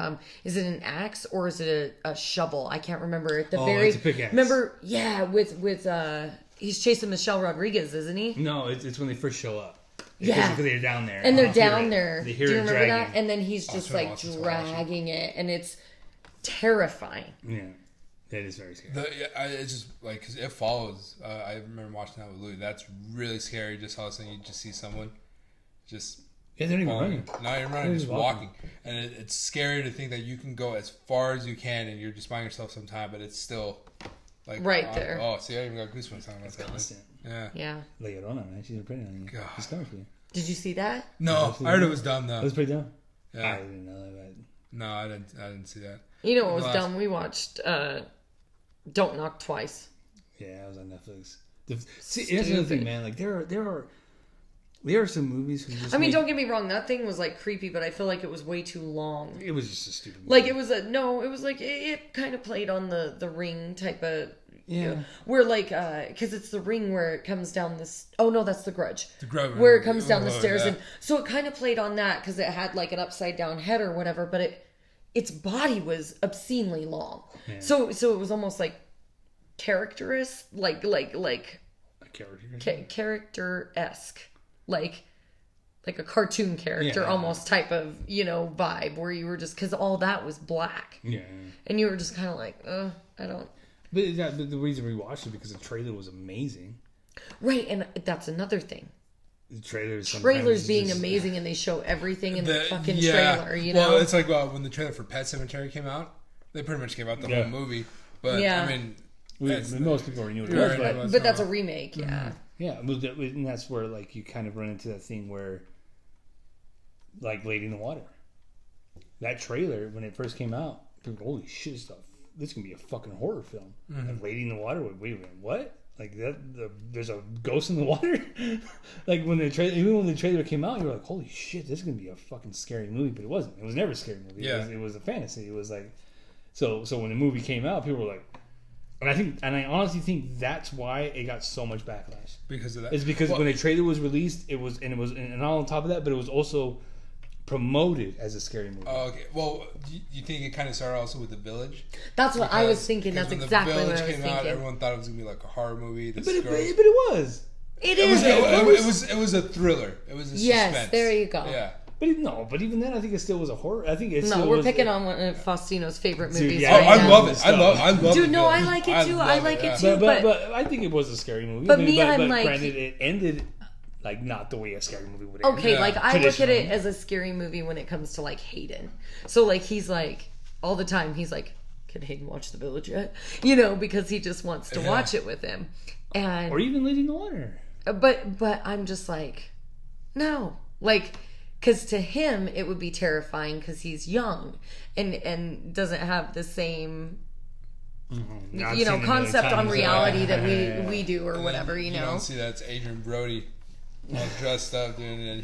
Is it an axe or is it a shovel? I can't remember. At the it's a pickaxe. Remember? Yeah, with he's chasing Michelle Rodriguez, isn't he? No, it's when they first show up. Yeah, because they're down there, and they're down there. They hear Do you remember dragging. that? And then he's just like dragging it, and it's terrifying. Yeah, that is very scary. It's just like because It Follows. I remember watching that with Louis. That's really scary. Just all of a sudden you just see someone just they're not even running. Not even running, just walking. And it's scary to think that you can go as far as you can, and you're just buying yourself some time, but it's still like right there. Oh, see, I even got goosebumps talking about that. Constant. Yeah. La Llorona, man. She's pretty on you. God. She's coming for you. Did you see that? No, I heard it was dumb though. It was pretty dumb. Yeah. I didn't know that. No, I didn't see that. You know what was dumb? We watched Don't Knock Twice. Yeah, it was on Netflix. See, here's another thing, man. Like there are There are some movies who just. I mean, don't get me wrong. That thing was like creepy, but I feel like it was way too long. It was just a stupid movie. Like it was it was like it kind of played on the Ring type of. Yeah. Where like, because it's the Ring where it comes down this. Oh no, that's the Grudge. The Grudge. Where it comes down the stairs, yeah. and so it kind of played on that because it had like an upside down head or whatever, but its body was obscenely long. Yeah. So it was almost like character-esque, like character-esque, like a cartoon character almost type of vibe where you were just because all that was black. Yeah. And you were just kind of like, I don't. But the reason we watched it because the trailer was amazing. Right, and that's another thing. The trailers being just amazing, and they show everything in the fucking trailer. Well, it's like when the trailer for Pet Sematary came out, they pretty much gave out the whole movie. But I mean, most people already knew what it was, but that's a remake. Yeah, yeah, and that's where like you kind of run into that thing where, like, Lady in the Water. That trailer when it first came out, people were, holy shit, this can be a fucking horror film. Like Lady in the Water. Wait a minute, what? Like that? There's a ghost in the water. Like even when the trailer came out, you were like, "Holy shit, this is gonna be a fucking scary movie." But it wasn't. It was never a scary movie. Yeah. It was a fantasy. It was like, so when the movie came out, people were like, and I honestly think that's why it got so much backlash because of that. It's because when the trailer was released, and all on top of that, but it was also promoted as a scary movie. Oh, okay. Well, do you think it kind of started also with The Village? That's what I was thinking. That's exactly what I was thinking. thinking. Out, everyone thought it was gonna be like a horror movie. But it was. It was a thriller. It was a suspense. Yes, there you go. Yeah. But even then, I think it still was a horror. I think it's we're picking on one of Faustino's favorite movies. Yeah, right I now. love it. I love Dude, it. no, I like it too. I like it too. But I think it was a scary movie. But I'm like, granted, it ended like not the way a scary movie would end. Okay, like I look at it as a scary movie when it comes to like Hayden. So like he's like all the time he's like, can Hayden watch The Village yet? Because he just wants to watch it with him, and or even Lady in the Water. But I'm just like, no, like. Because to him, it would be terrifying because he's young and doesn't have the same, concept on reality that we do or whatever, You don't see that. It's Adrian Brody all dressed up, dude. And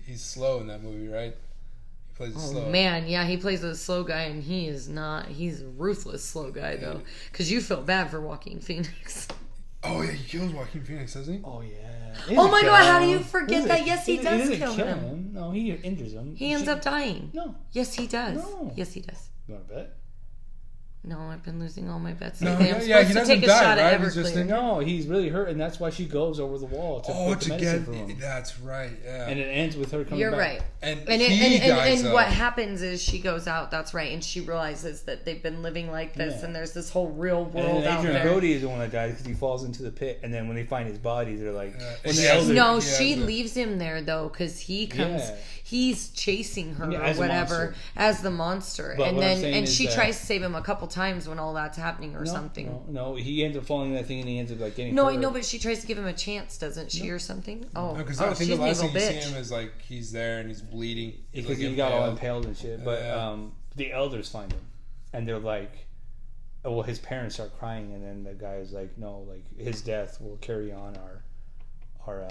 he's slow in that movie, right? He plays slow. Man, yeah, he plays a slow guy and he's a ruthless slow guy, though. Because you feel bad for Joaquin Phoenix. Oh, yeah, he kills Joaquin Phoenix, doesn't he? Oh, yeah. Oh my god, how do you forget that? Yes, he does kill him. No, he injures him. He ends up dying. No. Yes, he does. No. Yes, he does. You want to bet? No, I've been losing all my bets. No, I'm supposed to take a shot at Everclear. No, he's really hurt, and that's why she goes over the wall to put the medicine for him. That's right, yeah. And it ends with her coming You're back. right. And what happens is she goes out, that's right, and she realizes that they've been living like this, and there's this whole real world out there. Adrian Brody is the one that died because he falls into the pit, and then when they find his body, they're like... she leaves him there, though, because he comes... Yeah. He's chasing her or whatever as the monster, and she tries to save him a couple times when all that's happening or something. No, he ends up falling in that thing and he ends up like getting. No, I know, but she tries to give him a chance, doesn't she, or something? Oh, because I think the last thing you see him is like he's there and he's bleeding because he got all impaled and shit. But the elders find him, and they're like, "Oh, well, his parents start crying," and then the guy is like, "No, like his death will carry on our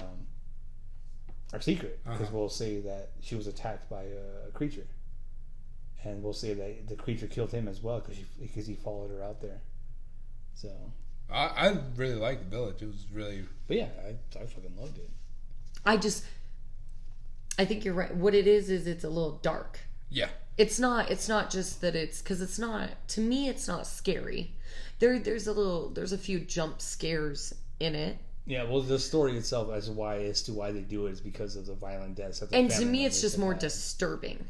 secret because we'll say that she was attacked by a creature, and we'll say that the creature killed him as well because he followed her out there." So I really liked The Village. It was really, but yeah, I fucking loved it. I think you're right. What it is it's a little dark. Yeah. It's not just that because it's not, to me it's not scary. There's a few jump scares in it. Yeah, well, the story itself as to why they do it is because of the violent deaths. And to me, it's just more disturbing.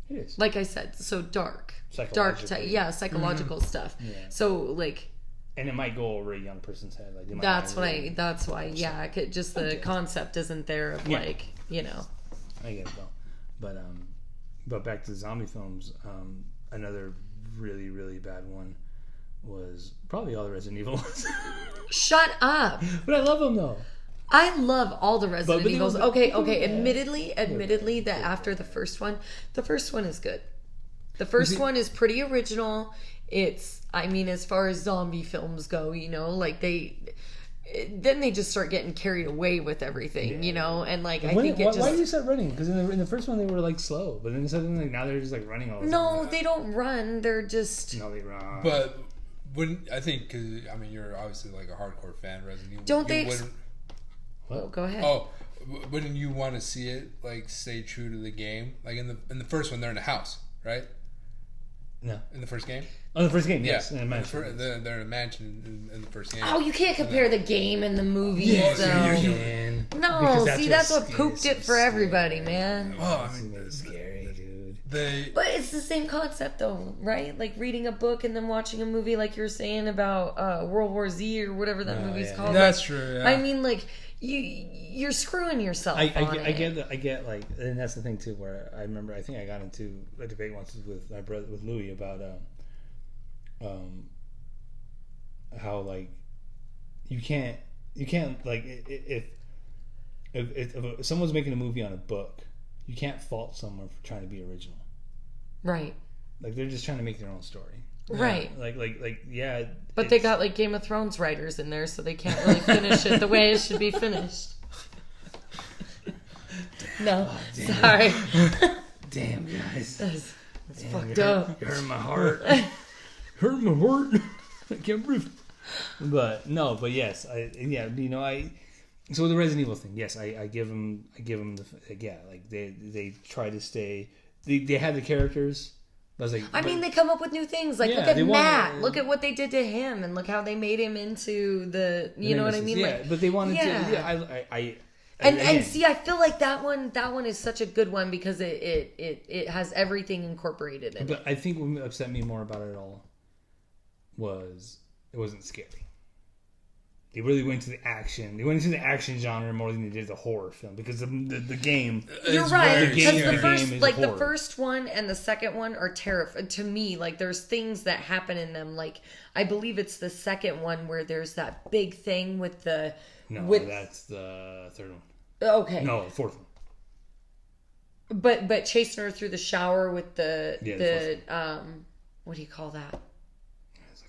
It is. Like I said, so dark, psychological stuff. Yeah. So like, and it might go over a young person's head. Like that's why. Yeah, just the concept isn't there of like I get it though, but back to the zombie films. Another really really bad one was probably all the Resident Evil ones. Shut up. But I love them though. I love all the Resident Evils. Okay. Admittedly, that after the first one is good. The first one is pretty original. It's, I mean, as far as zombie films go, like then they just start getting carried away with everything, you know, and like I think why did you start running? Because in the first one they were like slow, but then suddenly now they're just like running all the time. No, they don't run. They're just no, they run. But when I think, because I mean, you're obviously like a hardcore fan, Resident Evil. Don't they? Oh, go ahead. Oh, wouldn't you want to see it like stay true to the game? Like in the first one, they're in a house, right? No, in the first game. Oh, the first game, yes. Yeah, they're in a mansion in the first game. Oh, you can't compare the game and the movie. Yeah, though. No, see, that's what pooped it for everybody, man. Oh, I mean, it's scary, dude. But it's the same concept, though, right? Like reading a book and then watching a movie, like you're saying about World War Z or whatever that movie's called. That's like, true. Yeah. I mean, like you're screwing yourself. I get like, and that's the thing too. Where I remember, I think I got into a debate once with my brother, with Louis, about how like you can't like if someone's making a movie on a book, you can't fault someone for trying to be original. Right. Like they're just trying to make their own story. Right. Like yeah. But they got like Game of Thrones writers in there, so they can't really finish it the way it should be finished. No, sorry. Damn, guys. That's fucked up. You hurt my heart. Hurt my heart. I can't breathe. But no, but yes, so the Resident Evil thing, yes, I give them like they try to stay. They have the characters. I mean, they come up with new things. Like, look at Matt. Look at what they did to him, and look how they made him into the. You know what I mean? Yeah, like, but they wanted to. Yeah, and see, I feel like that one is such a good one because it has everything incorporated in it. But I think what upset me more about it all was it wasn't scary. They really went to the action. They went into the action genre more than they did the horror film because the game. You're right. Because the first one and the second one are terrifying to me. Like there's things that happen in them. Like I believe it's the second one where there's that big thing with the. No, that's the third one. Okay. No, the fourth one. But chasing her through the shower with the what do you call that?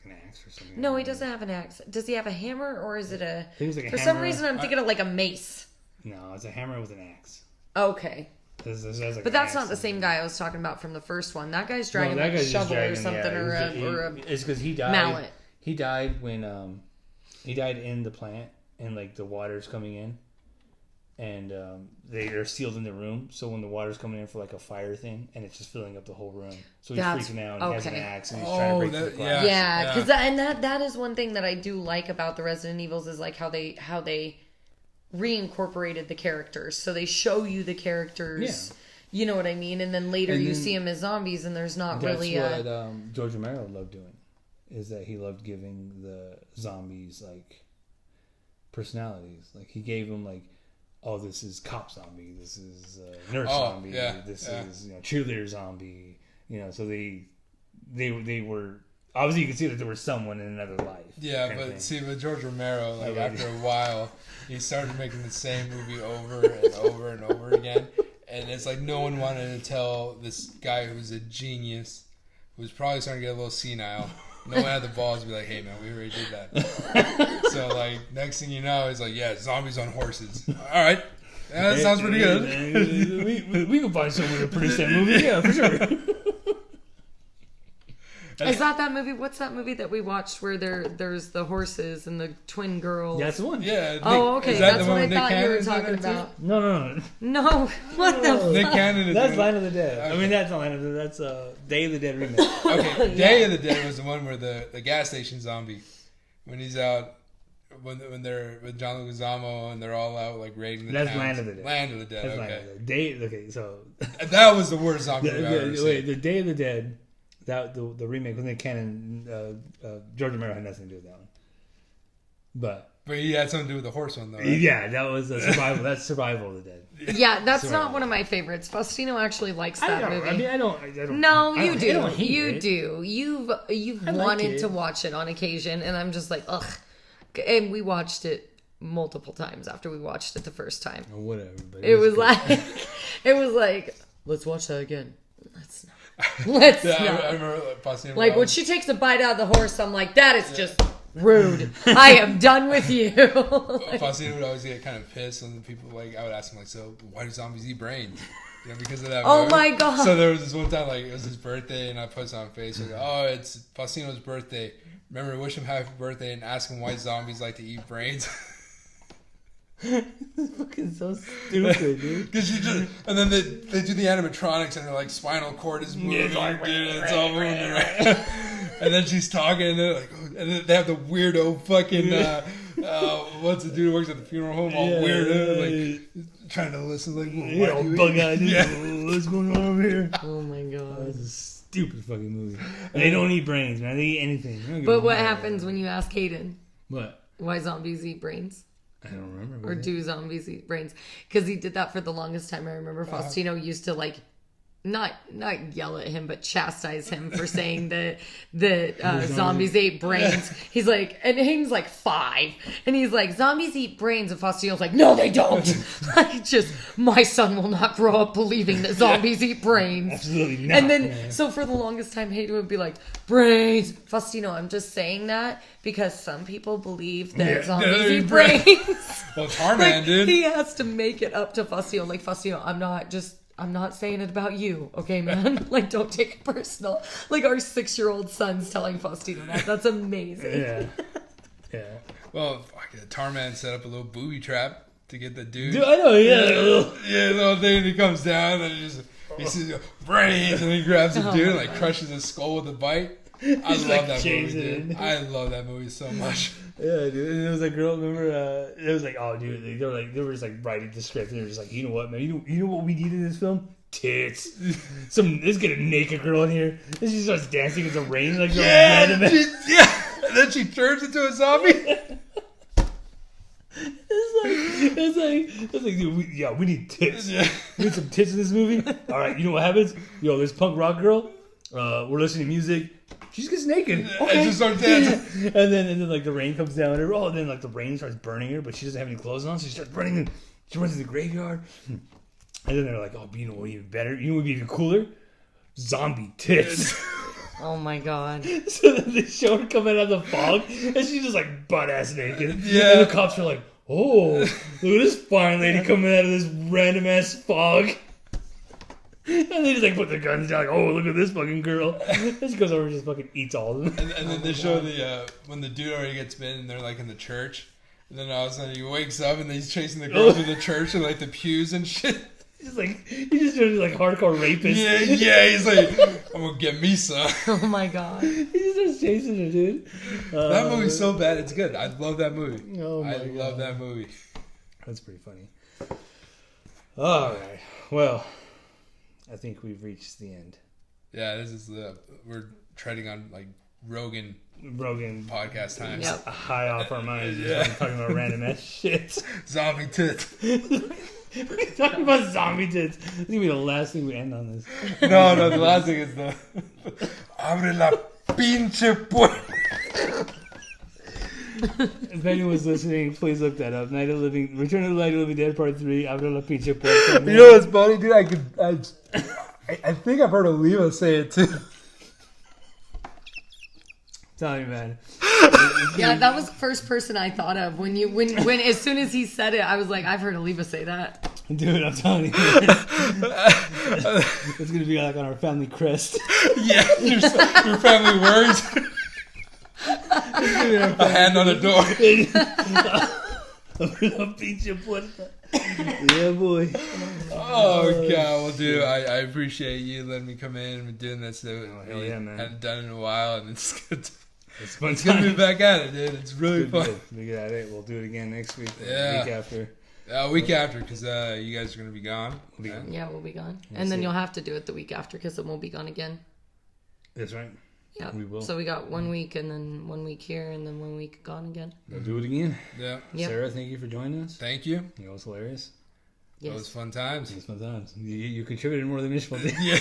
An axe or something. No, he doesn't have an axe. Does he have a hammer or is it a? I think it's like a for hammer. some reason, I'm thinking of like a mace. No, it's a hammer with an axe. Okay. But that's not the same guy I was talking about from the first one. That guy's dragging like a shovel or something, or a. It's because he died. Mallet. He died when he died in the plant and like the water's coming in, and they are sealed in the room. So when the water's coming in for like a fire thing, and it's just filling up the whole room, so he's freaking out. And he has an axe and he's trying to break the glass. Yeah, because that is one thing that I do like about the Resident Evils is like how they reincorporated the characters. So they show you the characters. Yeah. You know what I mean? And then later you see them as zombies, and there's not really That's what George Romero loved doing. Is that he loved giving the zombies like personalities. Like he gave them like. Oh, this is cop zombie. This is nurse zombie. This is cheerleader zombie. So they were obviously you can see that there was someone in another life. Yeah, but see with George Romero, like after a while, he started making the same movie over and over and over again, and it's like no one wanted to tell this guy who's a genius, who's probably starting to get a little senile. No one had the balls to be like, hey man, we already did that. So like next thing you know, he's like, yeah, zombies on horses. All right. Yeah, that sounds pretty good. We can find someone to produce that movie. Yeah, for sure. Is that movie? What's that movie that we watched where there's the horses and the twin girls? Yeah, that's the one. Yeah. Nick, okay. That's what I thought you were talking about. No. No. What the fuck? Nick Cannon is that's Line of the Dead. Okay. I mean, that's not Line of the Dead. That's Day of the Dead remake. Okay. Day of the Dead was the one where the gas station zombie, when he's out, when they're with John Leguizamo and they're all out like raiding the That's towns. Land of the Dead. Land of the Dead. That's Okay. Okay, so that was the worst zombie movie I've ever seen. Wait, the Day of the Dead. That the remake with Nick Cannon, George Romero had nothing to do with that one. But he had something to do with the horse one, though. Right? Yeah, that was a survival. That's Survival of the Dead. Yeah, that's not one of my favorites. Faustino actually likes that movie. I mean, I don't. No, you do. I don't hate you it. do. You've wanted to watch it on occasion, and I'm just like, ugh. And we watched it multiple times after we watched it the first time. Or whatever. But it was like, let's watch that again. Let's not. I remember Faustino like when she takes a bite out of the horse, I'm like, that is just Rude. I am done with you. Faustino would always get kind of pissed when people like I would ask him like, so why do zombies eat brains? You know, because of that. Oh movie. my god. So there was this one time like it was his birthday and I posted on Facebook, oh, it's Faustino's birthday. Remember, wish him happy birthday and ask him why zombies like to eat brains. It's fucking so stupid, dude. Cause and then they do the animatronics and they're like spinal cord is moving, it's all moving, and then she's talking and they're like, and then they have the weirdo fucking what's the dude who works at the funeral home, all weirdo, like trying to listen, like, well, bug eyed, what's going on over here? Oh my god, that's a stupid fucking movie. And they don't eat brains, man. They eat anything. But what happens when you ask Hayden? What? Why zombies eat brains? I don't remember. Or do zombies eat brains? Because he did that for the longest time. I remember Faustino used to like not yell at him, but chastise him for saying that zombies ate brains. He's like, and Hayden's like 5, and he's like, zombies eat brains, and Faustino's like, no, they don't. Like, just my son will not grow up believing that zombies eat brains. Absolutely not. And then, so for the longest time, Hayden would be like, brains. Faustino, I'm just saying that because some people believe that zombies eat brains. Well, Tarman, dude. He has to make it up to Faustino. Like, Faustino, I'm not saying it about you, okay, man? Like, don't take it personal. Like, our 6-year-old son's telling Faustino that. That's amazing. Yeah. Well, Tarman set up a little booby trap to get the dude. Dude, I know, a little thing, and he comes down, and he sees brains, and he grabs the dude and, like, crushes his skull with a bite. I love that movie, dude. I love that movie so much. Yeah, dude. And it was like, girl, remember, it was like, oh, dude, they were just like writing the script, and they were just like, you know what, man, you know what we need in this film? Tits. Let's get a naked girl in here. And she starts dancing in the rain, like, and then she turns into a zombie. It's like, dude, we need tits. Yeah. We need some tits in this movie. All right, you know what happens? Yo, this punk rock girl, we're listening to music. She just gets naked. Okay. And just starts dancing. and then like the rain comes down. And then like the rain starts burning her, but she doesn't have any clothes on, so she starts burning. She runs to the graveyard. And then they're like, oh, you know what, even better? You know what would be even cooler? Zombie tits. Oh my god. So then they show her coming out of the fog, and she's just like butt ass naked. Yeah. And the cops are like, oh, look at this fine lady coming out of this random ass fog. And they just like put their guns down, like, oh, look at this fucking girl. And she goes over and just fucking eats all of them. And then they show when the dude already gets bitten and they're like in the church. And then all of a sudden he wakes up and he's chasing the girl through the church and like the pews and shit. He's just like hardcore rapist. Yeah, he's like, I'm gonna get me some. Oh my god. He just starts chasing her, dude. That movie's so bad, it's good. I love that movie. Oh my God. Love that movie. That's pretty funny. Alright. Well, I think we've reached the end. Yeah, this is we're treading on like Rogan podcast times. Yep. High off our minds. Just talking about random ass shit. Zombie tits. We're talking about zombie tits. This is gonna be the last thing we end on this. No, the last thing is the Abre la Pinche Puerta. If anyone's listening, please look that up. Return of the Night of the Living Dead Part 3, Abra la Pinche Puerta. You know what's funny, dude? I think I've heard Oliva say it too. Tell me, man. Yeah, that was the first person I thought of when as soon as he said it, I was like, I've heard Oliva say that. Dude, I'm telling you. It's going to be like on our family crest. Yeah, your family words. A hand on the door. Pinche Puerta. Yeah, boy. Oh, God. Well, dude, I appreciate you letting me come in and doing this. Hell yeah, man. Hadn't done it in a while, and it's good. It's fun. It's good to be back at it, dude. It's really fun. We get at it. We'll do it again next week. Yeah. Week after. Week after, because you guys are going to be gone. We'll be gone. Yeah, we'll be gone. And then you'll have to do it the week after because then we'll be gone again. That's right. Yeah. We will. So we got 1 week and then 1 week here and then 1 week gone again. We'll do it again. Yeah. Yep. Sarah, thank you for joining us. Thank you. It was hilarious. Yes. It was fun times. It was fun times. You contributed more than Ishmael did. Yeah.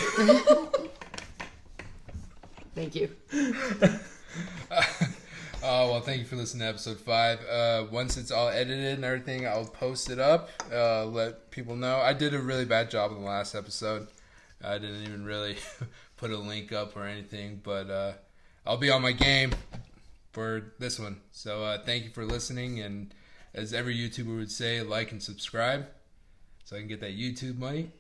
Thank you. Oh, well, thank you for listening to episode 5. Once it's all edited and everything, I'll post it up, let people know. I did a really bad job in the last episode. I didn't even really put a link up or anything, but I'll be on my game. for this one. So thank you for listening, and as every YouTuber would say, like and subscribe so I can get that YouTube money.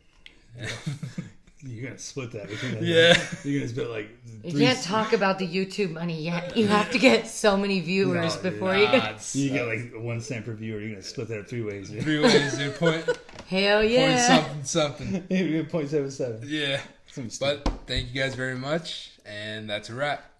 You're gonna split that between that. Yeah. You're gonna split like. You can't talk about the YouTube money yet. You have to get so many viewers before you get. You get like 1 cent per viewer. You're gonna split that 3 ways. Dude. 3 ways, dude. Hell yeah. Point something. You're 0.77. Yeah. But thank you guys very much, and that's a wrap.